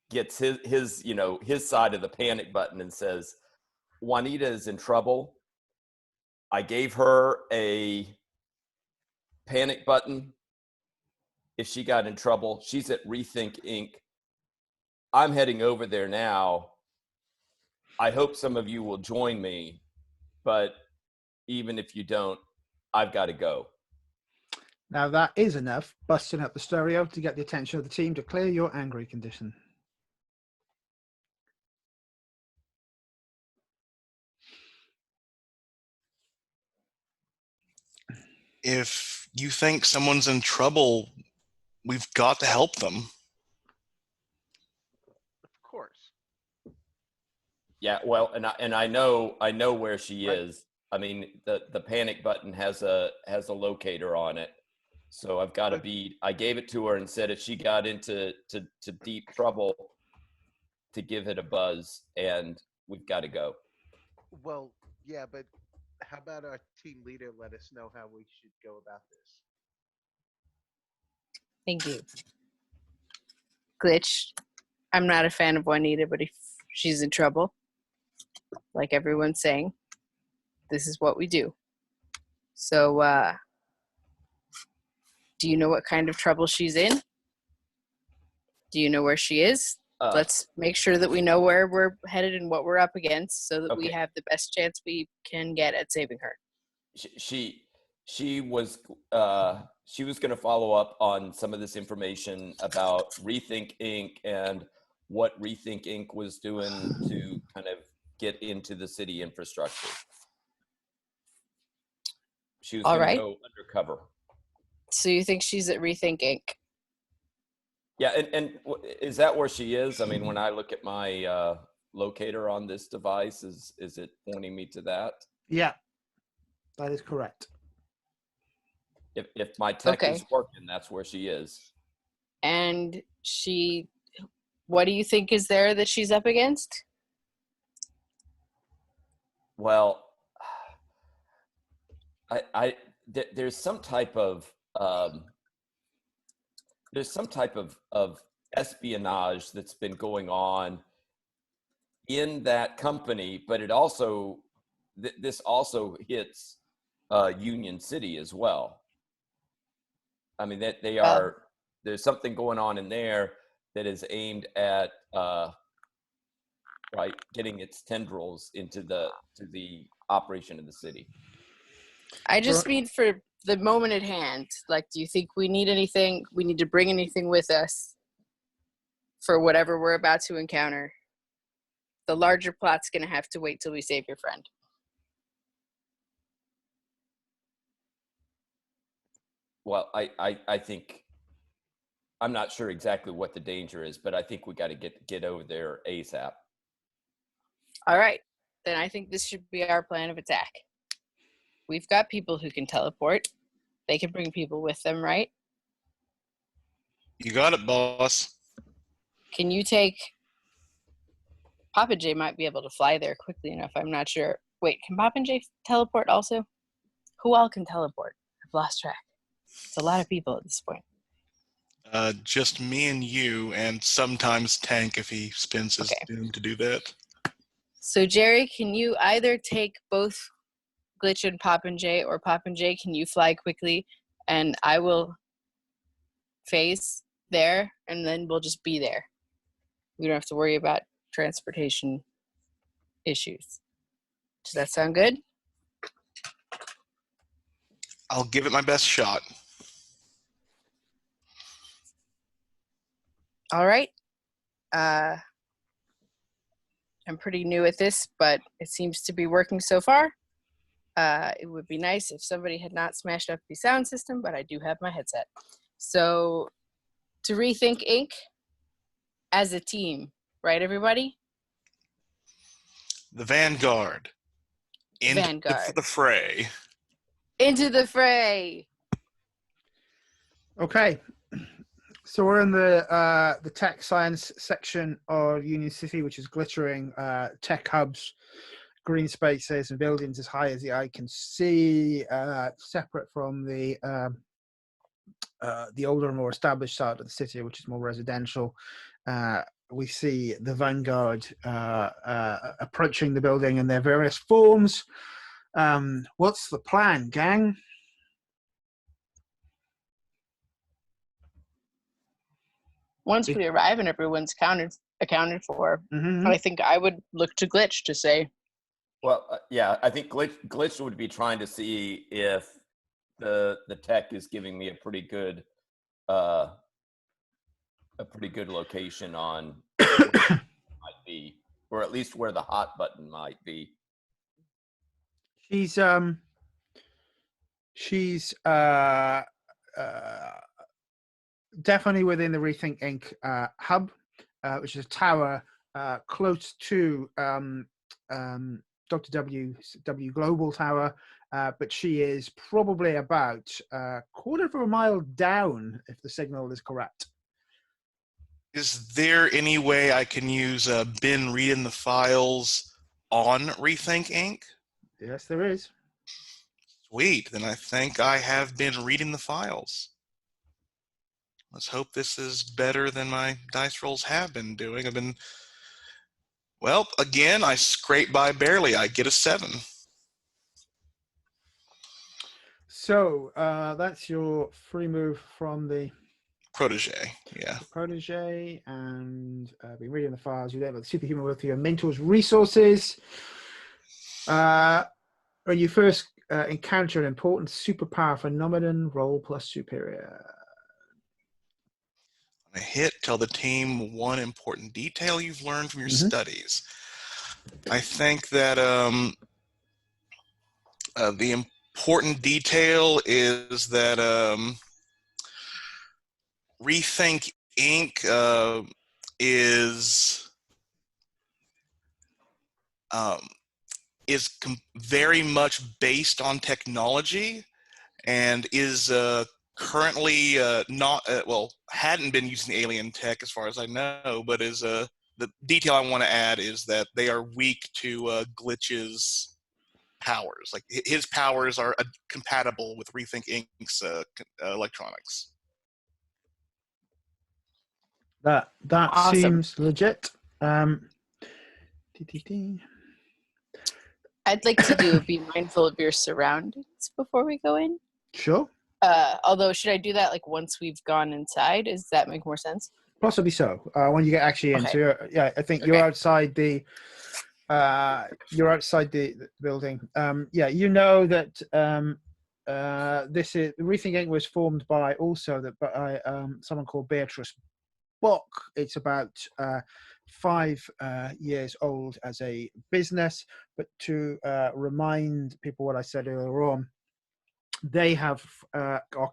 gets his side of the panic button and says, "Juanita is in trouble. I gave her a panic button if she got in trouble. She's at RethinkInc. I'm heading over there now. I hope some of you will join me, but even if you don't, I've got to go." Now that is enough, busting up the stereo to get the attention of the team to clear your angry condition. If you think someone's in trouble, we've got to help them. Of course. Yeah, well, and I know where she is. I mean, the panic button has a locator on it, so I've got to be. I gave it to her and said if she got into deep trouble, to give it a buzz, and we've got to go. Well, yeah, but how about our team leader let us know how we should go about this? Thank you. Glitch, I'm not a fan of Juanita, but if she's in trouble, like everyone's saying, this is what we do. So, do you know what kind of trouble she's in? Do you know where she is? Let's make sure that we know where we're headed and what we're up against, so that we have the best chance we can get at saving her. She was going to follow up on some of this information about RethinkInc and what RethinkInc was doing to kind of get into the city infrastructure. She was going to go undercover. So you think she's at RethinkInc? Yeah, and is that where she is? I mean, when I look at my locator on this device, is it pointing me to that? Yeah, that is correct. If my tech is working, that's where she is. And what do you think is there that she's up against? Well, there's some type of espionage that's been going on in that company, but it also this also hits Union City as well. I mean, that there's something going on in there that is aimed at right? Getting its tendrils into the operation of the city. I just mean for the moment at hand. Like, do you think we need anything? We need to bring anything with us for whatever we're about to encounter? The larger plot's going to have to wait till we save your friend. Well, I think, I'm not sure exactly what the danger is, but I think we got to get over there ASAP. All right. Then I think this should be our plan of attack. We've got people who can teleport. They can bring people with them, right? You got it, boss. Can you take... PopinJay might be able to fly there quickly enough. I'm not sure. Wait, can PopinJay teleport also? Who all can teleport? I've lost track. It's a lot of people at this point. Just me and you, and sometimes Tank if he spends his doom to do that. So, Jerry, can you either take both Glitch and PopinJay, or PopinJay, can you fly quickly and I will phase there, and then we'll just be there. We don't have to worry about transportation issues. Does that sound good? I'll give it my best shot. All right. I'm pretty new at this, but it seems to be working so far. It would be nice if somebody had not smashed up the sound system, but I do have my headset. So, to RethinkInc as a team, right, everybody? The Vanguard. Into the fray. Into the fray. Okay. So we're in the tech science section of Union City, which is glittering tech hubs, green spaces, and buildings as high as the eye can see, separate from the older and more established side of the city, which is more residential. We see the Vanguard approaching the building in their various forms. What's the plan, gang? Once we arrive and everyone's accounted for, I think I would look to Glitch to say. Well, yeah, I think Glitch would be trying to see if the tech is giving me a pretty good location on where it might be, or at least where the hot button might be. She's definitely within the RethinkInc hub, which is a tower close to Dr. W Global Tower, but she is probably about a quarter of a mile down, if the signal is correct. Is there any way I can use bin reading the files on RethinkInc? Yes, there is. Sweet. Then I think I have been reading the files. Let's hope this is better than my dice rolls have been doing. Well, again, I scrape by barely. I get a 7. So that's your free move from the protege. Yeah. Protege, and been reading the files. You're able to superhuman with your mentor's resources. When you first encounter an important superpower phenomenon, roll plus superior. On a hit, tell the team one important detail you've learned from your studies. I think that the important detail is that RethinkInc is very much based on technology and is currently hadn't been using alien tech as far as I know, but is the detail I want to add is that they are weak to Glitch's powers. Like his powers are compatible with RethinkInc's electronics. That Awesome. seems legit. I'd like to do be mindful of your surroundings before we go in. Sure. Although, should I do that like once we've gone inside? Does that make more sense? Possibly so. When you get actually in, Okay. so yeah, I think you're outside the the building. Yeah, you know that this is RethinkInc was formed by someone called Beatrice Bock. It's about 5 years old as a business, but to remind people what I said earlier on, they are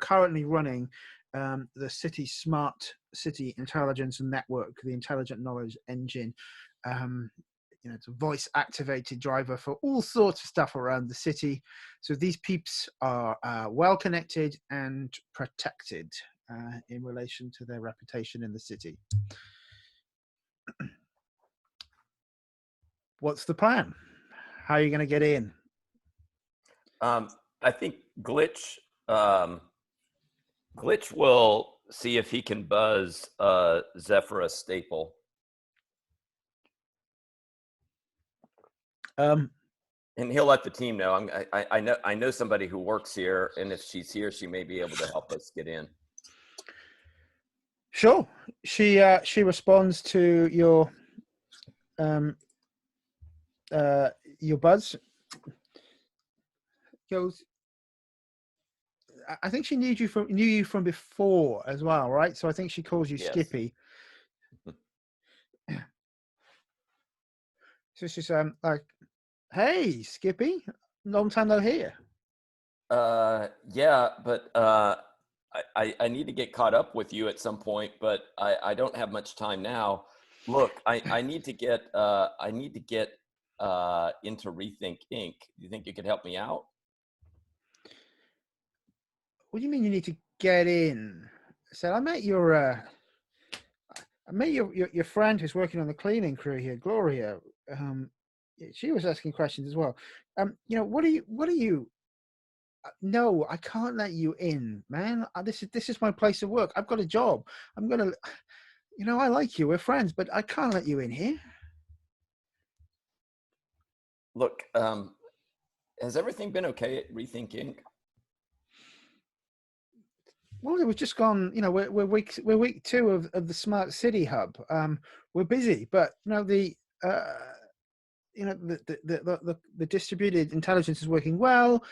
currently running the city smart city intelligence network, the intelligent knowledge engine. It's a voice activated driver for all sorts of stuff around the city. So these peeps are well connected and protected in relation to their reputation in the city. What's the plan? How are you going to get in? I think Glitch will see if he can buzz Zephyr Staple. And he'll let the team know. I know somebody who works here, and if she's here, she may be able to help us get in. Sure. She responds to your buzz. Goes, I think she knew you from before as well, right? So I think she calls you Yes. Skippy. So she's like, "Hey, Skippy, long time no hear." Yeah, but I need to get caught up with you at some point, but I don't have much time now. Look, I need to get into Rethink Inc. You think you could help me out? What do you mean you need to get in? I said, I met your friend who's working on the cleaning crew here, Gloria. She was asking questions as well. What are you? No, I can't let you in, man. This is my place of work. I've got a job. I'm gonna, I like you. We're friends, but I can't let you in here. Look, has everything been okay at Rethink Inc.? Well, we've just gone. We're week 2 of the Smart City Hub. We're busy, but the distributed intelligence is working well.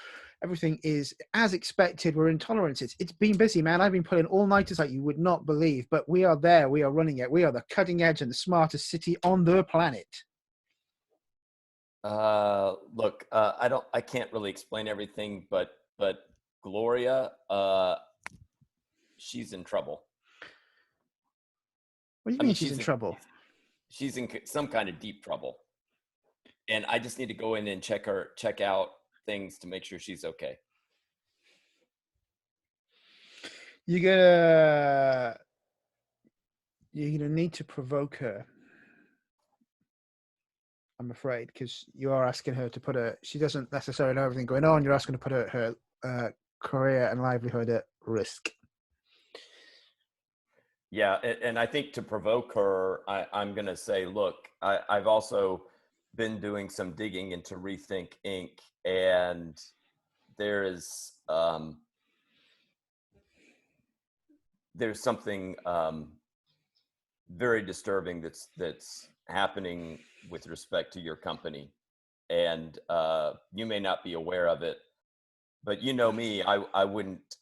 Everything is as expected. We're in tolerances. It's been busy, man. I've been pulling all-nighters like you would not believe, but we are there. We are running it. We are the cutting edge and the smartest city on the planet. Look, I can't really explain everything, but Gloria, she's in trouble. What do you mean she's in trouble? She's in some kind of deep trouble. And I just need to go in and check out things to make sure she's okay. You're gonna need to provoke her, I'm afraid, because you are asking her to put she doesn't necessarily know everything going on. You're asking her to put her career and livelihood at risk. Yeah, and I think to provoke her, I'm going to say, look, I've also been doing some digging into Rethink Inc. and there's something very disturbing that's happening with respect to your company, and you may not be aware of it, but you know me, I wouldn't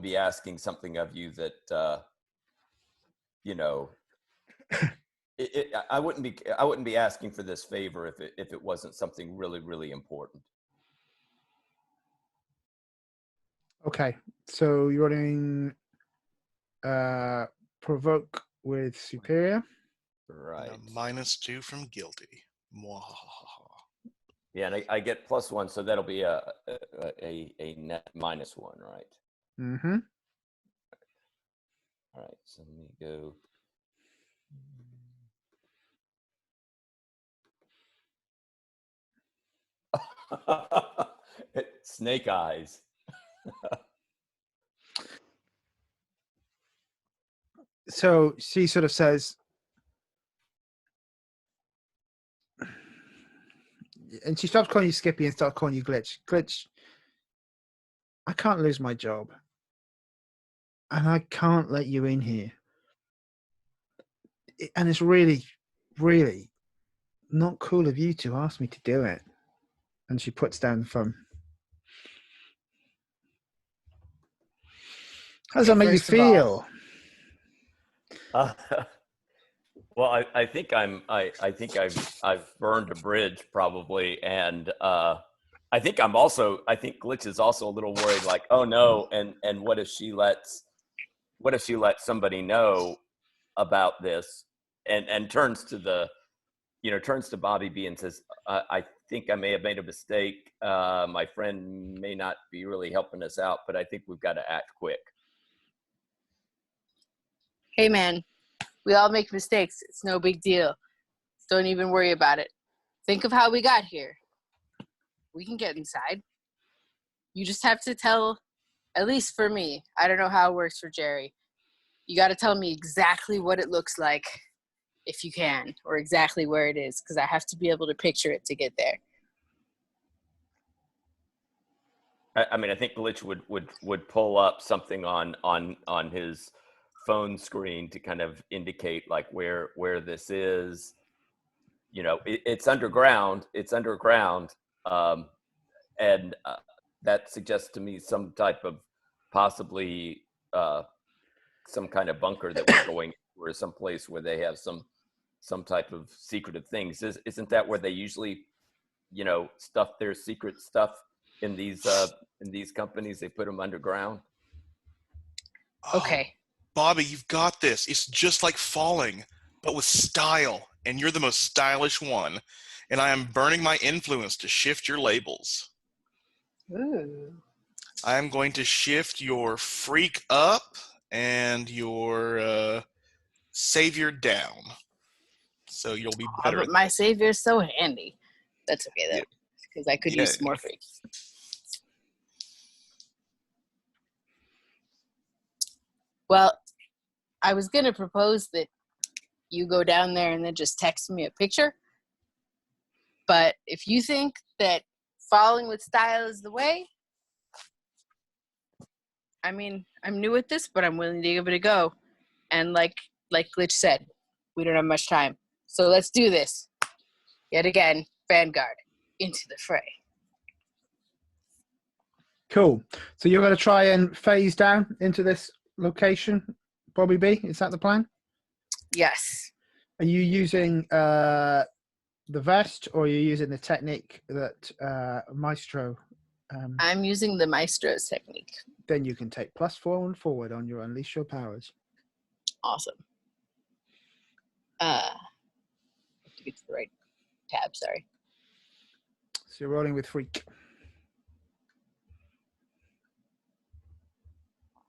be asking something of you that I wouldn't be asking for this favor if it wasn't something really, really important. Okay, so you're running provoke with superior, right? -2 from guilty. Yeah, and I get +1, so that'll be a net -1, right? Mm-hmm. All right, so let me go. Snake eyes. So she sort of says, and she stops calling you Skippy and starts calling you Glitch. Glitch, I can't lose my job. and I can't let you in here. And it's really, really not cool of you to ask me to do it. And she puts down the phone. How does that make you First of all, feel? Well, I think I think I've burned a bridge probably, and I think Glitch is also a little worried, like, oh no, and what if she lets somebody know about this, and turns to Bobby B and says, I think I may have made a mistake. My friend may not be really helping us out, but I think we've got to act quick. hey man, we all make mistakes. It's no big deal. Don't even worry about it. Think of how we got here. We can get inside. You just have to tell, at least for me, I don't know how it works for Jerry. You got to tell me exactly what it looks like, if you can, or exactly where it is, because I have to be able to picture it to get there. I mean, I think Glitch would pull up something on his phone screen to kind of indicate like where this is. You know, it's underground. It's underground, and that suggests to me some type of possibly some kind of bunker that we're going, or some place where they have some type of secretive things. Isn't that where they usually, stuff their secret stuff in these companies? They put them underground. Okay. Oh, Bobby, you've got this. It's just like Falling, but with style, and you're the most stylish one. And I am burning my influence to shift your labels. Ooh. I am going to shift your freak up and your savior down. So you'll be better But at my this. savior's so handy. That's okay though, Yeah. because I could use some more freaks. Well, I was gonna propose that you go down there and then just text me a picture. But if you think that following with style is the way, I mean, I'm new at this, but I'm willing to give it a go. And like Glitch said, we don't have much time. So let's do this. Yet again, Vanguard, into the fray. Cool. So you're going to try and phase down into this location, Bobby B? Is that the plan? Yes. Are you using the vest, or are you using the technique that Maestro? I'm using the Maestro's technique. Then you can take +4 and forward on your Unleash Your Powers. Awesome. To get to the right tab, sorry. So you're rolling with freak.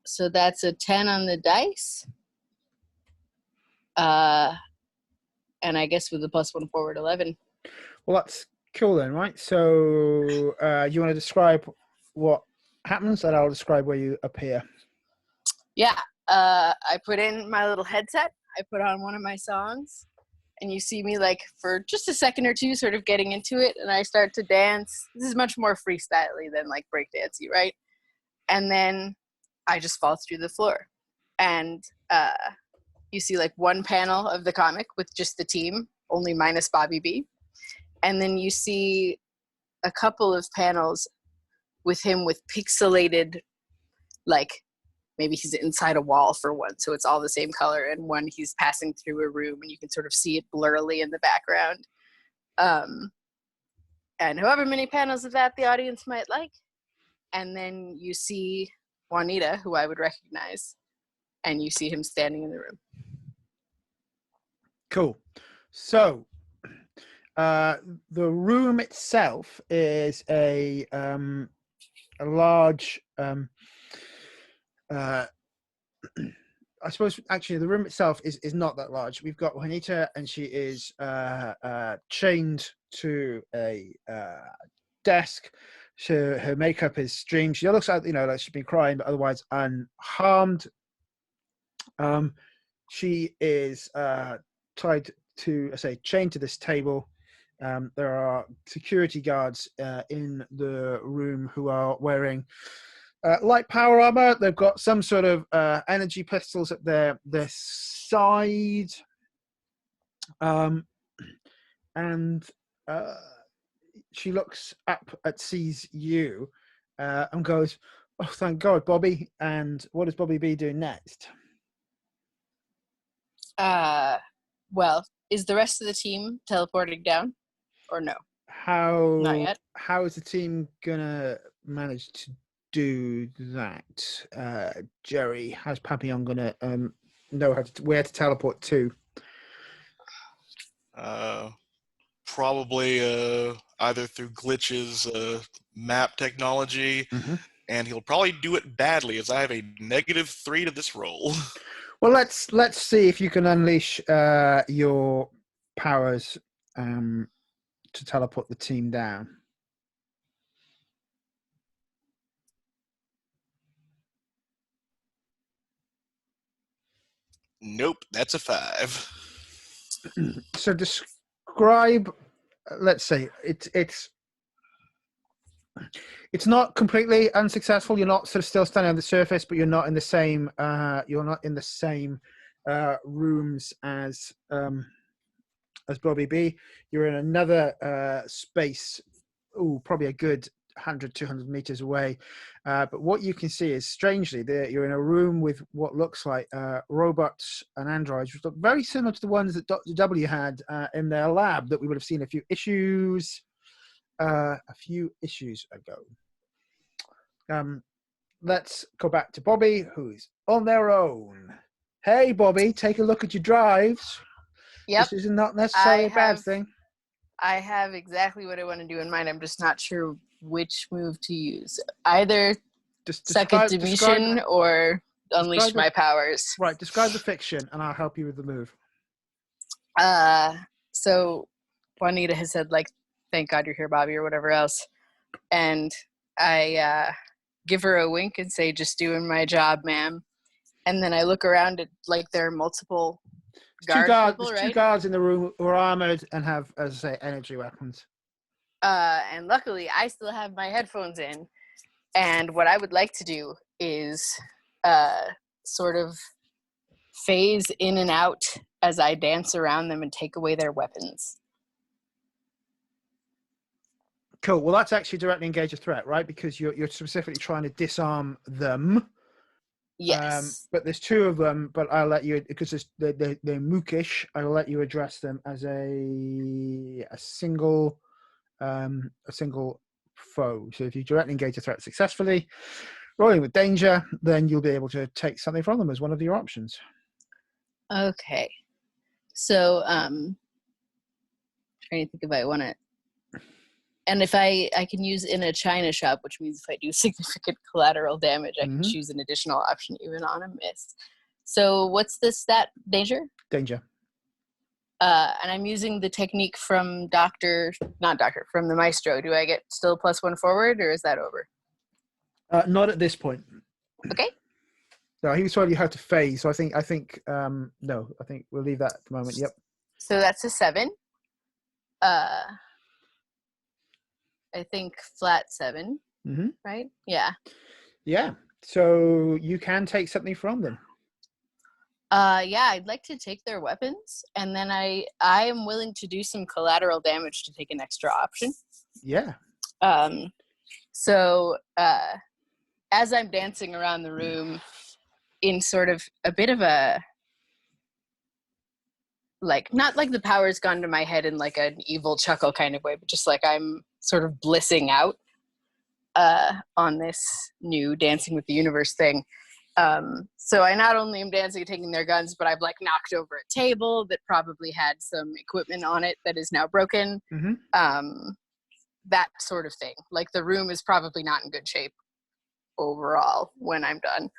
So that's a 10 on the dice. And I guess with the +1 forward, 11. Well, that's cool then, right? So you want to describe what happens, and I'll describe where you appear. Yeah. I put in my little headset. I put on one of my songs. And you see me, like, for just a second or two, sort of getting into it. And I start to dance. This is much more freestyle-y than, like, breakdancey, right? And then I just fall through the floor. And you see, like, one panel of the comic with just the team, only minus Bobby B. And then you see a couple of panels with him with pixelated, like, maybe he's inside a wall for one, so it's all the same color, and one he's passing through a room, and you can sort of see it blurrily in the background. And however many panels of that the audience might like. And then you see Juanita, who I would recognize, and you see him standing in the room. Cool. So the room itself is a large I suppose actually the room itself is not that large. We've got Juanita, and she is chained to a desk. So her makeup is streamed. She looks like like she's been crying, but otherwise unharmed. She is tied to, chained to this table. There are security guards in the room who are wearing light power armor. They've got some sort of energy pistols at their side, and she looks up sees you, and goes, "Oh, thank God, Bobby!" And what does Bobby B do next? Well, is the rest of the team teleporting down, or no? Not yet. How is the team gonna manage to do that? Jerry, how's Papillon gonna know where to teleport to? Probably either through glitches, map technology, and he'll probably do it badly, as I have a -3 to this roll. Well, let's see if you can unleash your powers to teleport the team down. Nope, that's a 5. So describe. Let's say it's not completely unsuccessful. You're not sort of still standing on the surface, but you're not in the same rooms as Bobby B. You're in another space. Probably a good 100, 200 meters away. But what you can see is, strangely, you're in a room with what looks like robots and androids, which look very similar to the ones that Dr. W had in their lab that we would have seen a few issues ago. Let's go back to Bobby, who's on their own. Hey, Bobby, take a look at your drives. Yep. This is not necessarily a bad thing. I have exactly what I want to do in mind. I'm just not sure which move to use. Either second dimension or unleash my powers. Right, describe the fiction and I'll help you with the move. So Juanita has said, like, thank God you're here, Bobby, or whatever else. And I give her a wink and say, just doing my job, ma'am. And then I look around at, like, there are multiple guards. There's two guards in the room who are armored and have, as I say, energy weapons. And luckily, I still have my headphones in. And what I would like to do is sort of phase in and out as I dance around them and take away their weapons. Cool. Well, that's actually directly engage a threat, right? Because you're specifically trying to disarm them. Yes. But there's two of them, but I'll let you, because they're mookish, I'll let you address them as a single foe. So if you directly engage a threat successfully, rolling with danger, then you'll be able to take something from them as one of your options. Okay. So trying to think if I want to, and if I can use in a China shop, which means if I do significant collateral damage, I can choose an additional option even on a miss. So what's the stat? Danger? Danger. And I'm using the technique from from the Maestro. Do I get still +1 forward, or is that over? Not at this point. Okay. No, he was telling you how to phase, so I think no, I think we'll leave that at the moment. Yep. So that's a 7. I think flat 7. Right? Yeah. Yeah. So you can take something from them. Yeah, I'd like to take their weapons, and then I am willing to do some collateral damage to take an extra option. Yeah. So as I'm dancing around the room in sort of a bit of a, like, not like the power's gone to my head in like an evil chuckle kind of way, but just like I'm sort of blissing out on this new Dancing with the Universe thing. So I not only am dancing and taking their guns, but I've like knocked over a table that probably had some equipment on it that is now broken. That sort of thing. Like, the room is probably not in good shape overall when I'm done,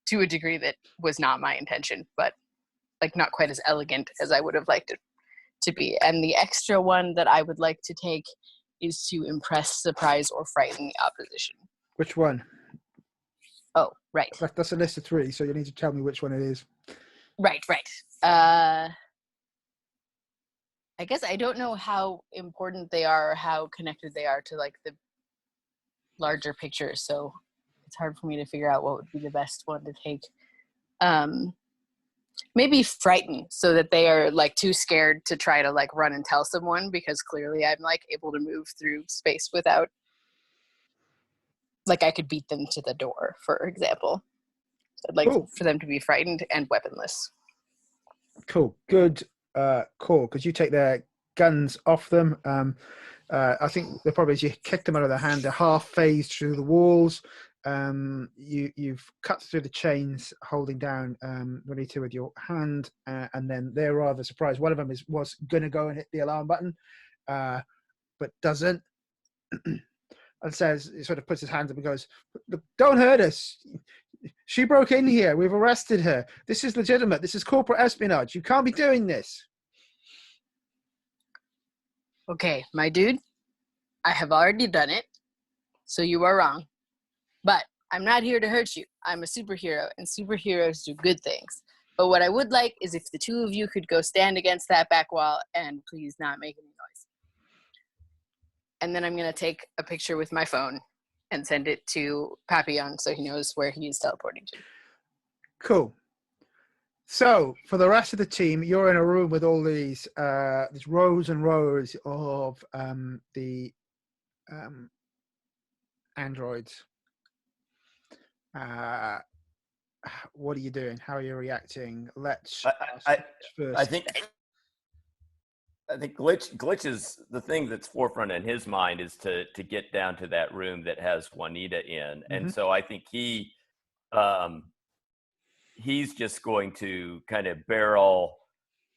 to a degree that was not my intention, but like not quite as elegant as I would have liked it to be. And the extra one that I would like to take is to impress, surprise, or frighten the opposition. Which one? Oh, right. That's a list of 3, so you need to tell me which one it is. Right. I guess I don't know how important they are or how connected they are to like the larger picture. So it's hard for me to figure out what would be the best one to take. Maybe frightened, so that they are like too scared to try to like run and tell someone, because clearly I'm like able to move through space without, like, I could beat them to the door, for example. I'd like Cool. for them to be frightened and weaponless. Cool. Good call, because you take their guns off them. I think the problem is you kick them out of their hand. They're half phased through the walls. You've cut through the chains, holding down Juanita with your hand, and then they're rather surprised. One of them was going to go and hit the alarm button, but doesn't. And says, he sort of puts his hands up and goes, "Look, don't hurt us. She broke in here. We've arrested her. This is legitimate. This is corporate espionage. You can't be doing this." Okay, my dude, I have already done it, so you are wrong. But I'm not here to hurt you. I'm a superhero, and superheroes do good things. But what I would like is if the two of you could go stand against that back wall and please not make any noise. And then I'm going to take a picture with my phone and send it to Papillon so he knows where he is teleporting to. Cool. So for the rest of the team, you're in a room with all these rows and rows of the androids. What are you doing? How are you reacting? Let's first. I think Glitch is the thing that's forefront in his mind is to get down to that room that has Juanita in, and so I think he's just going to kind of barrel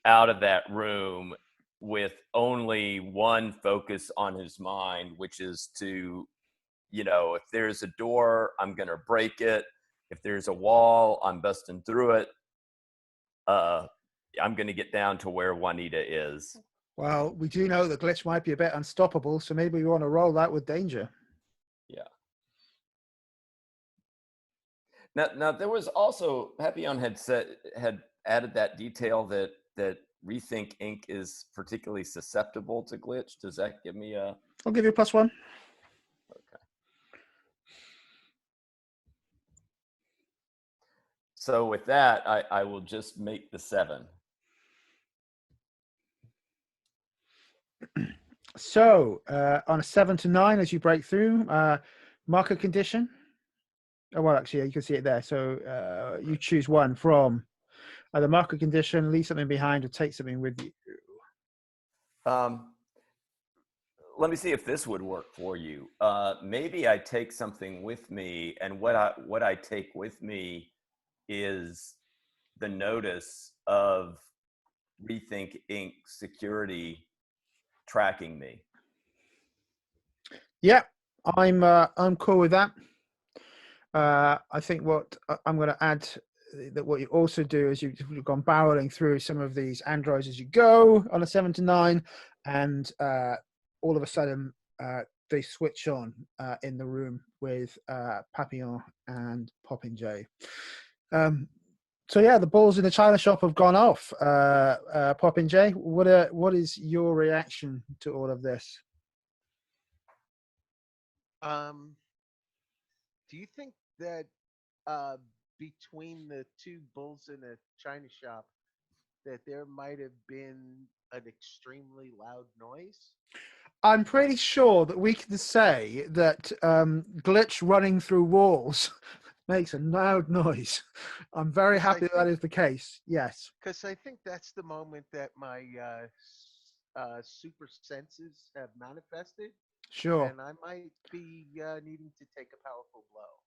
out of that room with only one focus on his mind, which is to, if there's a door, I'm going to break it. If there's a wall, I'm busting through it. I'm going to get down to where Juanita is. Well, we do know that Glitch might be a bit unstoppable, so maybe we want to roll that with danger. Yeah. Now there was also, Papillon had added that detail that RethinkInc is particularly susceptible to Glitch. Does that give me a? I'll give you a +1. Okay. So with that, I will just make the 7. So on a 7 to 9, as you break through, marker condition. Oh, well, actually, you can see it there. So you choose one from the marker condition, leave something behind or take something with you. Let me see if this would work for you. Maybe I take something with me, and what I take with me is the notice of RethinkInc security tracking me. Yeah, I'm cool with that. I think what I'm going to add that what you also do is you've gone barreling through some of these androids as you go on a 7 to 9, and all of a sudden they switch on in the room with Papillon and PopinJay. So yeah, the balls in the china shop have gone off. PopinJay, what is your reaction to all of this? Do you think that between the two bulls in a china shop that there might have been an extremely loud noise? I'm pretty sure that we can say that Glitch running through walls makes a loud noise. I'm very happy that is the case. Yes. Because I think that's the moment that my super senses have manifested. Sure. And I might be needing to take a powerful blow.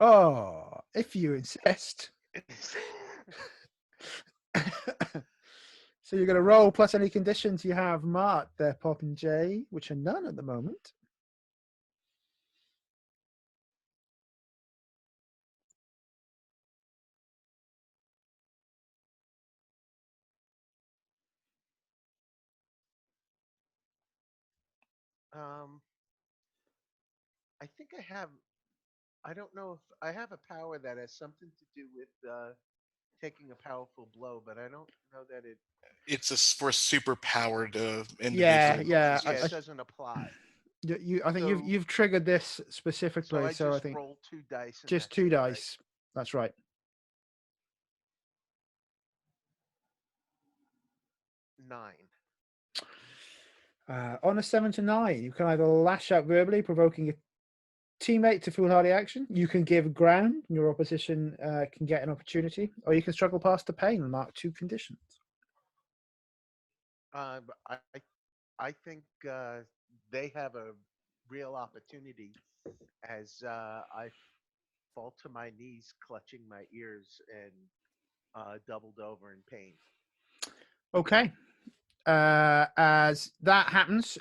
Oh, if you insist. So you're going to roll plus any conditions you have marked there, PopinJay, which are none at the moment. I think I don't know if I have a power that has something to do with taking a powerful blow, but I don't know that It's for super powered individual. Yeah. It doesn't apply. I think So- you've triggered this So specifically. I So I just think roll 2 dice. And just that's 2 it, right? dice. That's right. 9. On a 7 to 9, you can either lash out verbally, provoking a teammate to foolhardy action. You can give ground, and your opposition can get an opportunity, or you can struggle past the pain and mark 2 conditions. I think they have a real opportunity as I fall to my knees, clutching my ears and doubled over in pain. Okay. As that happens,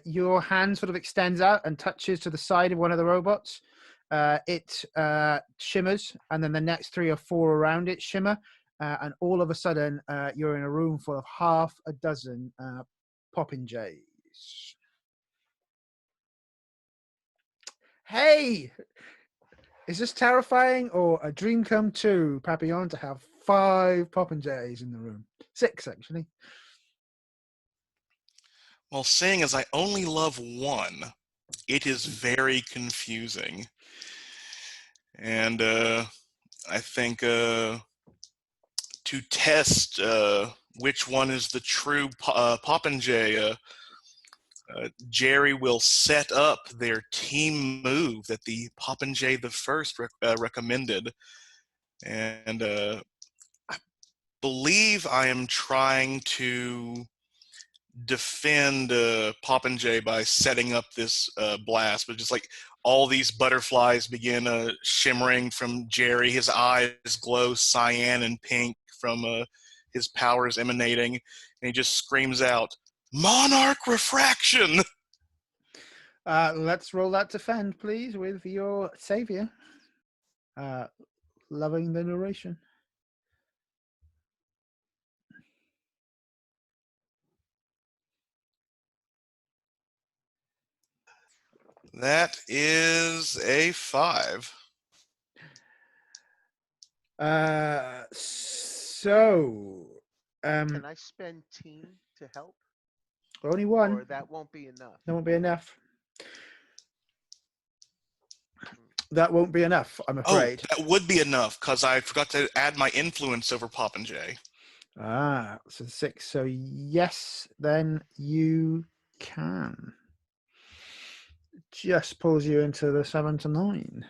your hand sort of extends out and touches to the side of one of the robots. It shimmers, and then the next 3 or 4 around it shimmer, and all of a sudden, you're in a room full of half a dozen PopinJays. Hey! Is this terrifying or a dream come true, Papillon, to have 5 PopinJays in the room? 6, actually. Well, seeing as I only love one, it is very confusing. And I think to test which one is the true PopinJay, Jerry will set up their team move that the PopinJay the First recommended. And I believe I am trying to defend PopinJay by setting up this blast, but just like all these butterflies begin shimmering from Jerry. His eyes glow cyan and pink from his powers emanating, and he just screams out, "Monarch refraction!" Let's roll that defend, please, with your savior. Loving the narration. That is a 5. Can I spend team to help? Only one. Or that won't be enough? That won't be enough. That won't be enough, I'm afraid. Oh, that would be enough, because I forgot to add my influence over PopinJay. So 6. So yes, then you can. Just pulls you into the 7 to 9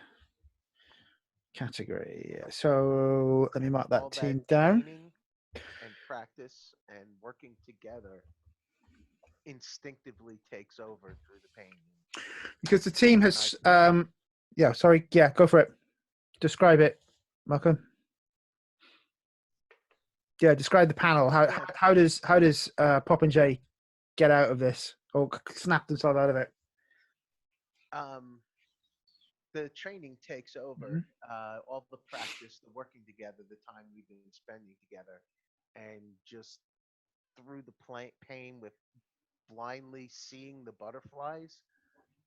category. So let me mark that All team down. Training and practice and working together instinctively takes over through the pain. Because the team has yeah, sorry, yeah, go for it. Describe it, Malcolm. Yeah, describe the panel. How does PopinJay get out of this or snap themselves out of it? The training takes over. All the practice, the working together, the time we've been spending together, and just through the pain with blindly seeing the butterflies,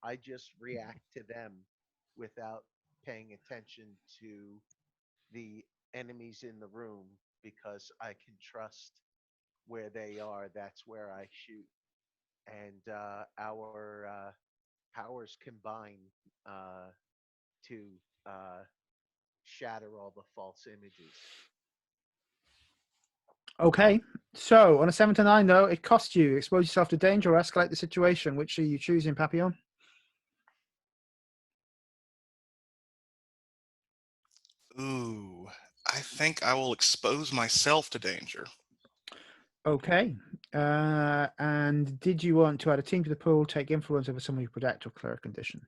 I just react to them without paying attention to the enemies in the room because I can trust where they are. That's where I shoot. And our powers combine to shatter all the false images. Okay, so on a 7 to 9, though, it costs you. Expose yourself to danger or escalate the situation. Which are you choosing, Papillon? Ooh, I think I will expose myself to danger. Okay. And did you want to add a team to the pool, take influence over someone you protect, or clear a condition?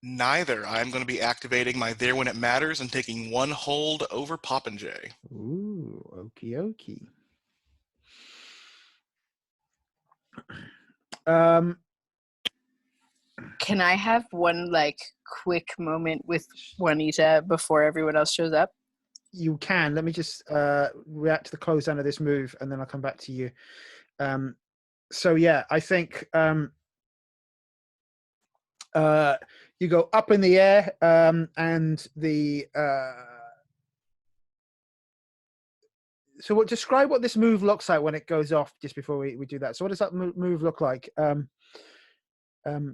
Neither. I'm going to be activating my There When It Matters and taking 1 hold over PopinJay. Ooh, okie dokie. Can I have one like quick moment with Juanita before everyone else shows up? You can. Let me just react to the close down of this move, and then I'll come back to you. So yeah, I think you go up in the air, and the so describe what this move looks like when it goes off. Just before we do that, so what does that move look like?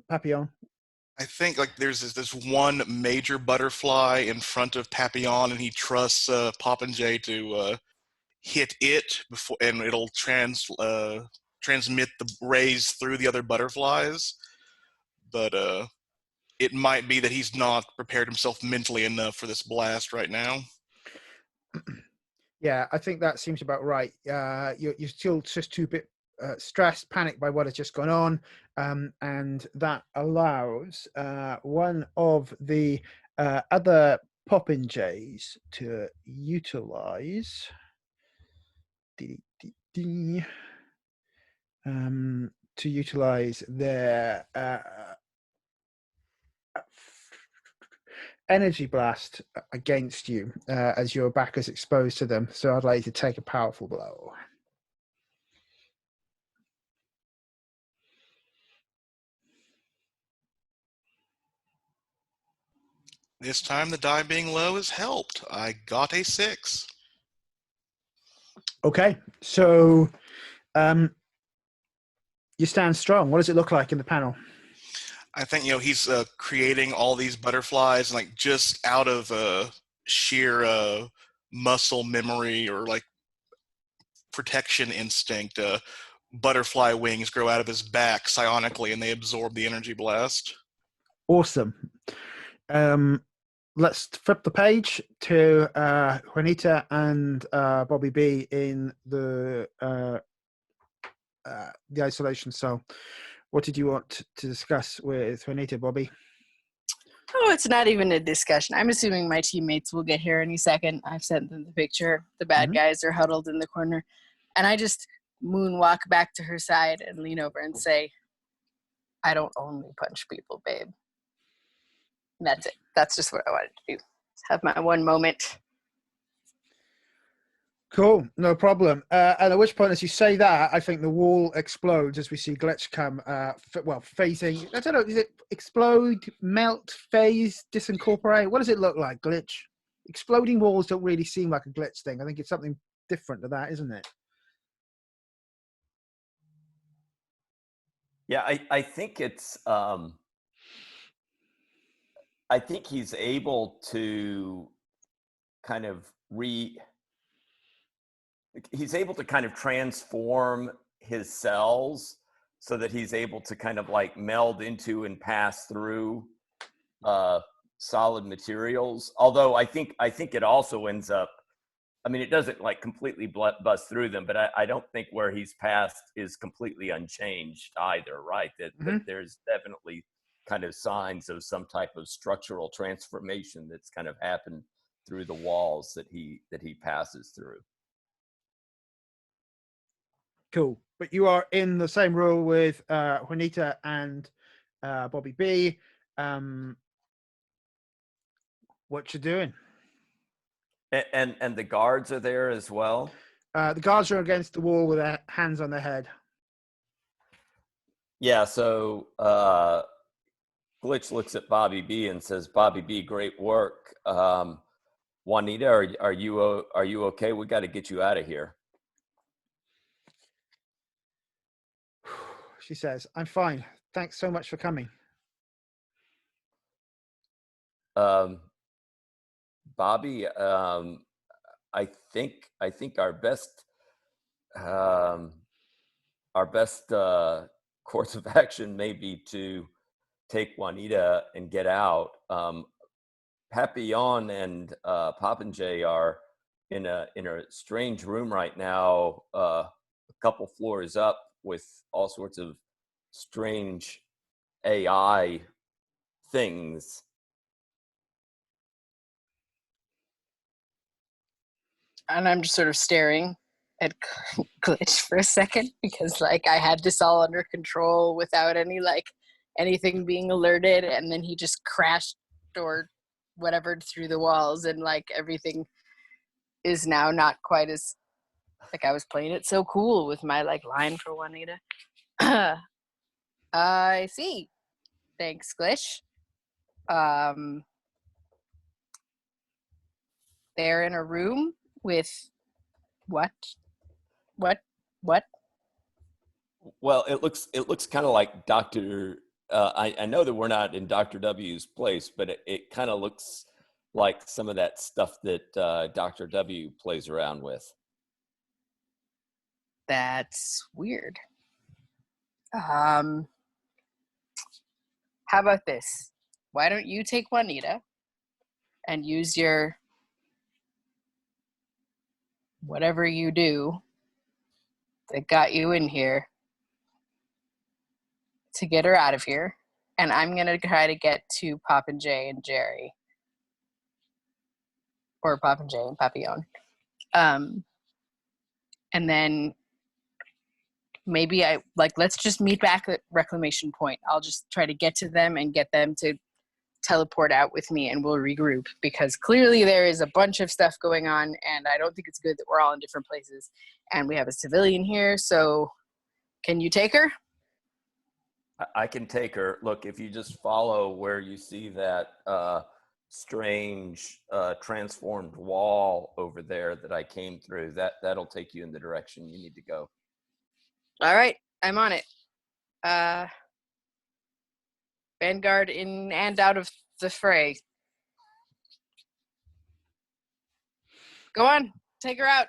Papillon? I think like there's this one major butterfly in front of Papillon, and he trusts PopinJay to hit it before, and it'll transmit the rays through the other butterflies. But it might be that he's not prepared himself mentally enough for this blast right now. Yeah, I think that seems about right. You're still just too bit stressed, panicked by what has just gone on, and that allows one of the other PopinJays to utilize their energy blast against you as your back is exposed to them. So I'd like you to take a powerful blow. This time the die being low has helped. I got a 6. Okay, so you stand strong. What does it look like in the panel? I think, he's creating all these butterflies, like just out of sheer muscle memory or like protection instinct. Butterfly wings grow out of his back psionically, and they absorb the energy blast. Awesome. Let's flip the page to Juanita and Bobby B in the isolation cell. What did you want to discuss with Juanita, Bobby? Oh, it's not even a discussion. I'm assuming my teammates will get here any second. I've sent them the picture. The bad guys are huddled in the corner. And I just moonwalk back to her side and lean over and say, I don't only punch people, babe. And that's it. That's just what I wanted to do. Have my one moment. Cool, no problem. And at which point, as you say that, I think the wall explodes as we see Glitch come, phasing. I don't know, is it explode, melt, phase, disincorporate? What does it look like, Glitch? Exploding walls don't really seem like a Glitch thing. I think it's something different to that, isn't it? Yeah, I think it's, I think he's able to kind of he's able to kind of transform his cells so that he's able to kind of like meld into and pass through solid materials. Although I think it also ends up, I mean, it doesn't like completely bust through them, but I don't think where he's passed is completely unchanged either, right? That there's definitely kind of signs of some type of structural transformation that's kind of happened through the walls that he passes through. Cool. But you are in the same room with Juanita and Bobby B. What you doing? And the guards are there as well? The guards are against the wall with their hands on their head. Yeah, so Glitch looks at Bobby B and says, Bobby B, great work. Juanita, are you okay? We got to get you out of here. She says, I'm fine. Thanks so much for coming. Bobby, I think our best course of action may be to take Juanita and get out. Papillon and PopinJay are in a strange room right now, a couple floors up, with all sorts of strange AI things. And I'm just sort of staring at Glitch for a second because like I had this all under control without anything being alerted, and then he just crashed or whatever through the walls, and like everything is now not quite as like I was playing it so cool with my like line for Juanita. I see. Thanks, Glitch. They're in a room with what? Well, it looks kind of like Dr. I know that we're not in Dr. W's place, but it kind of looks like some of that stuff that Dr. W plays around with. That's weird. How about this? Why don't you take Juanita and use your whatever you do that got you in here to get her out of here, and I'm gonna try to get to PopinJay and Jerry, or PopinJay and Papillon, and then maybe let's just meet back at Reclamation Point. I'll just try to get to them and get them to teleport out with me, and we'll regroup, because clearly there is a bunch of stuff going on, and I don't think it's good that we're all in different places, and we have a civilian here. So can you take her? I can take her. Look, if you just follow where you see that strange transformed wall over there that I came through, that'll take you in the direction you need to go. All right, I'm on it. Vanguard in and out of the fray. Go on, take her out.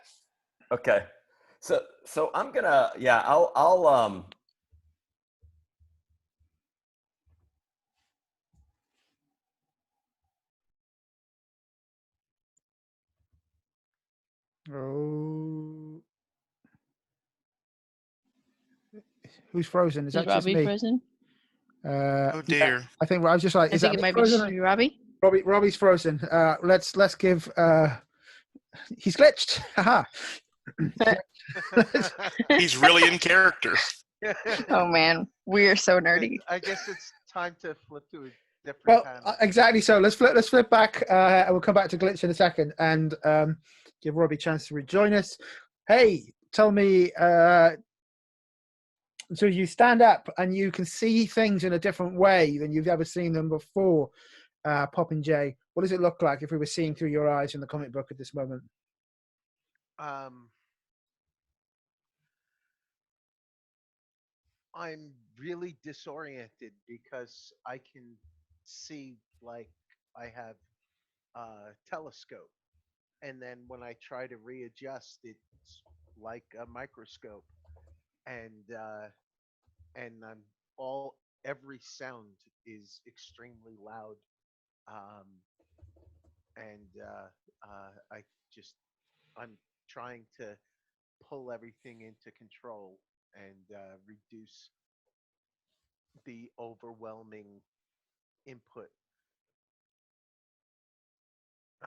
Okay. So I'm gonna, yeah, I'll Oh, who's frozen? Is Is that just Robbie me? frozen? Oh dear. I think I was just like, I is think that it me might be frozen? just Robbie. Robbie's frozen. Let's give. He's glitched. Haha. He's really in character. Oh man, we are so nerdy. I guess it's time to flip to a different Well, panel. exactly. So let's flip back, and we'll come back to glitch in a second, and give Robbie a chance to rejoin us. Hey, tell me. So you stand up and you can see things in a different way than you've ever seen them before. PopinJay, what does it look like if we were seeing through your eyes in the comic book at this moment? I'm really disoriented because I can see like I have a telescope, and then when I try to readjust, it's like a microscope, and I'm all every sound is extremely loud, um, and I just I'm trying to pull everything into control and reduce the overwhelming input.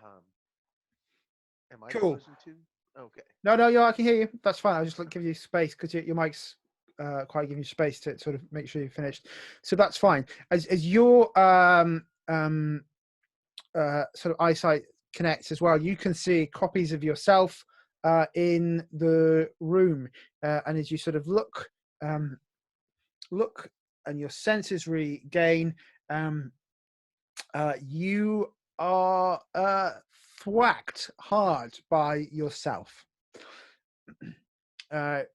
Um, am I Cool. frozen too? Okay. No, I can hear you. That's fine. I'll just give you space because your mic's quite giving you space to sort of make sure you're finished. So that's fine. As your sort of eyesight connects as well, you can see copies of yourself in the room, and as you sort of look, and your senses regain, you are thwacked hard by yourself. So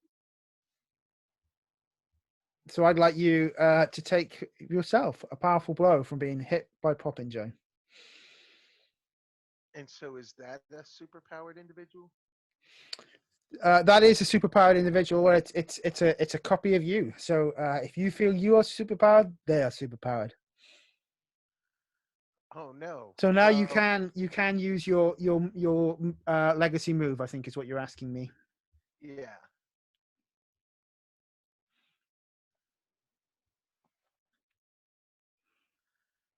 I'd like you to take yourself a powerful blow from being hit by PopinJay. And so is that a superpowered individual? That is a superpowered individual. It's a copy of you. So if you feel you are superpowered, they are superpowered. Oh no. So now you can use your legacy move, I think is what you're asking me. Yeah.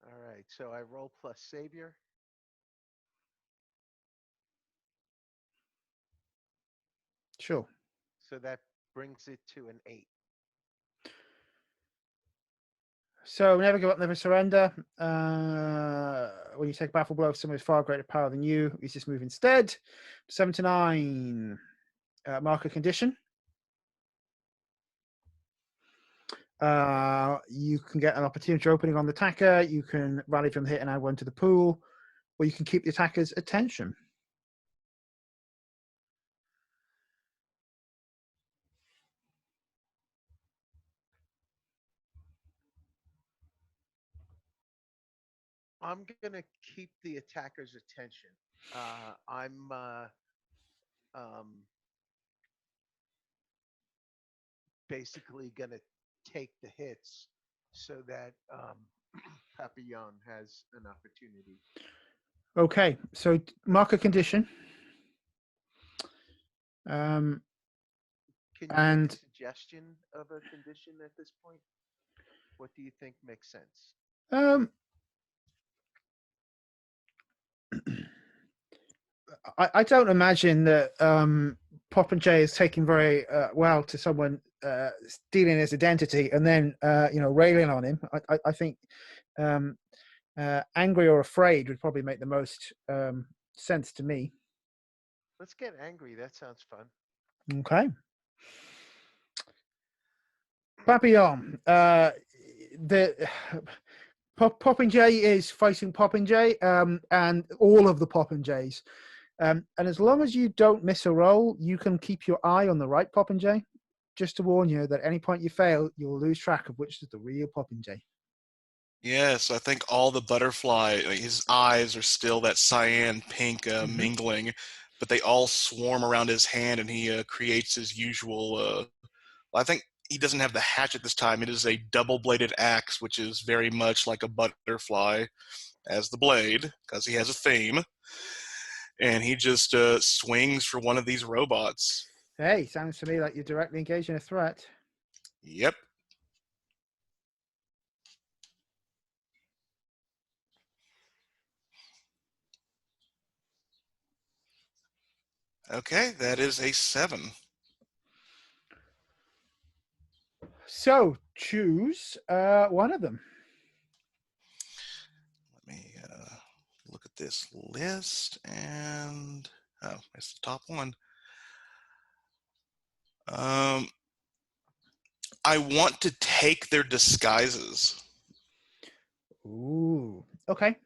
All right. So I roll plus savior. Sure. So that brings it to an 8. So never give up, never surrender. When you take a powerful blow of someone with far greater power than you, use this move instead. 7 to 9. Mark a condition. You can get an opportunity opening on the attacker. You can rally from the hit and add 1 to the pool, or you can keep the attacker's attention. I'm gonna keep the attacker's attention. I'm um, basically gonna take the hits so that Papillon has an opportunity. Okay, so mark a condition. Um, Can you make a and suggestion of a condition at this point? What do you think makes sense? um, I don't imagine that PopinJay is taking very well to someone stealing his identity and then railing on him. I think um, angry or afraid would probably make the most sense to me. Let's get angry. That sounds fun. Okay, Papillon. The PopinJay is fighting PopinJay, and all of the PopinJays. And as long as you don't miss a roll, you can keep your eye on the right PopinJay. Just to warn you that at any point you fail, you'll lose track of which is the real PopinJay. Yes, I think all the butterfly, like, his eyes are still that cyan pink mingling, but they all swarm around his hand, and he creates his usual. I think he doesn't have the hatchet this time. It is a double-bladed axe, which is very much like a butterfly as the blade, because he has a theme. And he just swings for one of these robots. Hey, sounds to me like you're directly engaging a threat. Yep. Okay, that is a 7. So choose one of them. Let me look at this list, and oh, it's the top one. I want to take their disguises. Ooh, okay.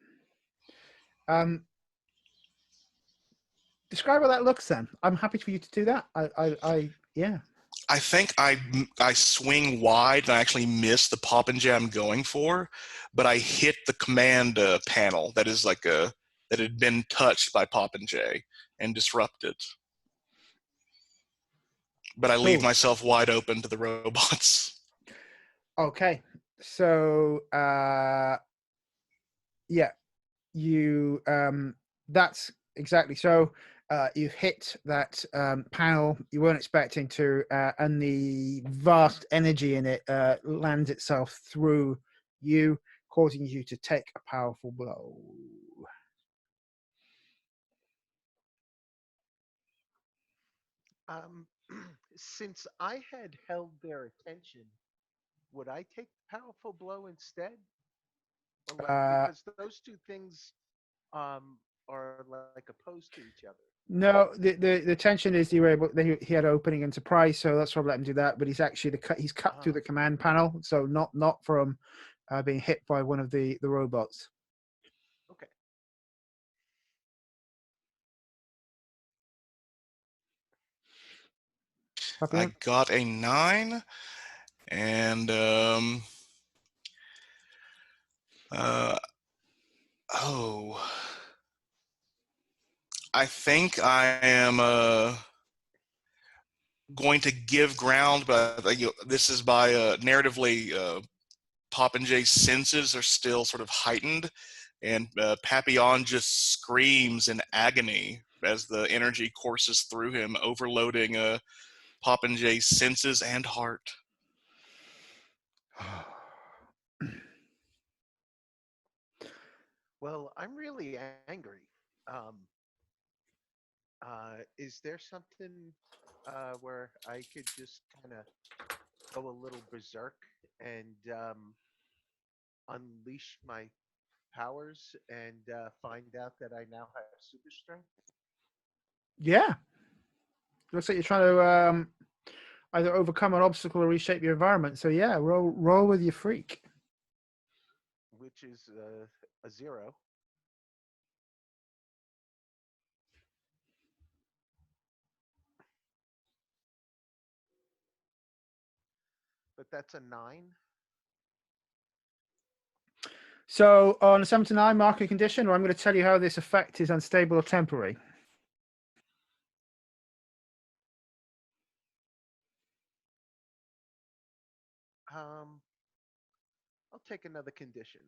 Describe how that looks then. I'm happy for you to do that. Yeah. I think I swing wide and I actually miss the PopinJay I'm going for, but I hit the command panel that is like that had been touched by PopinJay and disrupted. But I leave Cool. myself wide open to the robots. Okay. So yeah, you that's exactly so. You hit that panel you weren't expecting to, and the vast energy in it lands itself through you, causing you to take a powerful blow. Um, since I had held their attention, would I take the powerful blow instead? Or like Uh, because those two things um, are like opposed to each other. no, the tension is you were able. He had opening into price, so that's why I let him do that. But he's actually he's cut through the command panel, so not from being hit by one of the robots. Okay. I Papillon? got a 9, and oh, I think I am going to give ground, but this is by narratively. PopinJay's senses are still sort of heightened, and Papillon just screams in agony as the energy courses through him, overloading PopinJay's senses and heart. Well, I'm really angry. Um, is there something where I could just kind of go a little berserk and unleash my powers and find out that I now have super strength? Yeah, looks like you're trying to either overcome an obstacle or reshape your environment. So yeah, roll with your freak. Which is a 0. But that's a 9. So on a 7 to 9 market condition, or I'm going to tell you how this effect is unstable or temporary. I'll take another condition.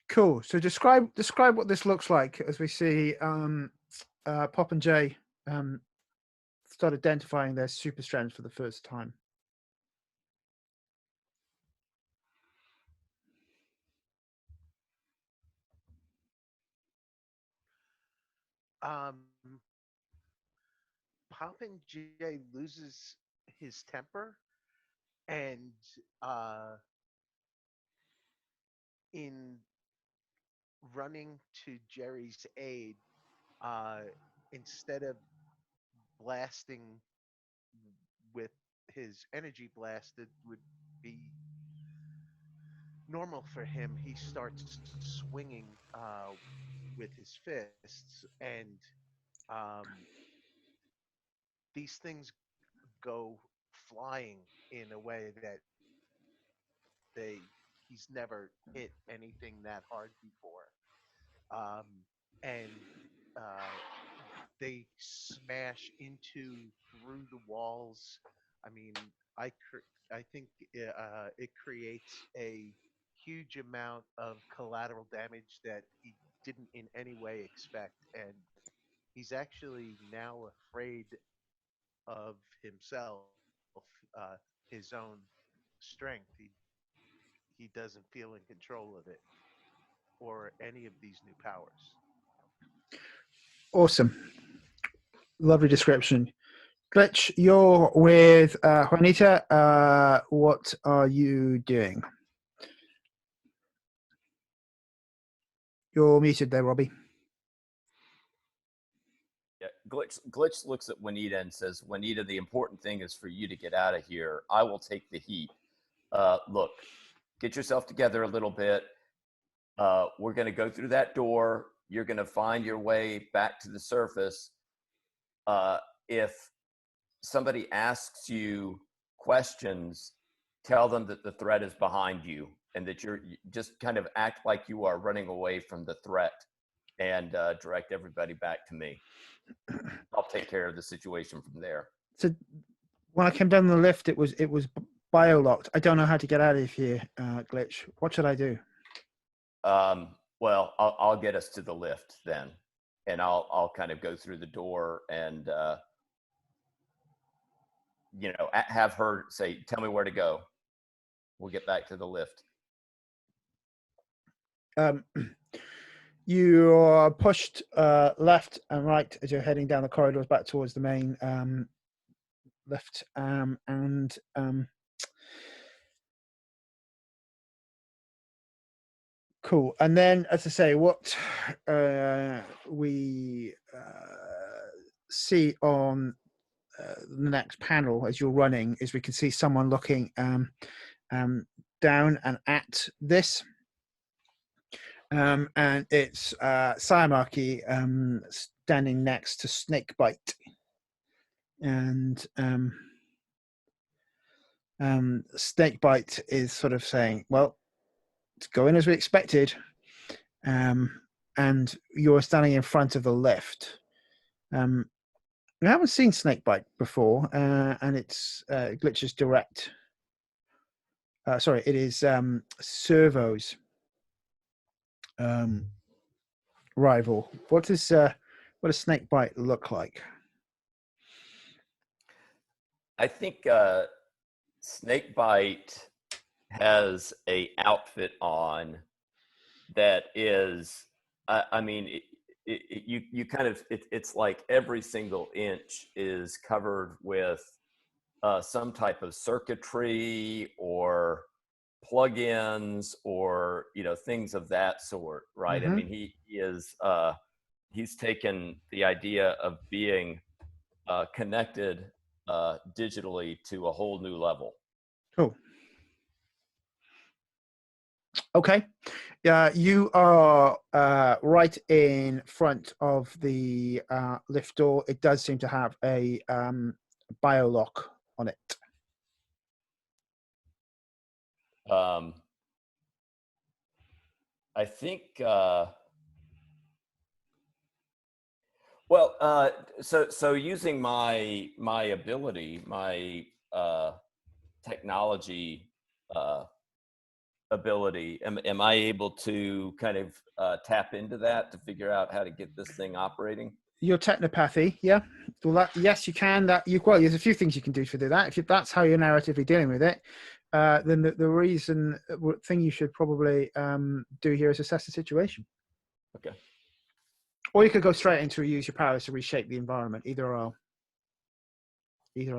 Cool. So describe what this looks like as we see PopinJay start identifying their super strengths for the first time. Um, PopinJay loses his temper, and in running to Jerry's aid, uh, instead of blasting with his energy blast that would be normal for him, he starts swinging with his fists, and um, these things go flying in a way that he's never hit anything that hard before, um, and uh, they smash into through the walls. I mean, I think it creates a huge amount of collateral damage that he didn't in any way expect, and he's actually now afraid of himself, his own strength. He doesn't feel in control of it or any of these new powers. Awesome. Lovely description. Glitch, you're with Juanita. What are you doing? You're muted there, Robbie. Yeah, Glitch looks at Juanita and says, Juanita, the important thing is for you to get out of here. I will take the heat. Look, get yourself together a little bit. We're going to go through that door. You're going to find your way back to the surface. If somebody asks you questions, tell them that the threat is behind you and that you're just kind of act like you are running away from the threat, and direct everybody back to me. I'll take care of the situation from there. So when I came down the lift, it was bio-locked. I don't know how to get out of here, Glitch. What should I do? Well, I'll get us to the lift then, and I'll kind of go through the door and have her say, "Tell me where to go." We'll get back to the lift. You are pushed left and right as you're heading down the corridors back towards the main lift, cool. And then, as I say, what we see on the next panel as you're running is we can see someone looking down and at this. And it's Sayamaki standing next to Snakebite. And Snakebite is sort of saying, well, it's going as we expected. And you're standing in front of the lift. We haven't seen Snakebite before, and it's Glitch's direct. Sorry, it is Servo's rival. What does Snakebite look like? I think Snakebite has a outfit on that is, I mean, you kind of, it's like every single inch is covered with some type of circuitry or plugins or things of that sort, right? Mm-hmm. I mean, he is he's taken the idea of being connected digitally to a whole new level. Cool. Okay. You are right in front of the lift door. It does seem to have a bio lock on it. I think. So using my ability, my technology ability, am I able to kind of tap into that to figure out how to get this thing operating? Your technopathy, yeah. Well, yes, you can. There's a few things you can do to do that. If that's how you're narratively dealing with it, then the thing you should probably do here is assess the situation. Okay. Or you could go straight into use your powers to reshape the environment. Either are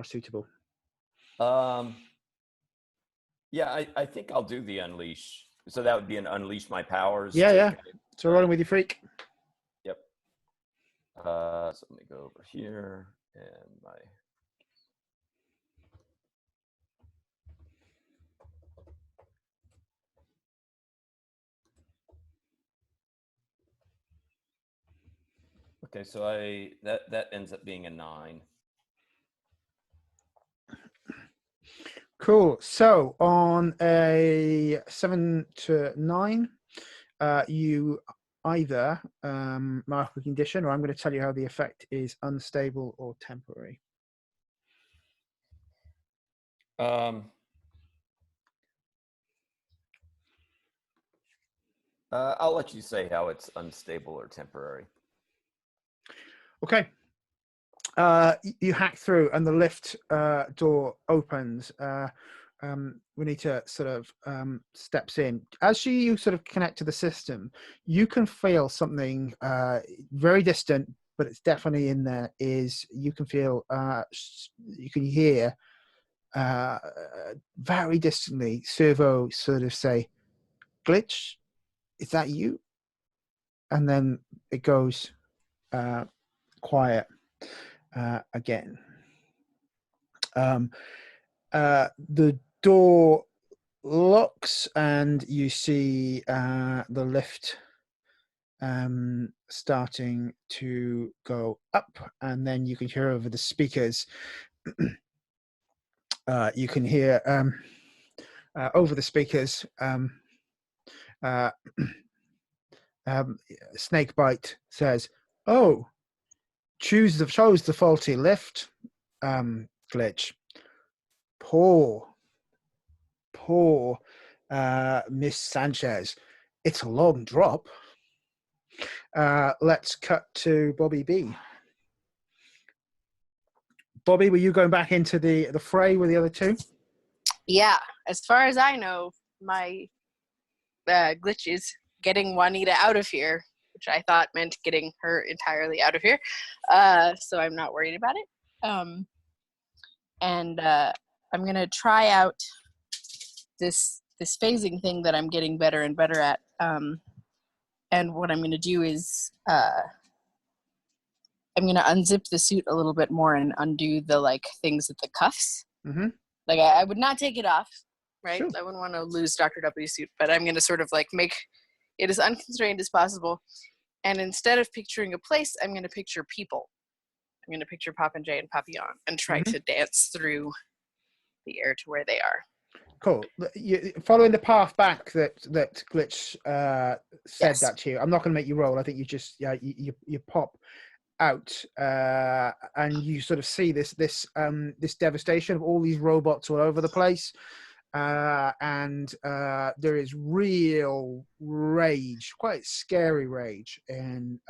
suitable. Yeah, I think I'll do the unleash. So that would be an unleash my powers. Yeah. Kind of, So rolling with your freak. Yep. So let me go over here and my. Okay, so that ends up being a 9. Cool. So on a 7 to 9, you either mark a condition, or I'm going to tell you how the effect is unstable or temporary. I'll let you say how it's unstable or temporary. Okay. You hack through, and the lift door opens. Juanita sort of steps in. As you sort of connect to the system, you can feel something very distant, but it's definitely in there. You can feel, you can hear very distantly Servo sort of say, "Glitch, is that you?" And then it goes quiet again. The door locks, and you see the lift starting to go up, and then you can hear over the speakers. You can hear over the speakers. Snakebite says, "Oh, chose the faulty lift. Glitch. Poor Miss Sanchez. It's a long drop." Let's cut to Bobby B. Bobby, were you going back into the fray with the other two? Yeah, as far as I know, my glitch is getting Juanita out of here, which I thought meant getting her entirely out of here. So I'm not worried about it. And I'm gonna try out this phasing thing that I'm getting better and better at. And what I'm gonna do is I'm gonna unzip the suit a little bit more and undo the things at the cuffs. Mm-hmm. Like I would not take it off, right? Sure. I wouldn't want to lose Dr. W's suit, but I'm gonna sort of make it as unconstrained as possible. And instead of picturing a place, I'm gonna picture people. I'm gonna picture PopinJay and Papillon and try to dance through the air to where they are. Cool. Following the path back that Glitch said Yes. that to you. I'm not going to make you roll. I think you just you pop out and you sort of see this devastation of all these robots all over the place, and there is real rage, quite scary rage in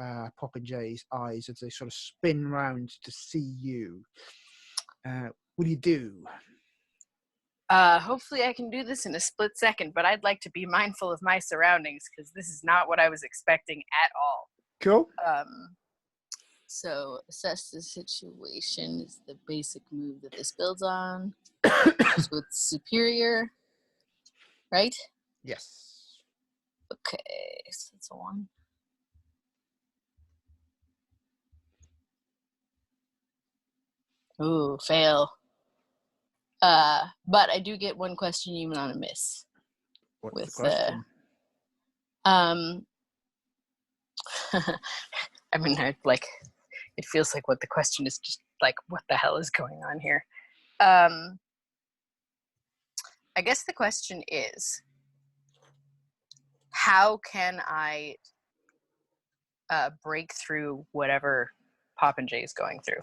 PopinJay's eyes as they sort of spin round to see you. What do you do? Hopefully I can do this in a split second, but I'd like to be mindful of my surroundings because this is not what I was expecting at all. Cool. So assess the situation is the basic move that this builds on. Just with superior, right? Yes. Okay, so that's a 1. Ooh, fail. But I do get 1 question even on a miss. What's the question? I mean, it feels like what the question is just what the hell is going on here? I guess the question is, how can I break through whatever PopinJay is going through?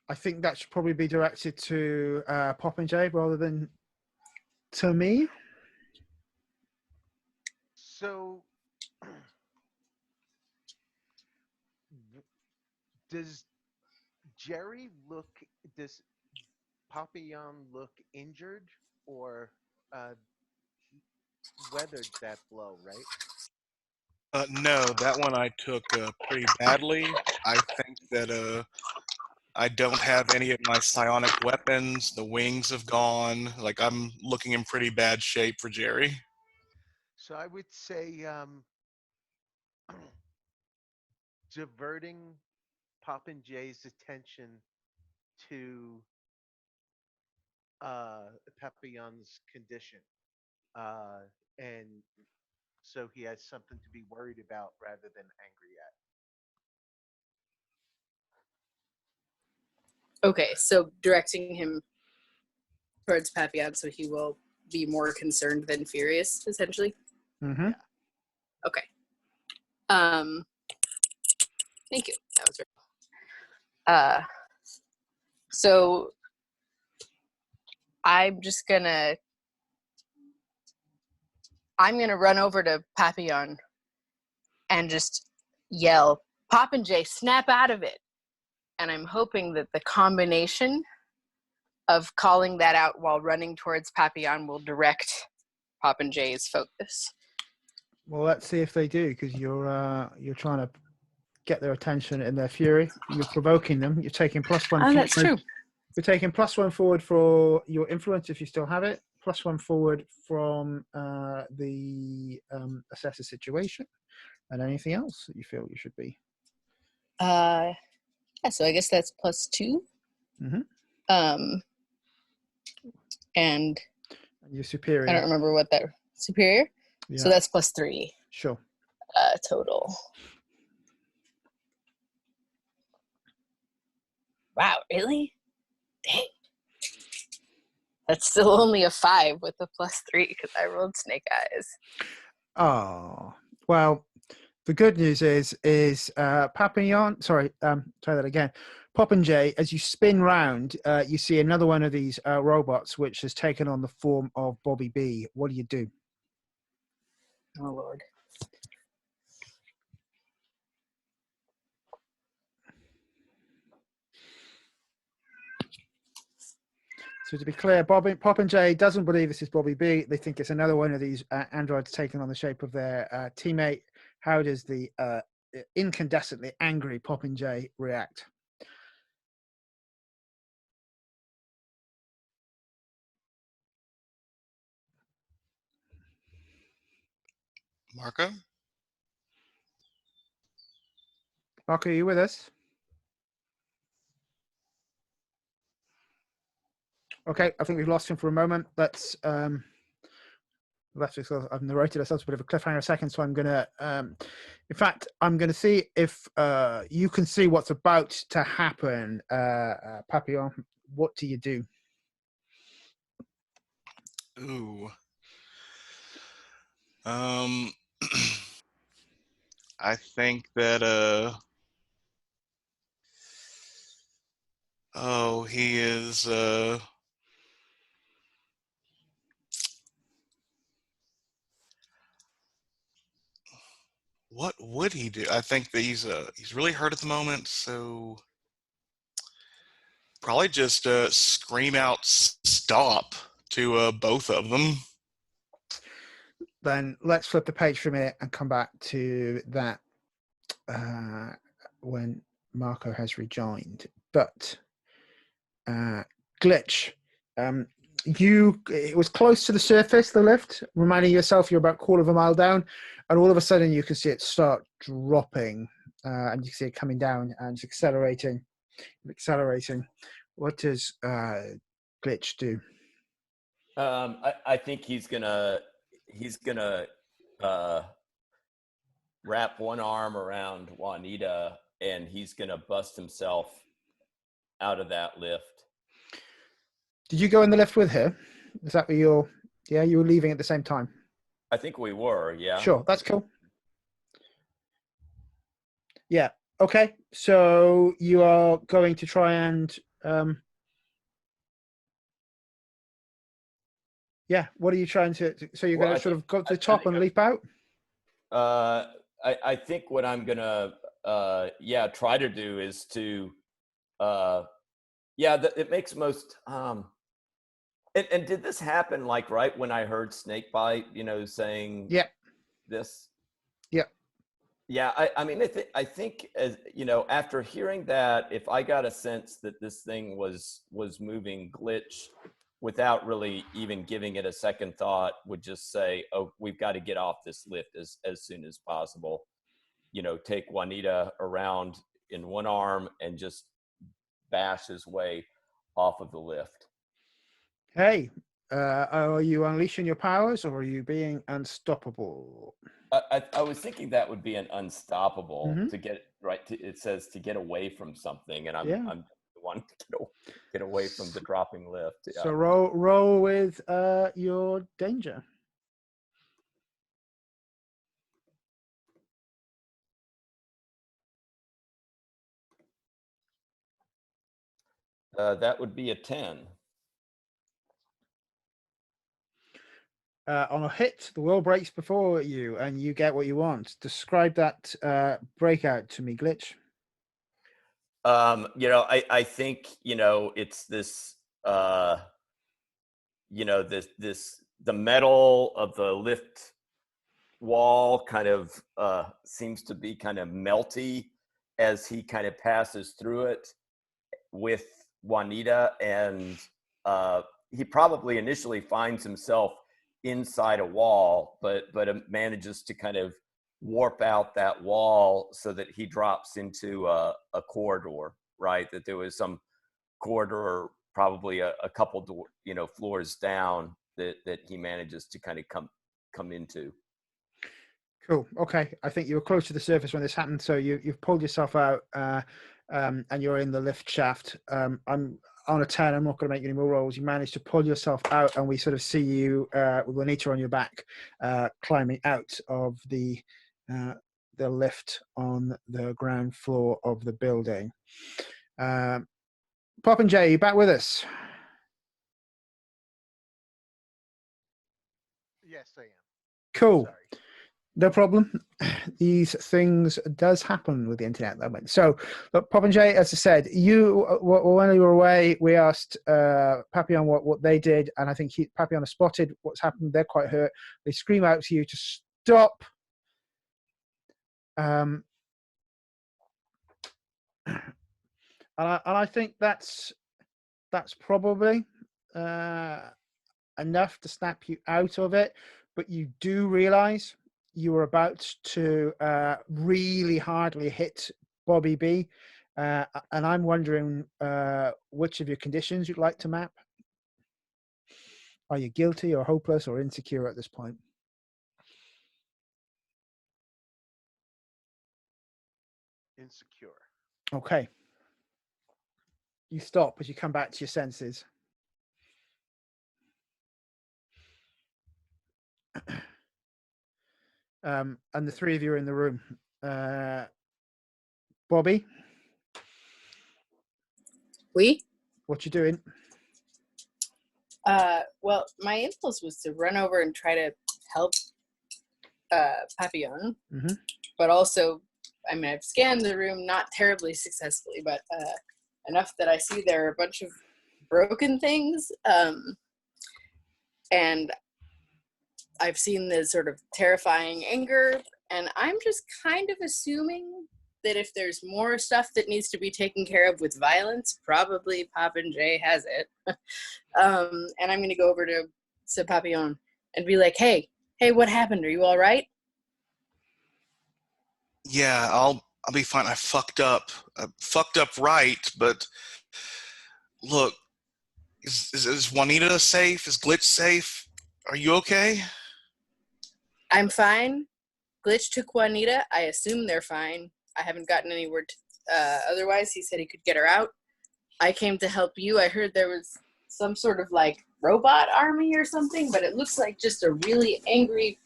I think that should probably be directed to PopinJay rather than to me. So, does Jerry look? Does Papillon look injured, or he weathered that blow? Right. No, that one I took pretty badly. I think that I don't have any of my psionic weapons. The wings have gone. Like, I'm looking in pretty bad shape for Jerry. So I would say diverting Popinjay's attention to Papillon's condition, and so he has something to be worried about rather than angry at. Okay, so directing him towards Papillon so he will be more concerned than furious, essentially. Mm-hmm. Yeah. Okay. Thank you. That was right. So I'm gonna run over to Papillon and just yell, "PopinJay, snap out of it!" And I'm hoping that the combination of calling that out while running towards Papillon will direct PopinJay's focus. Well, let's see if they do, because you're trying to get their attention and their fury. You're provoking them. You're taking +1. Oh, that's true. You're taking +1 forward for your influence if you still have it. +1 forward from the assess the situation, and anything else that you feel you should be. Yeah, so I guess that's +2. Mm-hmm. And Your superior. I don't remember what that superior. Yeah. So that's +3 Sure. total. Wow, really? Dang. That's still only a 5 with a +3 because I rolled snake eyes. Oh, well, the good news is Papillon. Sorry, try that again. PopinJay, as you spin round, you see another one of these robots, which has taken on the form of Bobby B. What do you do? Oh, Lord. So to be clear, PopinJay doesn't believe this is Bobby B. They think it's another one of these androids taking on the shape of their teammate. How does the incandescently angry PopinJay react? Marco? Mark, are you with us? Okay, I think we've lost him for a moment. Let's I've narrated ourselves a bit of a cliffhanger a second, so I'm gonna in fact I'm gonna see if you can see what's about to happen. Papillon, what do you do? Ooh. I think that he is what would he do? I think that he's really hurt at the moment, so probably just scream out stop to both of them. Then let's flip the page from it and come back to that when Marco has rejoined. But Glitch, it was close to the surface, the lift, reminding yourself you're about a quarter of a mile down, and all of a sudden you can see it start dropping, and you can see it coming down and it's accelerating. What does Glitch do? I think he's gonna wrap one arm around Juanita, and he's gonna bust himself out of that lift. Did you go in the lift with her? Is that what you were leaving at the same time? I think we were, yeah. Sure, that's cool. Yeah. Okay. So you are going to try and yeah. What are you trying to? So you're going to sort of go to the top and leap out. I think what I'm gonna try to do is to it makes most and did this happen like right when I heard Snakebite, saying this? Yeah, I mean, I think as after hearing that, if I got a sense that this thing was moving, Glitch, without really even giving it a second thought, would just say, "Oh, we've got to get off this lift as soon as possible." Take Juanita around in one arm and just bash his way off of the lift. Hey, are you unleashing your powers or are you being unstoppable? I was thinking that would be an unstoppable to get right. It says to get away from something, and I'm wanting to get away from the dropping lift. Yeah. So roll with your danger. That would be a 10. On a hit, the world breaks before you, and you get what you want. Describe that breakout to me, Glitch. I think it's this. The metal of the lift wall kind of seems to be kind of melty as he kind of passes through it with Juanita, and he probably initially finds himself inside a wall, but manages to kind of warp out that wall so that he drops into a corridor, right? That there was some corridor, probably a couple floors down, that he manages to kind of come into. Cool. Okay. I think you were close to the surface when this happened, so you've pulled yourself out, and you're in the lift shaft. I'm on a 10. I'm not going to make any more rolls. You managed to pull yourself out, and we sort of see you with Juanita on your back, climbing out of the lift on the ground floor of the building. PopinJay, you back with us? Yes, I am. Cool. Sorry. No problem. These things does happen with the internet at the moment. So, look, PopinJay, as I said, when you were away, we asked Papillon what they did, and I think Papillon has spotted what's happened. They're quite hurt. They scream out to you to stop. And I think that's probably enough to snap you out of it. But you do realize you were about to really hardly hit Bobby B. And I'm wondering which of your conditions you'd like to map. Are you guilty or hopeless or insecure at this point? Insecure. Okay. You stop as you come back to your senses. And the three of you are in the room. Bobby? What you doing? Well, my impulse was to run over and try to help Papillon, but also, I mean, I've scanned the room not terribly successfully, but enough that I see there are a bunch of broken things, and I've seen the sort of terrifying anger, and I'm just kind of assuming that if there's more stuff that needs to be taken care of with violence, probably PopinJay has it. And I'm going to go over to Papillon and be like, hey, what happened? Are you all right? Yeah, I'll be fine. I fucked up. Right, but look, is Juanita safe? Is Glitch safe? Are you okay? I'm fine. Glitch took Juanita. I assume they're fine. I haven't gotten any word otherwise. He said he could get her out. I came to help you. I heard there was some sort of like robot army or something, but it looks like just a really angry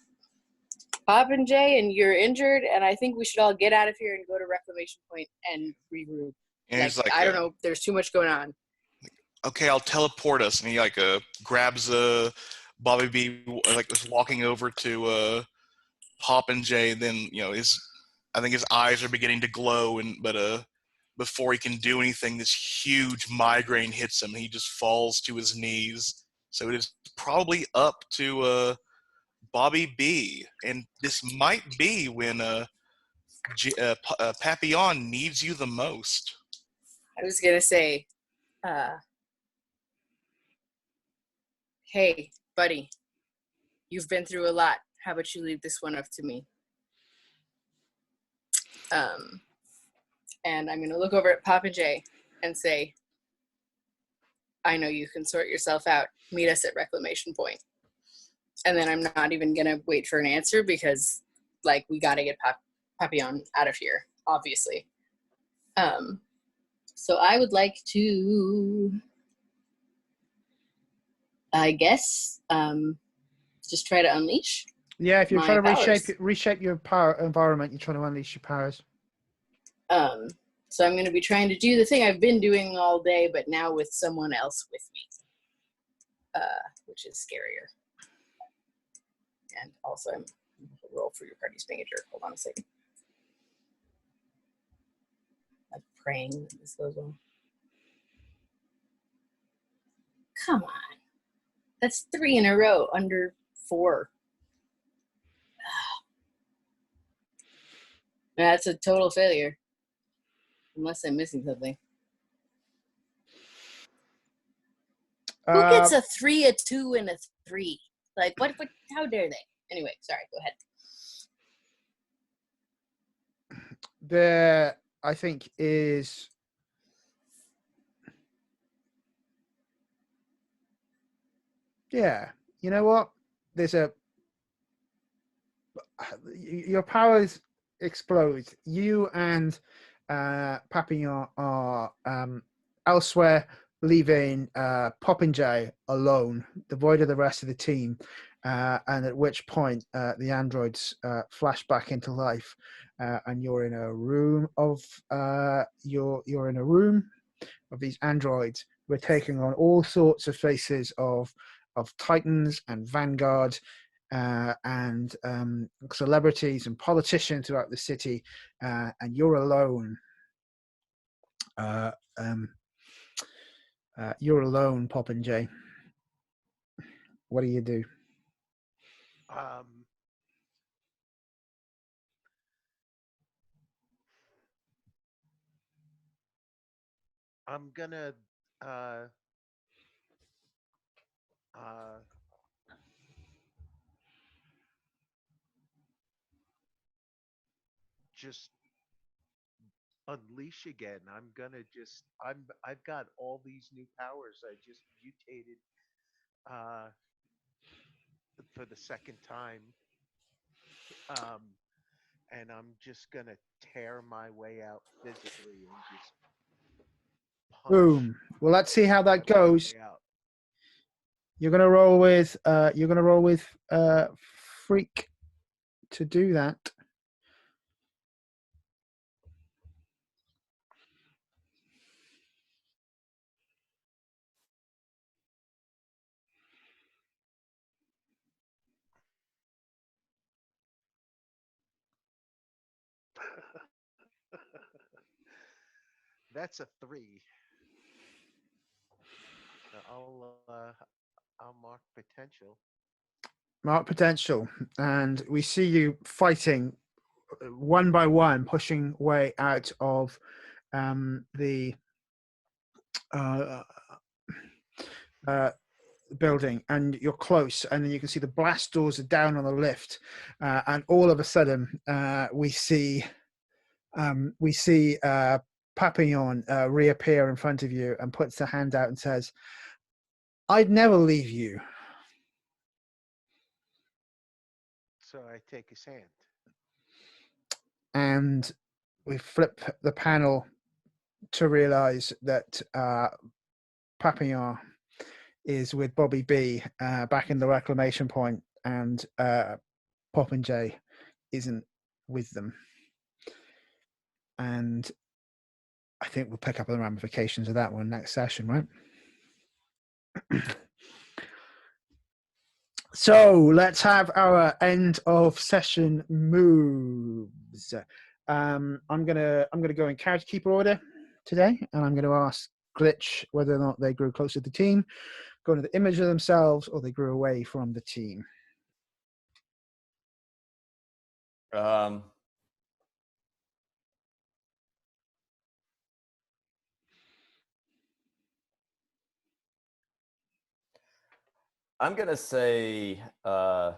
PopinJay, and you're injured, and I think we should all get out of here and go to Reclamation Point and regroup. And he's like, I don't know, there's too much going on. okay, I'll teleport us. And he like grabs Bobby B, like was walking over to PopinJay, and then I think his eyes are beginning to glow, but before he can do anything, this huge migraine hits him. He just falls to his knees. So it is probably up to Bobby B, and this might be when Papillon needs you the most. I was gonna say, hey, buddy, you've been through a lot. How about you leave this one up to me? And I'm gonna look over at PopinJay and say, I know you can sort yourself out. Meet us at Reclamation Point. And then I'm not even gonna wait for an answer because, like, we gotta get Papillon out of here, obviously. So I would like to, I guess, just try to unleash. Yeah, if you're trying powers. to reshape your power environment, you're trying to unleash your powers. So I'm going to be trying to do the thing I've been doing all day, but now with someone else with me, which is scarier. And also, I'm roll for your party's being a jerk. Hold on a second. I'm praying that this goes well. Come on. That's 3 in a row under 4. That's a total failure. Unless I'm missing something. Who gets a 3, a 2, and a 3? Like, what? How dare they? Anyway, sorry, go ahead. There, I think, is... Yeah, you know what? There's your powers explode. You and Papillon are elsewhere, leaving PopinJay alone, devoid of the rest of the team. And at which point the androids flash back into life, and you're in a room of you're in a room of these androids. We're taking on all sorts of faces of titans and vanguard and celebrities and politicians throughout the city, and you're alone. You're alone, PopinJay. What do you do? I'm gonna just unleash again. I've got all these new powers. I just mutated for the second time. And I'm just gonna tear my way out physically and just punch. Boom. Well, let's see how that goes. You're gonna roll with freak to do that. That's a 3. I'll mark potential. Mark potential, and we see you fighting one by one, pushing way out of the building, and you're close, and then you can see the blast doors are down on the lift, and all of a sudden we see Papillon reappear in front of you and puts a hand out and says, "I'd never leave you." So I take his hand. And we flip the panel to realize that Papillon is with Bobby B back in the reclamation point, and PopinJay isn't with them. And I think we'll pick up on the ramifications of that one next session, right? So let's have our end of session moves. I'm gonna go in character keeper order today, and I'm gonna ask Glitch whether or not they grew closer to the team, go into the image of themselves, or they grew away from the team. I'm gonna say I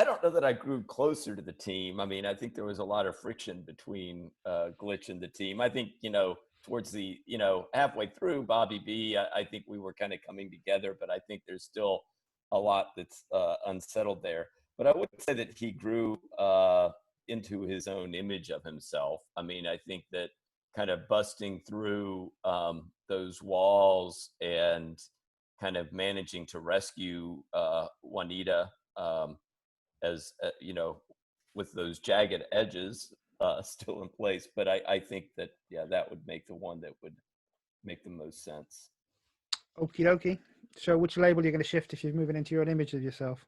don't know that I grew closer to the team. I mean, I think there was a lot of friction between Glitch and the team. I think, towards the, halfway through Bobby B, I think we were kind of coming together, but I think there's still a lot that's unsettled there. But I wouldn't say that he grew into his own image of himself. I mean, I think that kind of busting through those walls and kind of managing to rescue Juanita, as with those jagged edges still in place. But I think that, that would make the one that would make the most sense. Okie dokie. So which label are you going to shift if you're moving into your own image of yourself?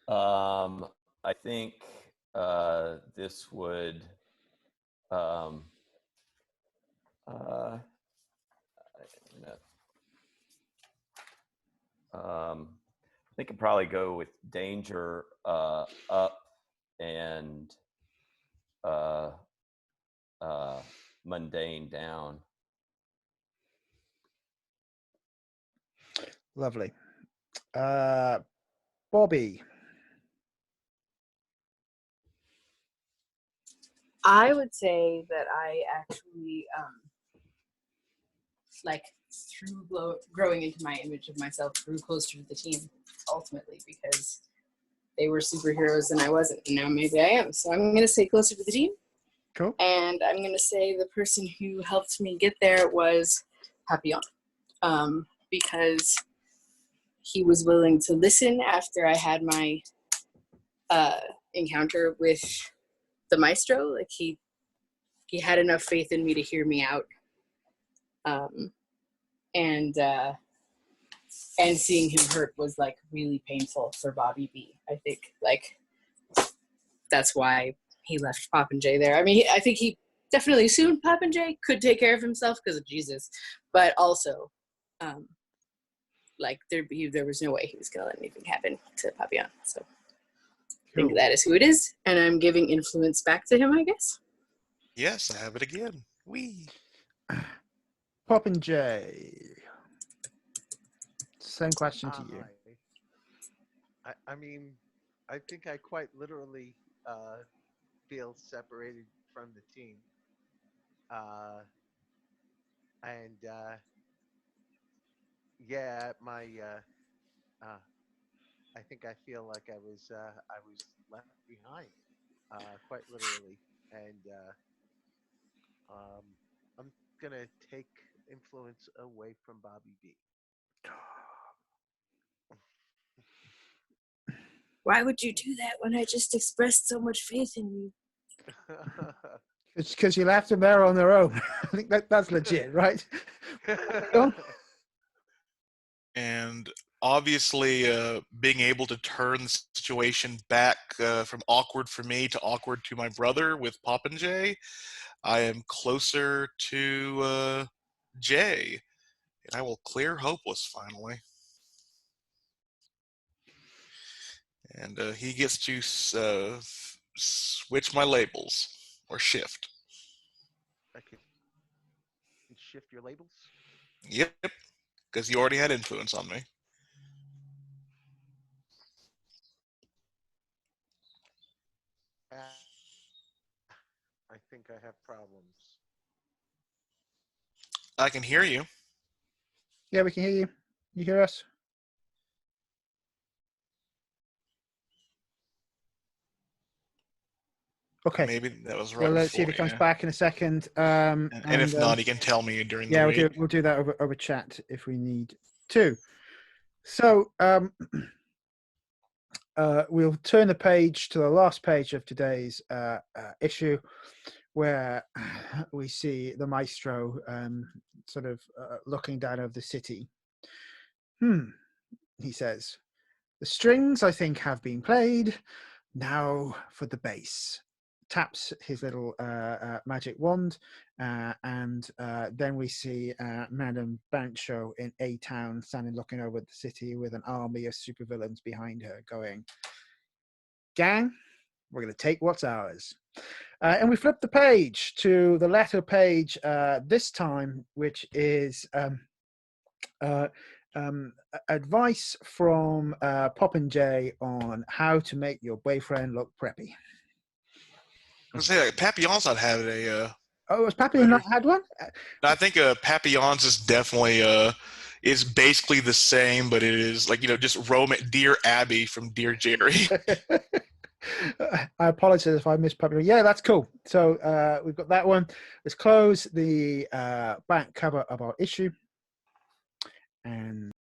I think this would I think I'd probably go with danger up and mundane down. Lovely. Bobby. I would say that I actually through growing into my image of myself, grew closer to the team ultimately, because they were superheroes and I wasn't, and now maybe I am. So I'm going to say closer to the team. Cool. And I'm going to say the person who helped me get there was Papillon, because he was willing to listen after I had my encounter with the Maestro. Like he had enough faith in me to hear me out. And seeing him hurt was like really painful for Bobby B. I think like that's why he left PopinJay there. I mean, I think he definitely assumed PopinJay could take care of himself because of Jesus, but also there was no way he was going to let anything happen to Papillon. So I think that is who it is, and I'm giving influence back to him, I guess. Yes, I have it again. Wee. PopinJay. Same question to you. I mean, I think I quite literally feel separated from the team. I think I feel like I was left behind, quite literally, and I'm gonna take influence away from Bobby B. Why would you do that when I just expressed so much faith in you? It's because you left them there on their own. I think that's legit, right? And obviously, being able to turn the situation back from awkward for me to awkward to my brother with PopinJay, I am closer to Jay, and I will clear Hopeless finally. And he gets to switch my labels, or shift. I can shift your labels? Yep, because he already had influence on me. I think I have problems. I can hear you. Yeah, we can hear you. You hear us? Okay. Maybe that was right. Well, let's see if he comes back in a second. And if not, he can tell me during the week. We'll do that over chat if we need to. So we'll turn the page to the last page of today's issue, where we see the Maestro sort of looking down over the city. He says, "The strings, I think, have been played. Now for the bass." Taps his little magic wand, and then we see Madame Bancho in A Town standing looking over the city with an army of supervillains behind her, going, "Gang, we're going to take what's ours." And we flip the page to the letter page this time, which is advice from PopinJay on how to make your boyfriend look preppy. I was gonna say, like, Papillon's not having a. Oh, has Papillon not had one? I think Papillon's is definitely is basically the same, but it is like, just Dear Abby from Dear Jerry. I apologize if I missed Papillon. Yeah, that's cool. So we've got that one. Let's close the back cover of our issue. And